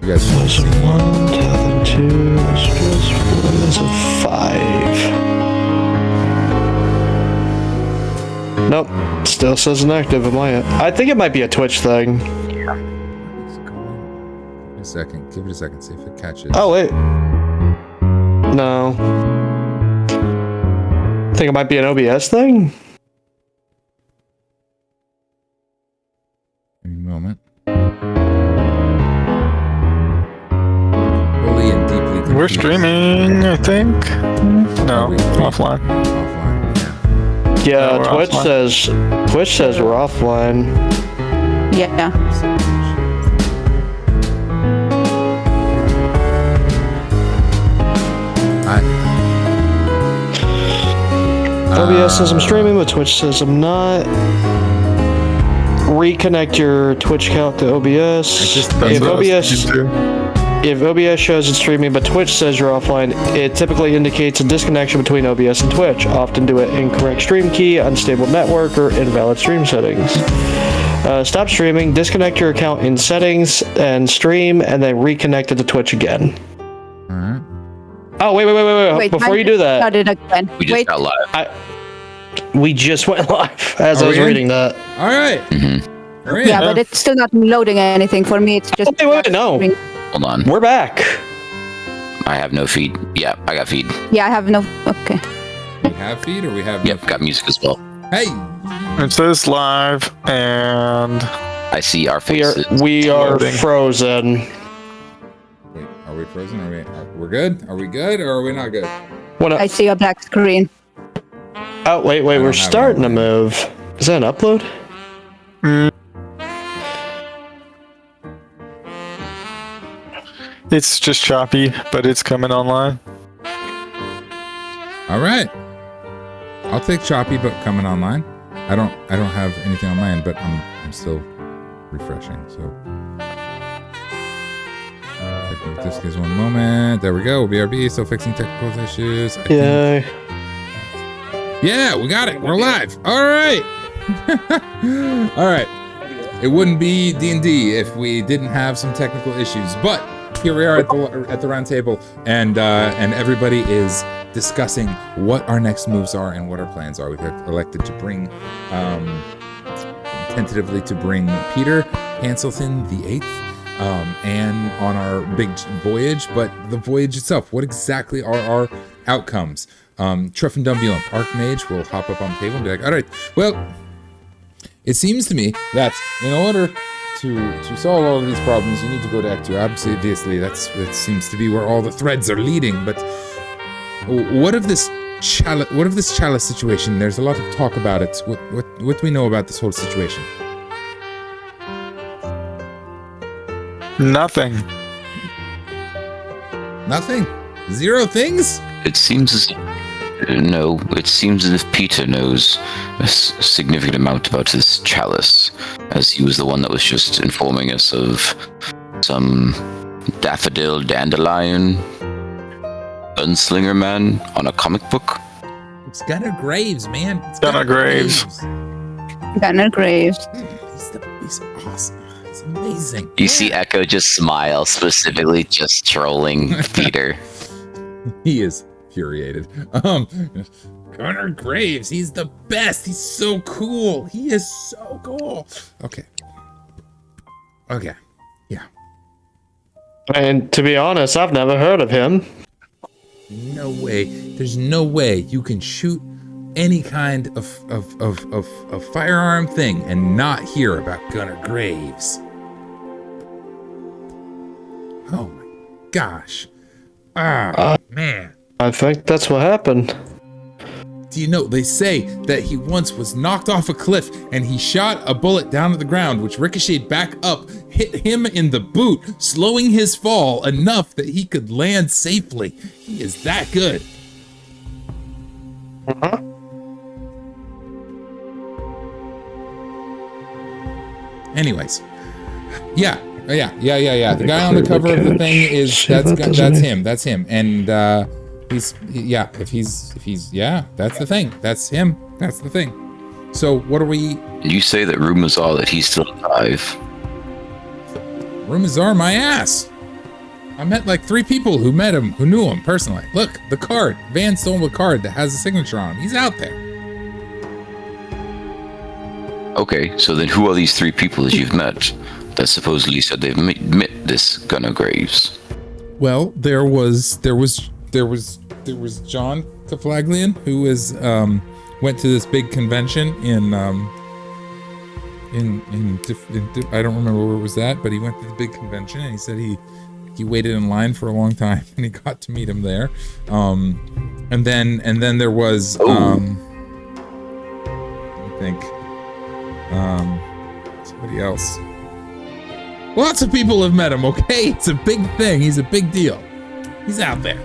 You guys can That's a 1, Talon 2, that's just 4, that's a 5. Nope, still says inactive on my end. I think it might be a Twitch thing. Give it a second. Give it a second. See if it catches. Oh, wait. No. I think it might be an OBS thing. Any moment. Fully and deeply confused. We're streaming, I think. No, offline. Offline. Yeah. Yeah, we're Twitch offline. says we're offline. Yeah. OBS says I'm streaming, but Twitch says I'm not. Reconnect your Twitch account to OBS. just- That's If what I was OBS thinking too. If OBS shows it's streaming but Twitch says you're offline, it typically indicates a disconnection between OBS and Twitch, often due to incorrect stream key, unstable network, or invalid stream settings. Stop streaming, disconnect your account in settings, and stream, and then reconnect it to Twitch again. Alright. Oh, wait. Before you do that, Started again. We just Wait, got live. we just went live as Are I was we in? reading that. Alright. We're in. yeah, but it's still not loading anything for me. It's just. Wait, no. Hold on. We're back. I have no feed. Yeah, I got feed. Yeah, I have no. Okay. We have feed or we have Yep, no got feed? music as well. Hey! It says live, and I see our We are faces. Loading. frozen. Wait, are we frozen? We're good? Are we good or are we not good? I see a black screen. Oh, wait, don't we're have starting it. to move. Is that an upload? it's just choppy, but it's coming online. Alright. I'll take choppy but coming online. I don't have anything on my end, but I'm still refreshing, so. Just gives one moment. There we go. BRB, still fixing technical issues. I think- Yeah. Yeah, we got it. We're live. All right. All right. It wouldn't be D&D if we didn't have some technical issues, but here we are at the round table, and everybody is discussing what our next moves are and what our plans are. We've elected to bring, tentatively to bring Peter Hanselton the Eighth, and on our big voyage. But the voyage itself, what exactly are our outcomes? Truffendumbulum, Archmage, will hop up on the table and be like, all right, well, it seems to me that in order to solve all of these problems, you need to go to Act 2. Obviously, that seems to be where all the threads are leading, but what of this chalice situation? There's a lot of talk about it. What do we know about this whole situation? Nothing. Nothing? Zero things? It seems as if Peter knows a significant amount about this chalice, as he was the one that was just informing us of some daffodil dandelion gunslinger man on a comic book. It's Gunnar Graves, man. It's Gunnar Graves. Gunnar Graves. He's awesome. He's amazing. You see Echo just smile, specifically just trolling Peter. He is infuriated. Gunnar Graves, he's the best. He's so cool. He is so cool. Okay. Yeah. And to be honest, I've never heard of him. No way. There's no way you can shoot any kind of firearm thing and not hear about Gunnar Graves. Oh my gosh. Man. I think that's what happened. Do you know, they say that he once was knocked off a cliff and he shot a bullet down to the ground, which ricocheted back up, hit him in the boot, slowing his fall enough that he could land safely. He is that good. Anyways. Yeah. The guy on the cover of the thing is, that's him. And, that's the thing. That's him. That's the thing. So what are we? You say that rumors are that he's still alive. Rumors are my ass. I met like 3 people who met him, who knew him personally. Look, the card. Van stole the card that has a signature on him. He's out there. Okay, so then who are these 3 people that you've met that supposedly said they've met this Gunnar Graves? Well, there was John Kaflaglian, who was went to this big convention in I don't remember where it was at, but he went to the big convention and he said he waited in line for a long time and he got to meet him there. And then there was I think somebody else. Lots of people have met him, okay? It's a big thing. He's a big deal. He's out there.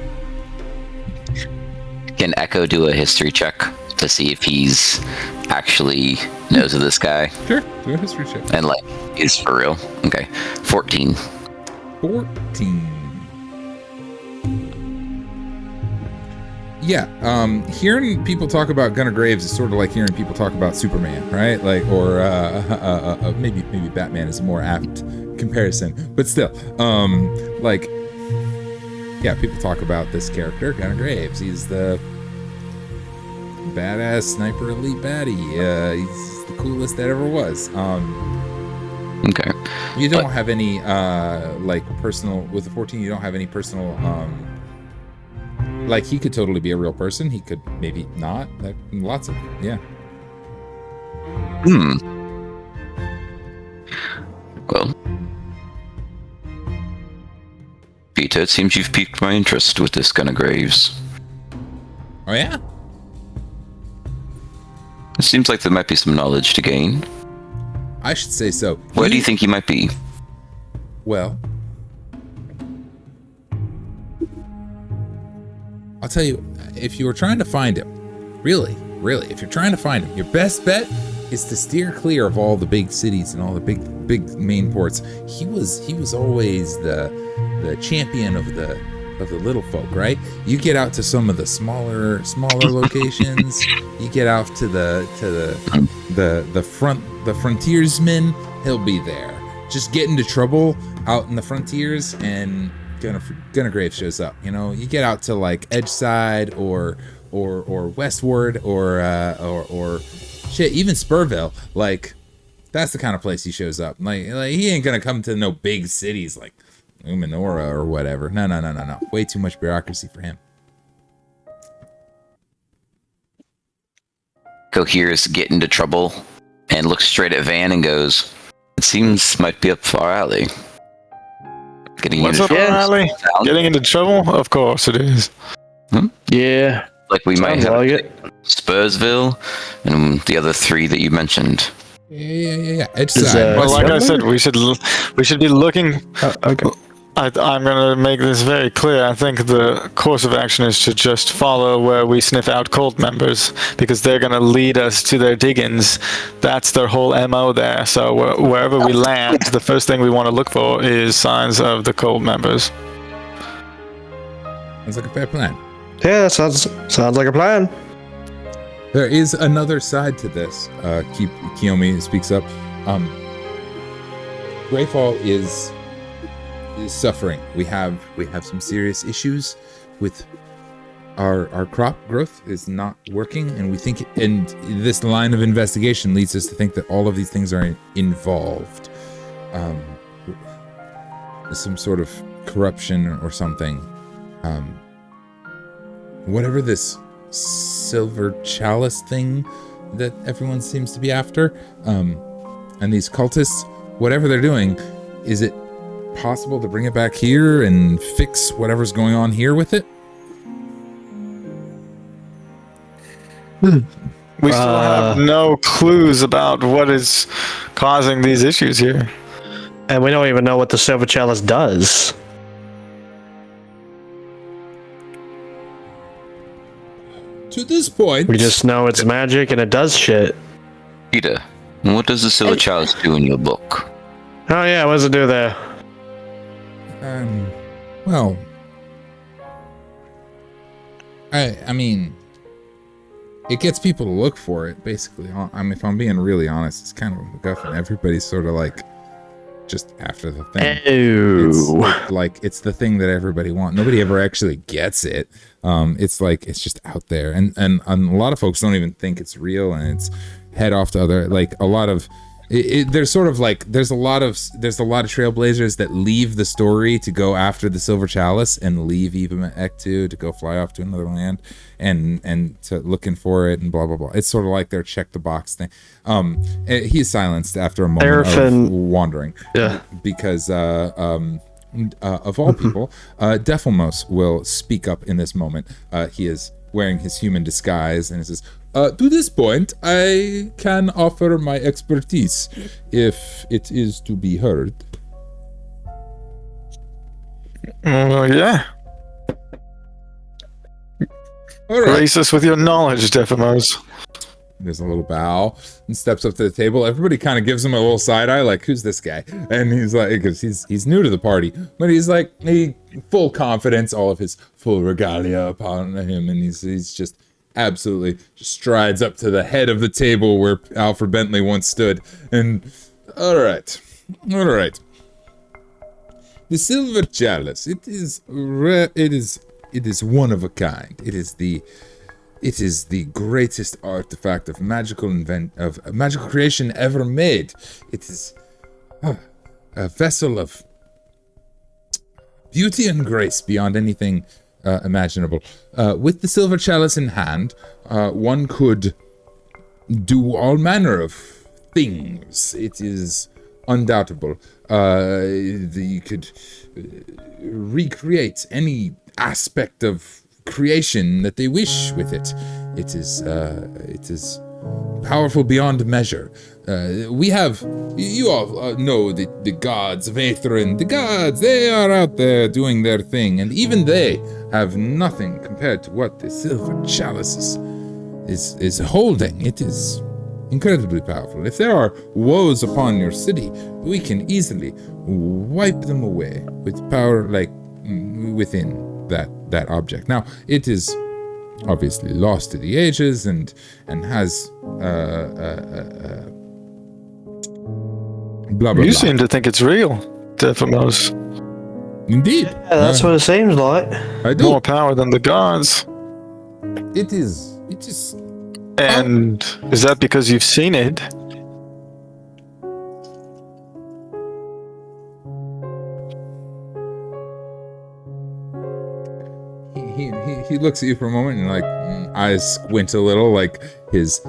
Can Echo do a history check to see if he's actually knows of this guy? Sure, do a history check. And like, is for real? Okay, 14. 14. Yeah, hearing people talk about Gunnar Graves is sort of like hearing people talk about Superman, right? Like, or maybe Batman is a more apt comparison, but still, like, yeah, people talk about this character, Gunnar Graves. He's the badass sniper elite baddie. He's the coolest that ever was. Okay. You don't have any like personal with the 14. You don't have any personal like he could totally be a real person. He could maybe not. Lots of yeah. Well, Peter, it seems you've piqued my interest with this Gunnar Graves. Oh yeah. It seems like there might be some knowledge to gain. I should say so. Where do you think he might be? Well, I'll tell you, if you were trying to find him, really, if you're trying to find him, your best bet is to steer clear of all the big cities and all the big main ports. He was always the champion of the little folk, right? You get out to some of the smaller locations. You get out to the frontiersmen. He'll be there. Just get into trouble out in the frontiers, and Gunnar Graves shows up. You know, you get out to like Edgeside or Westward or shit, even Spurville. Like, that's the kind of place he shows up. Like he ain't gonna come to no big cities like Umanora or whatever. No. Way too much bureaucracy for him. Coheres get into trouble and looks straight at Van and goes, "It seems might be up our alley." What's up our alley? Getting into trouble? Of course it is. Yeah. Like we might have like it. Spursville and the other 3 that you mentioned. Yeah. Edgeside. Well, like I said, we should be looking. Okay. I'm going to make this very clear. I think the course of action is to just follow where we sniff out cult members, because they're going to lead us to their diggings. That's their whole MO there. So wherever we land, the first thing we want to look for is signs of the cult members. Sounds like a fair plan. Yeah, that sounds like a plan. There is another side to this. Kiyomi speaks up. Greyfall is suffering. We have some serious issues with our crop growth is not working, and we think, and this line of investigation leads us to think that all of these things are involved. Some sort of corruption or something. Whatever this silver chalice thing that everyone seems to be after, and these cultists, whatever they're doing, is it possible to bring it back here and fix whatever's going on here with it? We still have no clues about what is causing these issues here. And we don't even know what the silver chalice does. To this point, We just know it's magic and it does shit. Peter, what does the silver chalice do in your book? Oh yeah, what does it do there? Well, I mean, it gets people to look for it, basically. I mean, if I'm being really honest, it's kind of a MacGuffin. Everybody's sort of like just after the thing. It's the thing that everybody wants. Nobody ever actually gets it. It's just out there, and a lot of folks don't even think it's real, and it's head off to other a lot of. There's sort of there's a lot of trailblazers that leave the story to go after the Silver Chalice and leave Ektu to go fly off to another land and to looking for it and blah blah blah. It's sort of like their check the box thing. He's silenced after a moment of wandering. Yeah. Because of all people, Defilmos will speak up in this moment. He is wearing his human disguise and he says, to this point, I can offer my expertise if it is to be heard. Yeah. All right. Grace us with your knowledge, Defimos. There's a little bow and steps up to the table. Everybody kind of gives him a little side eye, like, who's this guy? And he's like, because he's new to the party, but he's like, full confidence, all of his full regalia upon him, and he's just absolutely just strides up to the head of the table where Alfred Bentley once stood. And all right. The Silver Chalice. It is rare. It is one of a kind. It is the greatest artifact of magical creation ever made. It is a vessel of beauty and grace beyond anything imaginable. With the Silver Chalice in hand, one could do all manner of things. It is undoubtable. You could recreate any aspect of creation that they wish with it. It is powerful beyond measure. We have, you all know the gods of Aethrend. The gods, they are out there doing their thing, and even they have nothing compared to what the Silver Chalice is holding. It is incredibly powerful. If there are woes upon your city, we can easily wipe them away with power within that object. Now, it is obviously lost to the ages and has blah blah. You blah. seem to think it's real, Defimos. Indeed. Yeah, that's what it seems like. I do. More power than the gods. It is. And is that because you've seen it? He looks at you for a moment and eyes squint a little, like his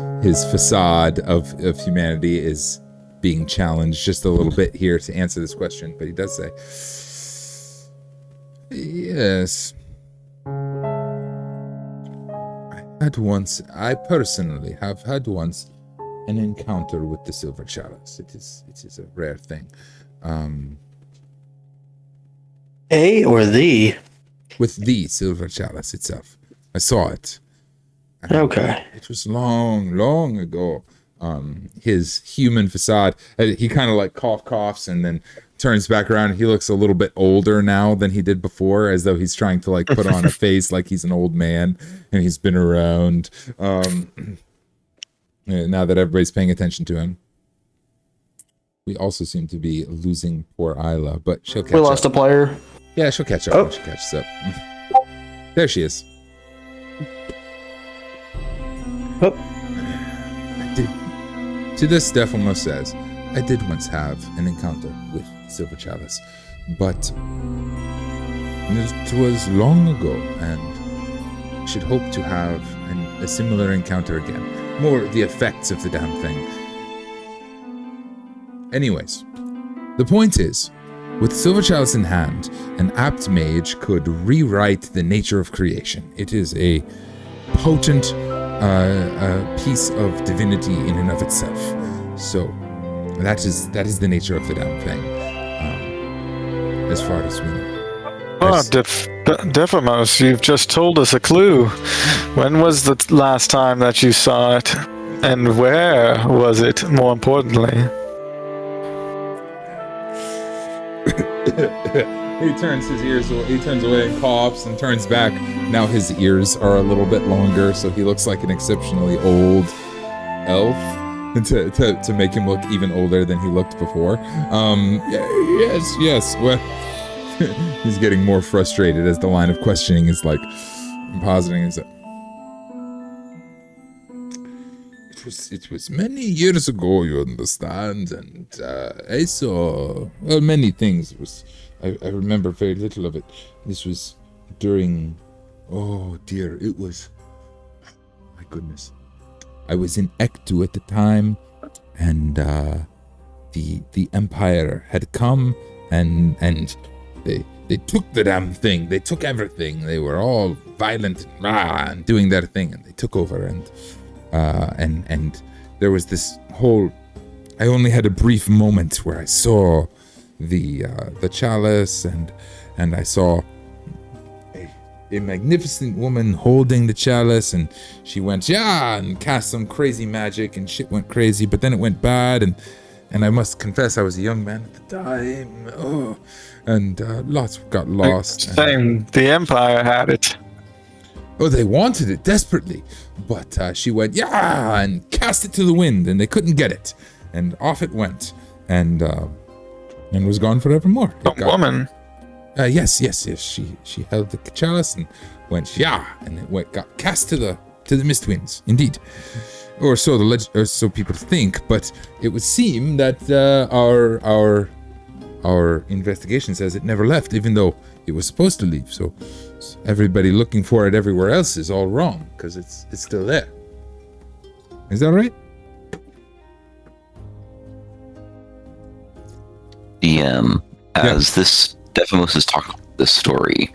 facade of humanity is being challenged just a little bit here to answer this question. But he does say, yes. I personally have had once an encounter with the Silver Chalice. It is a rare thing. A or the? With the Silver Chalice itself. I saw it. Okay. It was long, long ago. His human facade, he kind of coughs and then turns back around. He looks a little bit older now than he did before, as though he's trying to put on a face like he's an old man and he's been around. Now that everybody's paying attention to him. We also seem to be losing poor Isla, but she'll catch up. We lost a player. Yeah, she'll catch up when she catches up. There she is. Oh. To this, Defilmos says, I did once have an encounter with Silver Chalice, but it was long ago, and I should hope to have a similar encounter again. More the effects of the damn thing. Anyways, the point is, with Silver Chalice in hand, an apt mage could rewrite the nature of creation. It is a potent piece of divinity in and of itself. So that is the nature of the damn thing, as far as we know. Defimos, you've just told us a clue. When was the last time that you saw it, and where was it? More importantly. He turns away and coughs and turns back. Now his ears are a little bit longer, so he looks like an exceptionally old elf. to make him look even older than he looked before. Yes. Well, he's getting more frustrated as the line of questioning is like positing. It was many years ago, you understand, and I saw many things. I remember very little of it. This was during, oh dear, it was, my goodness. I was in Ektu at the time, and the Empire had come, and they took the damn thing. They took everything. They were all violent and doing their thing, and they took over, and there was this whole. I only had a brief moment where I saw the chalice, and I saw a magnificent woman holding the chalice, and she went and cast some crazy magic, and shit went crazy, but then it went bad, and I must confess I was a young man at the time. And lots got lost. Same. The Empire had it. Oh, they wanted it desperately, but she went and cast it to the wind, and they couldn't get it, and off it went, and was gone forevermore. Woman. Yes. She held the chalice and went and it got cast to the Mistwinds, indeed, or so or so people think. But it would seem that our investigation says it never left, even though it was supposed to leave. So everybody looking for it everywhere else is all wrong because it's still there. Is that right? DM, as this Devimos is talking about this story,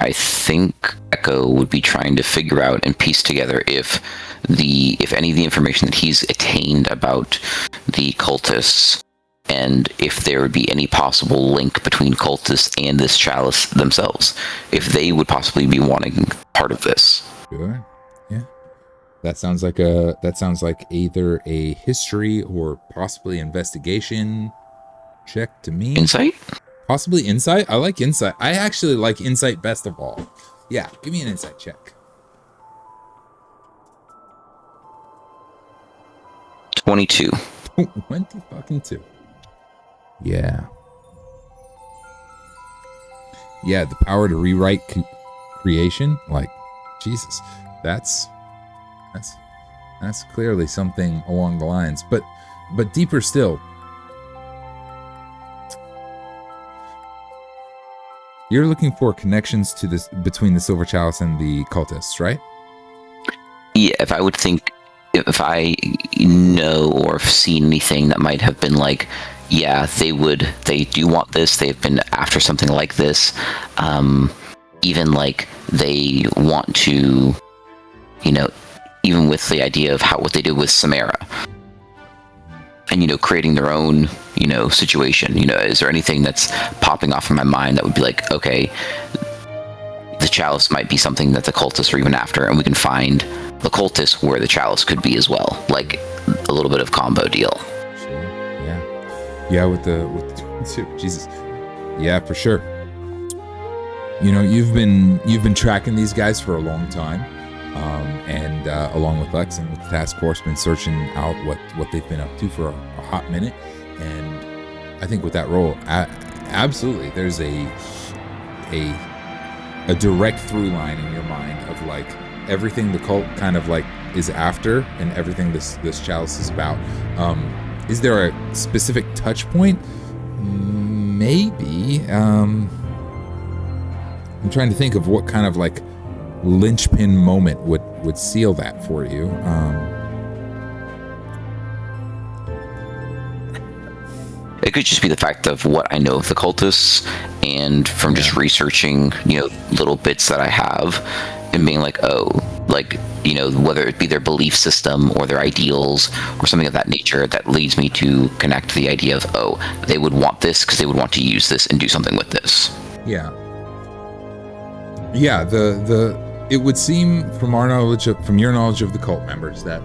I think Echo would be trying to figure out and piece together if any of the information that he's attained about the cultists, and if there would be any possible link between cultists and this chalice themselves, if they would possibly be wanting part of this. Sure. Yeah. That sounds like either a history or possibly investigation check to me. Insight? Possibly insight? I like insight. I actually like insight best of all. Yeah, give me an insight check. 22. 22. Yeah. Yeah, the power to rewrite creation. Like, Jesus. That's clearly something along the lines. But deeper still. You're looking for connections to this between the Silver Chalice and the cultists, right? Yeah, if I know or have seen anything that might have been like, yeah, they do want this, they've been after something like this, even like they want to, even with the idea of what they did with Samara, and, creating their own, situation, is there anything that's popping off in my mind that would be like, okay, the chalice might be something that the cultists are even after, and we can find the cultists where the chalice could be as well, like a little bit of combo deal. Sure. Yeah, with the Jesus. Yeah, for sure. You've been tracking these guys for a long time, and along with Lex and with the task force, been searching out what they've been up to for a hot minute. And I think with that role, absolutely, there's a direct through line in your mind of like everything the cult kind of like is after and everything this chalice is about. Is there a specific touch point? Maybe. I'm trying to think of what kind of like linchpin moment would seal that for you. It could just be the fact of what I know of the cultists, and from just researching, little bits that I have, and being like, whether it be their belief system or their ideals or something of that nature, that leads me to connect the idea of, they would want this because they would want to use this and do something with this. Yeah. It would seem from your knowledge of the cult members that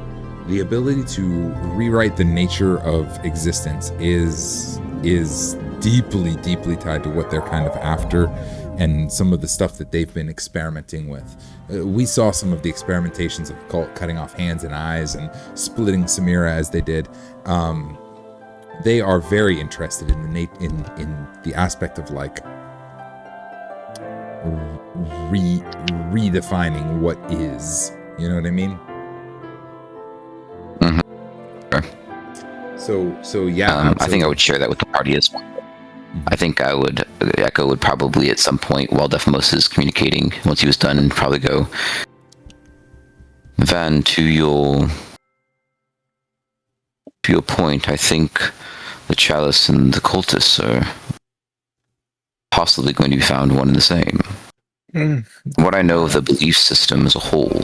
the ability to rewrite the nature of existence is deeply, deeply tied to what they're kind of after and some of the stuff that they've been experimenting with. We saw some of the experimentations of cult cutting off hands and eyes and splitting Samira as they did. They are very interested in the aspect of like redefining what is. You know what I mean? So yeah. I think I would share that with the party as well. I think Echo would probably at some point while Defamos is communicating, once he was done, and probably go, Van, to your point, I think the chalice and the cultists are possibly going to be found one and the same. What I know of the belief system as a whole,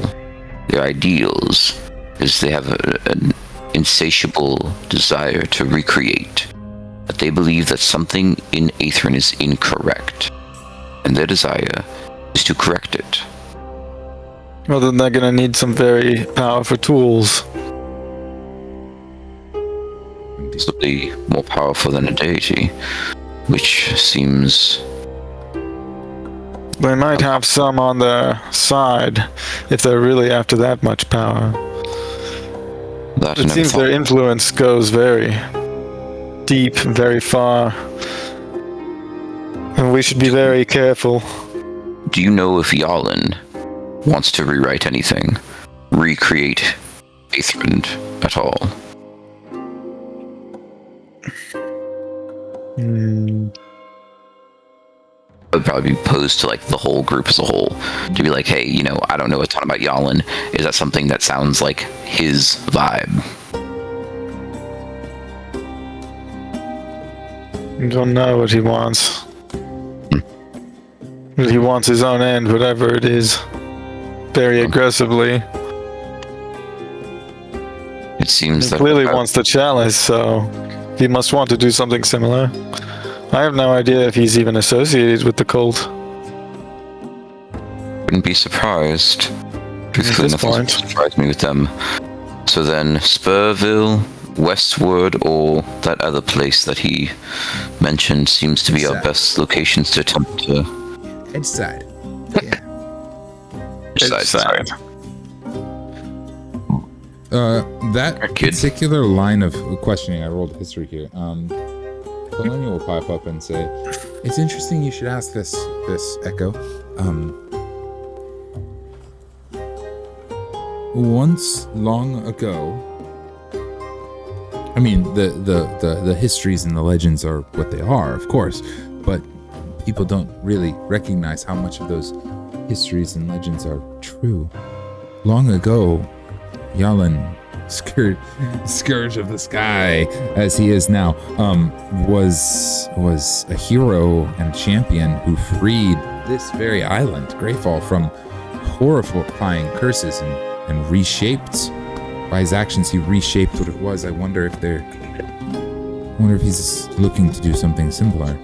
their ideals, is they have an insatiable desire to recreate. But they believe that something in Aethrend is incorrect, and their desire is to correct it. Well, then they're gonna need some very powerful tools. Possibly more powerful than a deity, which seems... They might have some on their side if they're really after that much power. It seems their influence goes very deep, very far, and we should be very careful. Do you know if Yalin wants to rewrite anything, recreate Aethrend at all? I would probably be posed to like the whole group as a whole to be like, hey, I don't know a ton about Yalin. Is that something that sounds like his vibe? I don't know what he wants. He wants his own end, whatever it is, very aggressively. It seems he clearly wants the chalice, so he must want to do something similar. I have no idea if he's even associated with the cult. Wouldn't be surprised. Truthfully, nothing would surprise me with them. So then, Spurville, westward, or that other place that he mentioned seems to be our best locations to attempt to... Edge side. Yeah. Edge side. That particular line of questioning, I rolled history here. Colonial will pipe up and say, "It's interesting you should ask this Echo. Once long ago, I mean the histories and the legends are what they are, of course, but people don't really recognize how much of those histories and legends are true. Long ago, Yalin, Scourge of the Sky, as he is now, was a hero and champion who freed this very island, Greyfall, from horrifying curses and reshaped. By his actions, he reshaped what it was. I wonder if he's looking to do something similar.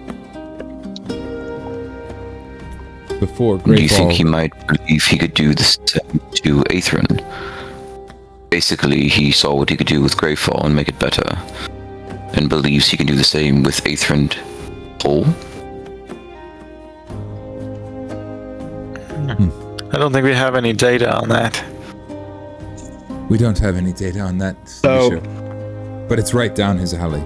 Before Greyfall. Do you think he might believe he could do this to Aethrend? Basically, he saw what he could do with Greyfall and make it better, and believes he can do the same with Aethrend whole. I don't think we have any data on that. We don't have any data on that, but it's right down his alley.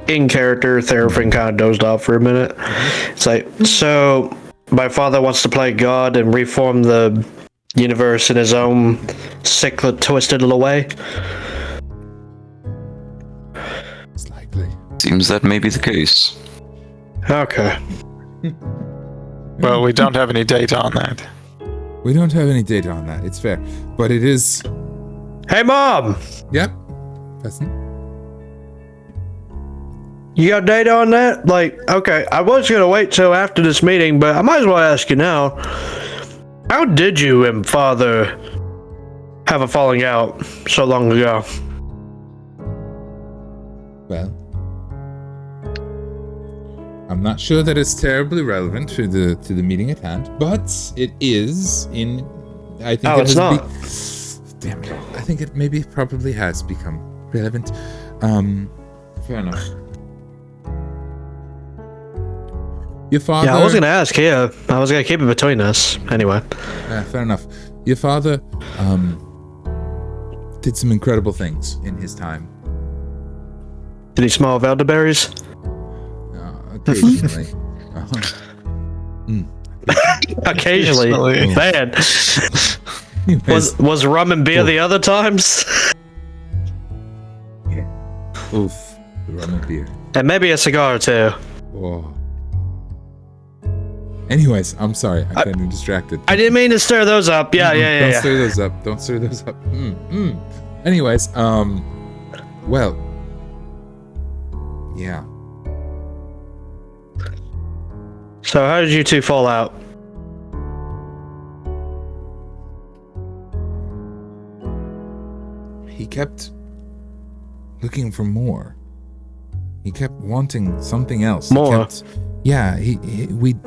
In character, Therafin kind of dozed off for a minute. It's like, so my father wants to play God and reform the universe in his own sick, twisted little way. It's likely. Seems that may be the case. Okay. Well, we don't have any data on that. We don't have any data on that. It's fair, but it is. Hey, Mom. Yep. That's it. You got data on that? Like, okay, I was gonna wait till after this meeting, but I might as well ask you now. How did you and Father have a falling out so long ago? Well, I'm not sure that it's terribly relevant to the meeting at hand, but it is in. I think it's not. Damn it! I think it probably has become relevant. Fair enough. Your father. Yeah, I was gonna ask here. I was gonna keep it between us. Anyway. Fair enough. Your father did some incredible things in his time. Did he smell elderberries? Occasionally. Occasionally. Man. Was rum and beer the other times? Oof. The rum and beer. And maybe a cigar or two. Oh. Anyways, I'm sorry. I got distracted. I didn't mean to stir those up. Don't stir those up. Don't stir those up. Anyways, well, yeah. So how did you two fall out? He kept looking for more. He kept wanting something else. More? We'd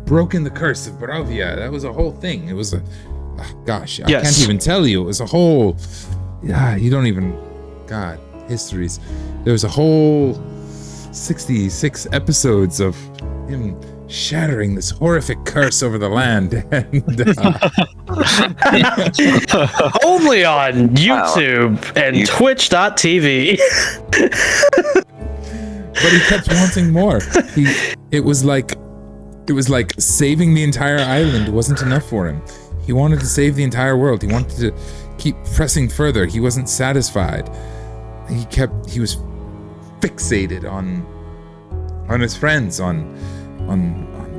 broken the curse of Barovia. That was a whole thing. It was a, gosh, I Yes. can't even tell you. It was a whole, you don't even, God, histories. There was a whole 66 episodes of him shattering this horrific curse over the land. And, Only on YouTube and Twitch.tv. but he kept wanting more. It was like saving the entire island wasn't enough for him. He wanted to save the entire world. He wanted to keep pressing further. He wasn't satisfied. He was fixated on his friends, on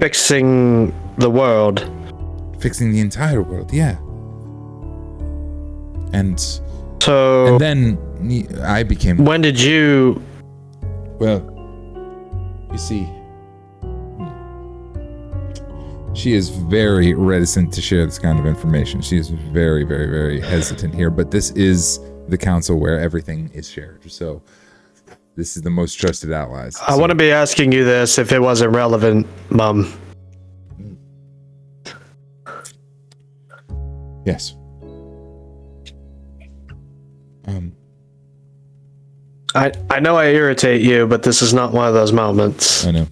Fixing the world. fixing the entire world. Yeah. And So then I became, when did you... well, you see, she is very reticent to share this kind of information. She is very, very, very hesitant here, but this is the council where everything is shared. So this is the most trusted allies. I want to be asking you this if it wasn't relevant, Mum. Yes. I know I irritate you, but this is not one of those moments. I know.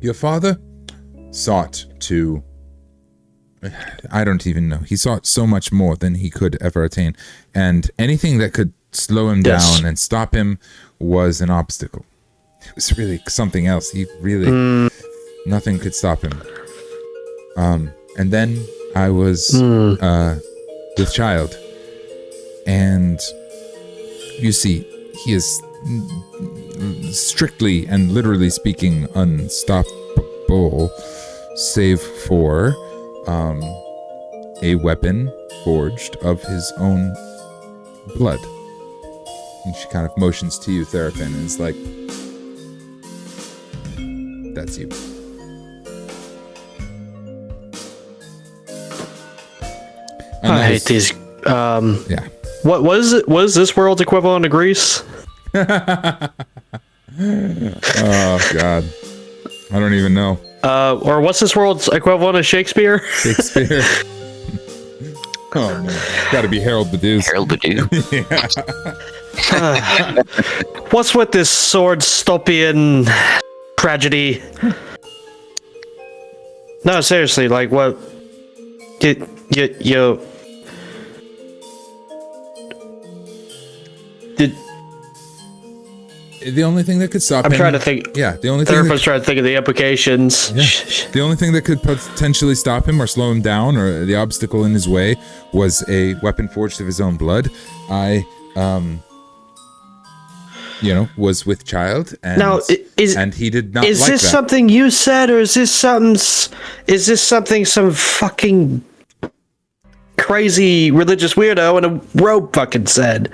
Your father sought to, I don't even know. He sought so much more than he could ever attain. And anything that could slow him Yes. down and stop him was an obstacle. It was really something else. He really, nothing could stop him. And then I was with child. And you see, he is strictly and literally speaking unstoppable, save for a weapon forged of his own blood. And she kind of motions to you, Therapin, and is like, that's you. And I that hate is- these. Yeah. What was it? Was this world's equivalent to Greece? Oh, God. I don't even know. Or what's this world's equivalent to Shakespeare? Shakespeare. Oh, man. Gotta be Harold Badoo's. Harold Badoo. What's with this sword Stopian tragedy? No, seriously, like what? You did. The only thing that could stop him... I'm trying to think. Yeah, the only thing... Therapist trying to think of the implications. The only thing that could potentially stop him or slow him down, or the obstacle in his way, was a weapon forged of his own blood. I, was with child, and Now, and he did not Is like this that. something you said, or is this something some fucking crazy religious weirdo in a robe fucking said?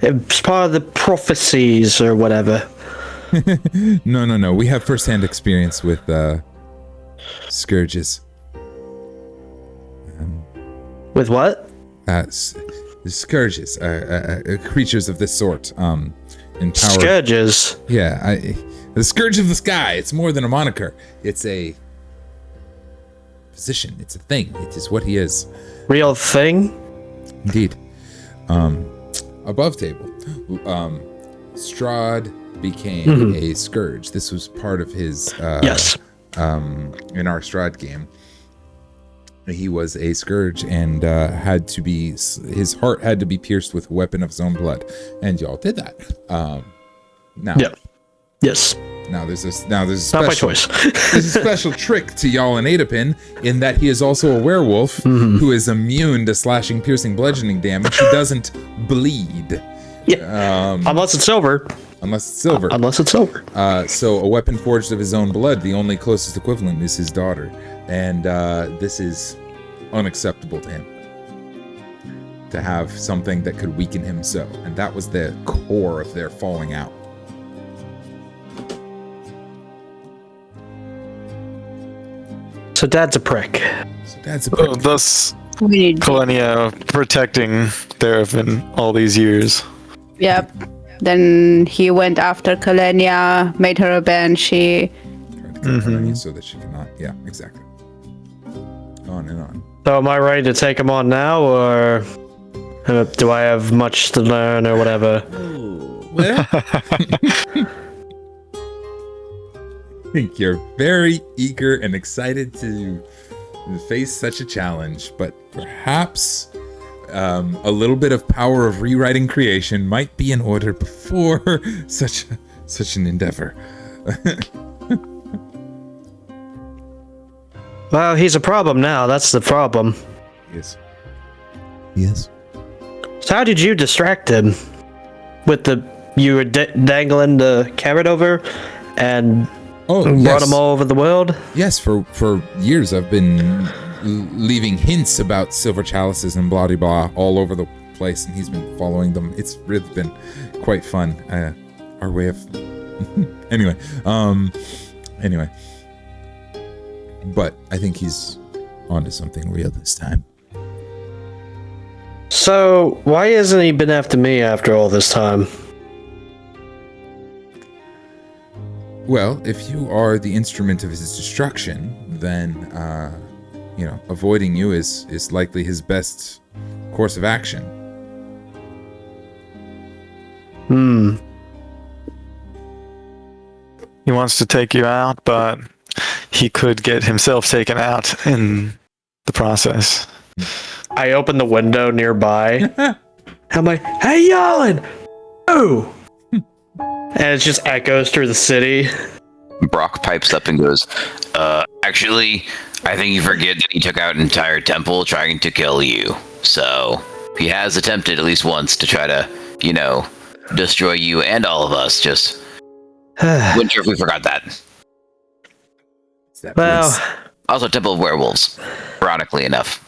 It's part of the prophecies or whatever. No. We have first-hand experience with scourges. With what? Scourges, creatures of this sort. Empowered. Scourges. Yeah, the scourge of the sky. It's more than a moniker. It's a position. It's a thing. It is what he is. Real thing? Indeed. Above table. Strahd became a scourge. This was part of his Yes. in our Strahd game. He was a scourge and his heart had to be pierced with a weapon of his own blood, and y'all did that. Now, Yeah. Yes. now there's a special, Not by choice. there's a special trick to y'all and Adapin in that he is also a werewolf who is immune to slashing, piercing, bludgeoning damage. He doesn't bleed. Yeah. Unless it's silver. Unless it's silver. Unless it's silver. So a weapon forged of his own blood, the only closest equivalent is his daughter. And this is unacceptable to him. To have something that could weaken him so. And that was the core of their falling out. So Dad's a prick. So that's a prick. Thus, We need. Kalenia protecting Therapin all these years. Yep. Then he went after Kalenia, made her a banshee. Tried to kill Kalenia so that she cannot. Yeah, exactly. On and on. So am I ready to take him on now, or do I have much to learn, or whatever? Well, I think you're very eager and excited to face such a challenge, but perhaps a little bit of power of rewriting creation might be in order before such an endeavor. Well, he's a problem now. That's the problem. Yes. Yes. So how did you distract him? You were dangling the carrot over, and brought him all over the world? Yes, for years I've been leaving hints about silver chalices and blah de blah all over the place, and he's been following them. It's really been quite fun. Our way of anyway. But I think he's onto something real this time. So why hasn't he been after me after all this time? Well, if you are the instrument of his destruction, then avoiding you is likely his best course of action. He wants to take you out, but he could get himself taken out in the process. I open the window nearby. I'm like, hey, Yalin! Oh! And it just echoes through the city. Brock pipes up and goes, actually, I think you forget that he took out an entire temple trying to kill you. So, he has attempted at least once to try to, destroy you and all of us. Just, wasn't sure if we forgot that. It's that Well, place. Also, Temple of Werewolves, ironically enough.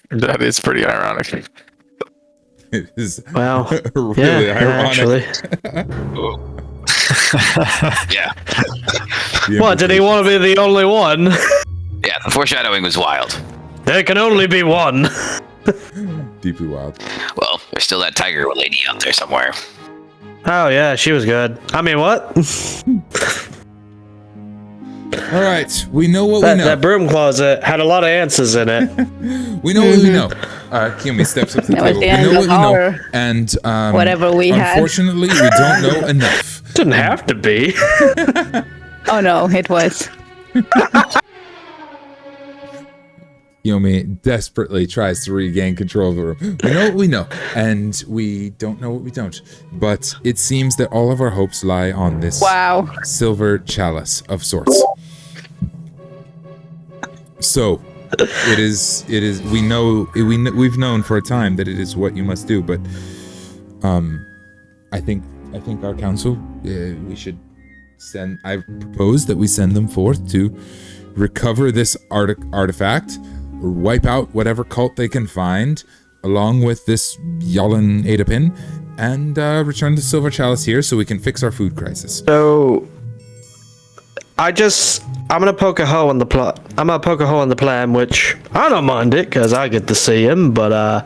That is pretty ironic. It is well, really yeah, ironic. actually. Yeah. What, did he want to be the only one? Yeah, the foreshadowing was wild. There can only be one. Deeply wild. Well, there's still that tiger lady out there somewhere. Oh, yeah, she was good. I mean, what? All right, we know what we know. That broom closet had a lot of answers in it. We know what we know. Kiyomi steps up to the That was table. the We end know of what we know, our- and whatever we had. unfortunately, we don't know enough. Didn't have to be. Oh no, it was. Kiyomi desperately tries to regain control of the room. We know what we know, and we don't know what we don't. But it seems that all of our hopes lie on this Wow. silver chalice of sorts. So, it is. We know. We've known for a time that it is what you must do. But, I think our council. We should send. I propose that we send them forth to recover this artifact, wipe out whatever cult they can find, along with this Yalin Adapin, and return the silver chalice here so we can fix our food crisis. So, I'm gonna poke a hole in the plot. I'm gonna poke a hole in the plan, which I don't mind it because I get to see him. But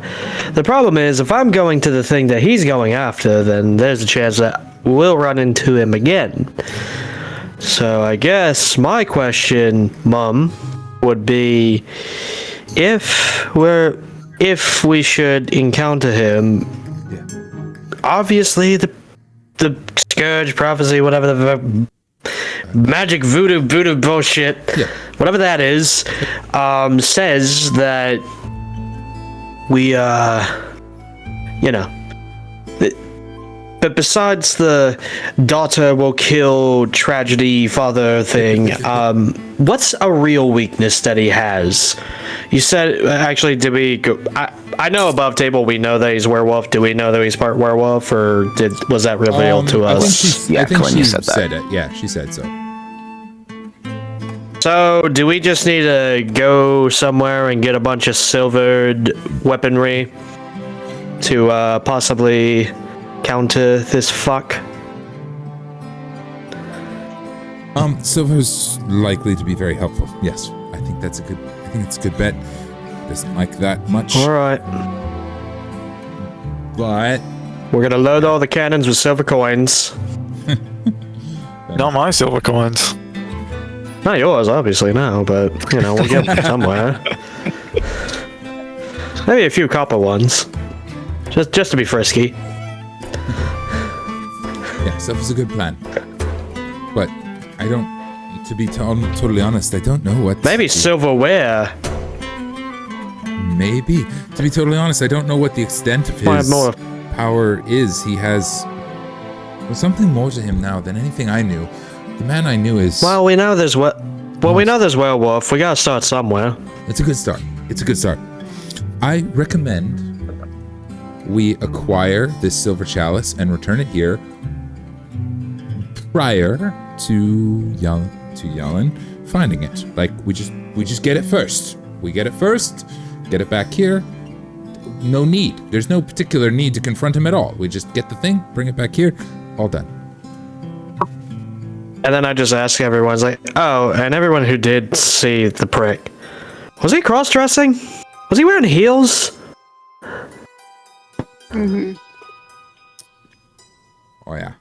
the problem is, if I'm going to the thing that he's going after, then there's a chance that we'll run into him again. So I guess my question, Mum, would be if we should encounter him. Yeah. Obviously, the scourge prophecy, whatever the magic voodoo bullshit, whatever that is, says that we, but besides the daughter will kill tragedy father thing, what's a real weakness that he has? You said, actually, did we go, I know above table we know that he's werewolf. Do we know that he's part werewolf, or was that revealed to us? Yeah, I think Glenn, she you said that. said it. Yeah, she said so. So, do we just need to go somewhere and get a bunch of silvered weaponry to possibly counter this fuck? Silver's likely to be very helpful. Yes, I think it's a good bet. Doesn't like that much. All right. But We're gonna load all the cannons with silver coins. Not my silver coins. Not yours, obviously, no, but, we'll get them somewhere. Maybe a few copper ones. Just to be frisky. yeah, Silver's a good plan. But I don't, to be totally honest, I don't know what. Maybe silverware. Maybe. To be totally honest, I don't know what the extent of his power is. He has something more to him now than anything I knew. The man I knew is... Well, we know there's we know there's werewolf. We gotta start somewhere. It's a good start. I recommend we acquire this silver chalice and return it here prior to Yellen finding it. Like, we just get it first. We get it first, get it back here. No need. There's no particular need to confront him at all. We just get the thing, bring it back here, all done. And then I just ask everyone's like, oh, and everyone who did see the prick, was he cross-dressing? Was he wearing heels? Mm-hmm. Oh yeah.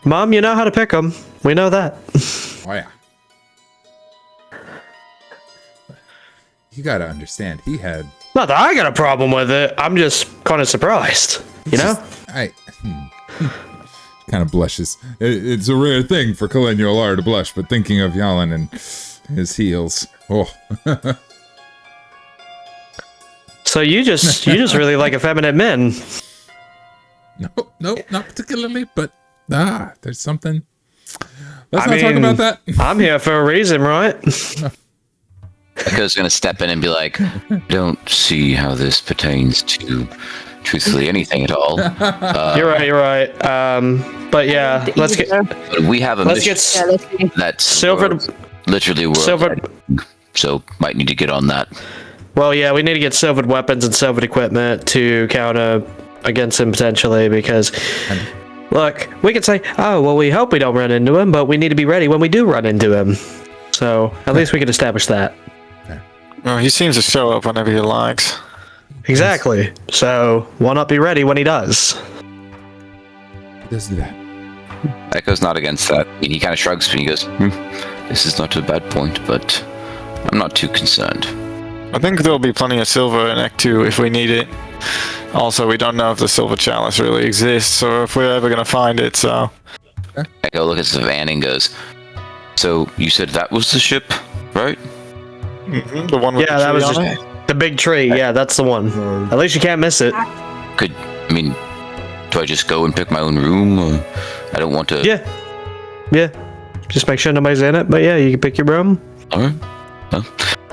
Mom, you know how to pick them. We know that. Oh yeah. You gotta understand, he had... Not that I got a problem with it. I'm just kind of surprised. You know? Kind of blushes. It's a rare thing for Kalenial Lar to blush, but thinking of Yalin and his heels. Oh. So you just really like effeminate men. No, not particularly, but there's something. Let's not talk about that. I'm here for a reason, right? Echo's gonna step in and be like, "Don't see how this pertains to, truthfully, anything at all." You're right. But yeah, let's get. But we have a mission that's silver. Literally world. Silver. So might need to get on that. Well, yeah, we need to get silvered weapons and silvered equipment to counter against him potentially, because look, we could say, oh, well, we hope we don't run into him, but we need to be ready when we do run into him. So at least we can establish that. No, he seems to show up whenever he likes. Exactly. So why not be ready when he does? Let's do that. Echo's not against that. I mean, he kind of shrugs and he goes, "This is not a bad point, but I'm not too concerned." I think there'll be plenty of silver in Act 2 if we need it. Also, we don't know if the silver chalice really exists or if we're ever going to find it, so... Echo looks at Savannah and goes, "So, you said that was the ship, right?" Mm-hmm. The one with the that tree was on just it? the big tree. Yeah, that's the one. At least you can't miss it. Do I just go and pick my own room? Or I don't want to... Yeah. Just make sure nobody's in it, but yeah, you can pick your room. Alright. Well,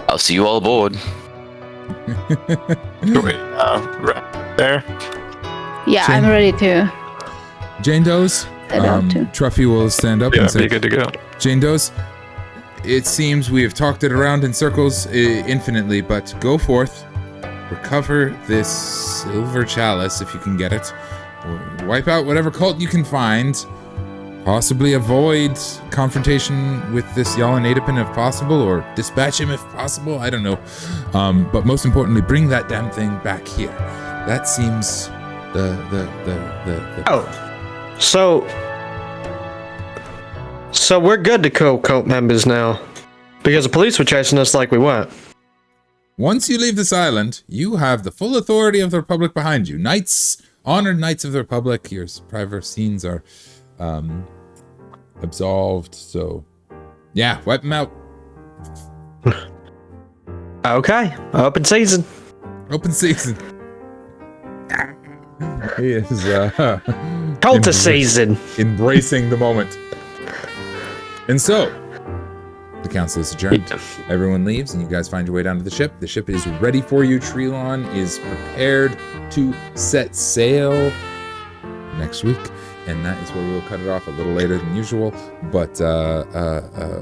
I'll see you all aboard. Wait, right there? Yeah, Jane? I'm ready to. Jane Doe's. Truffy will stand up Yeah, and say, be good to go. Jane Doe's, it seems we have talked it around in circles infinitely, but go forth, recover this silver chalice if you can get it, or wipe out whatever cult you can find, possibly avoid confrontation with this Yalan Adipin if possible, or dispatch him if possible, I don't know. But most importantly, bring that damn thing back here. That seems the Oh, so we're good to kill cult members now, because the police were chasing us like we weren't. Once you leave this island, you have the full authority of the Republic behind you. Knights honored knights of the Republic. Your private scenes are absolved. So, yeah, wipe them out. Okay, open season. Open season. He is Cultist season. embracing the moment. And so, the council is adjourned. Everyone leaves, and you guys find your way down to the ship. The ship is ready for you. Trelon is prepared to set sail next week, and that is where we'll cut it off a little later than usual. But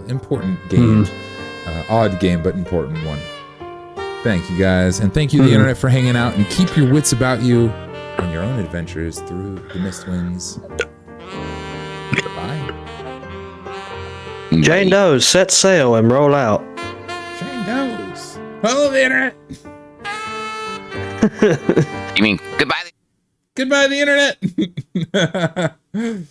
important game, odd game, but important one. Thank you guys, and thank you the internet for hanging out, and keep your wits about you on your own adventures through the Mistwings. Bye. Jane Doe's set sail and roll out. Jane Doe's. Follow the internet. You mean goodbye? Goodbye, the internet.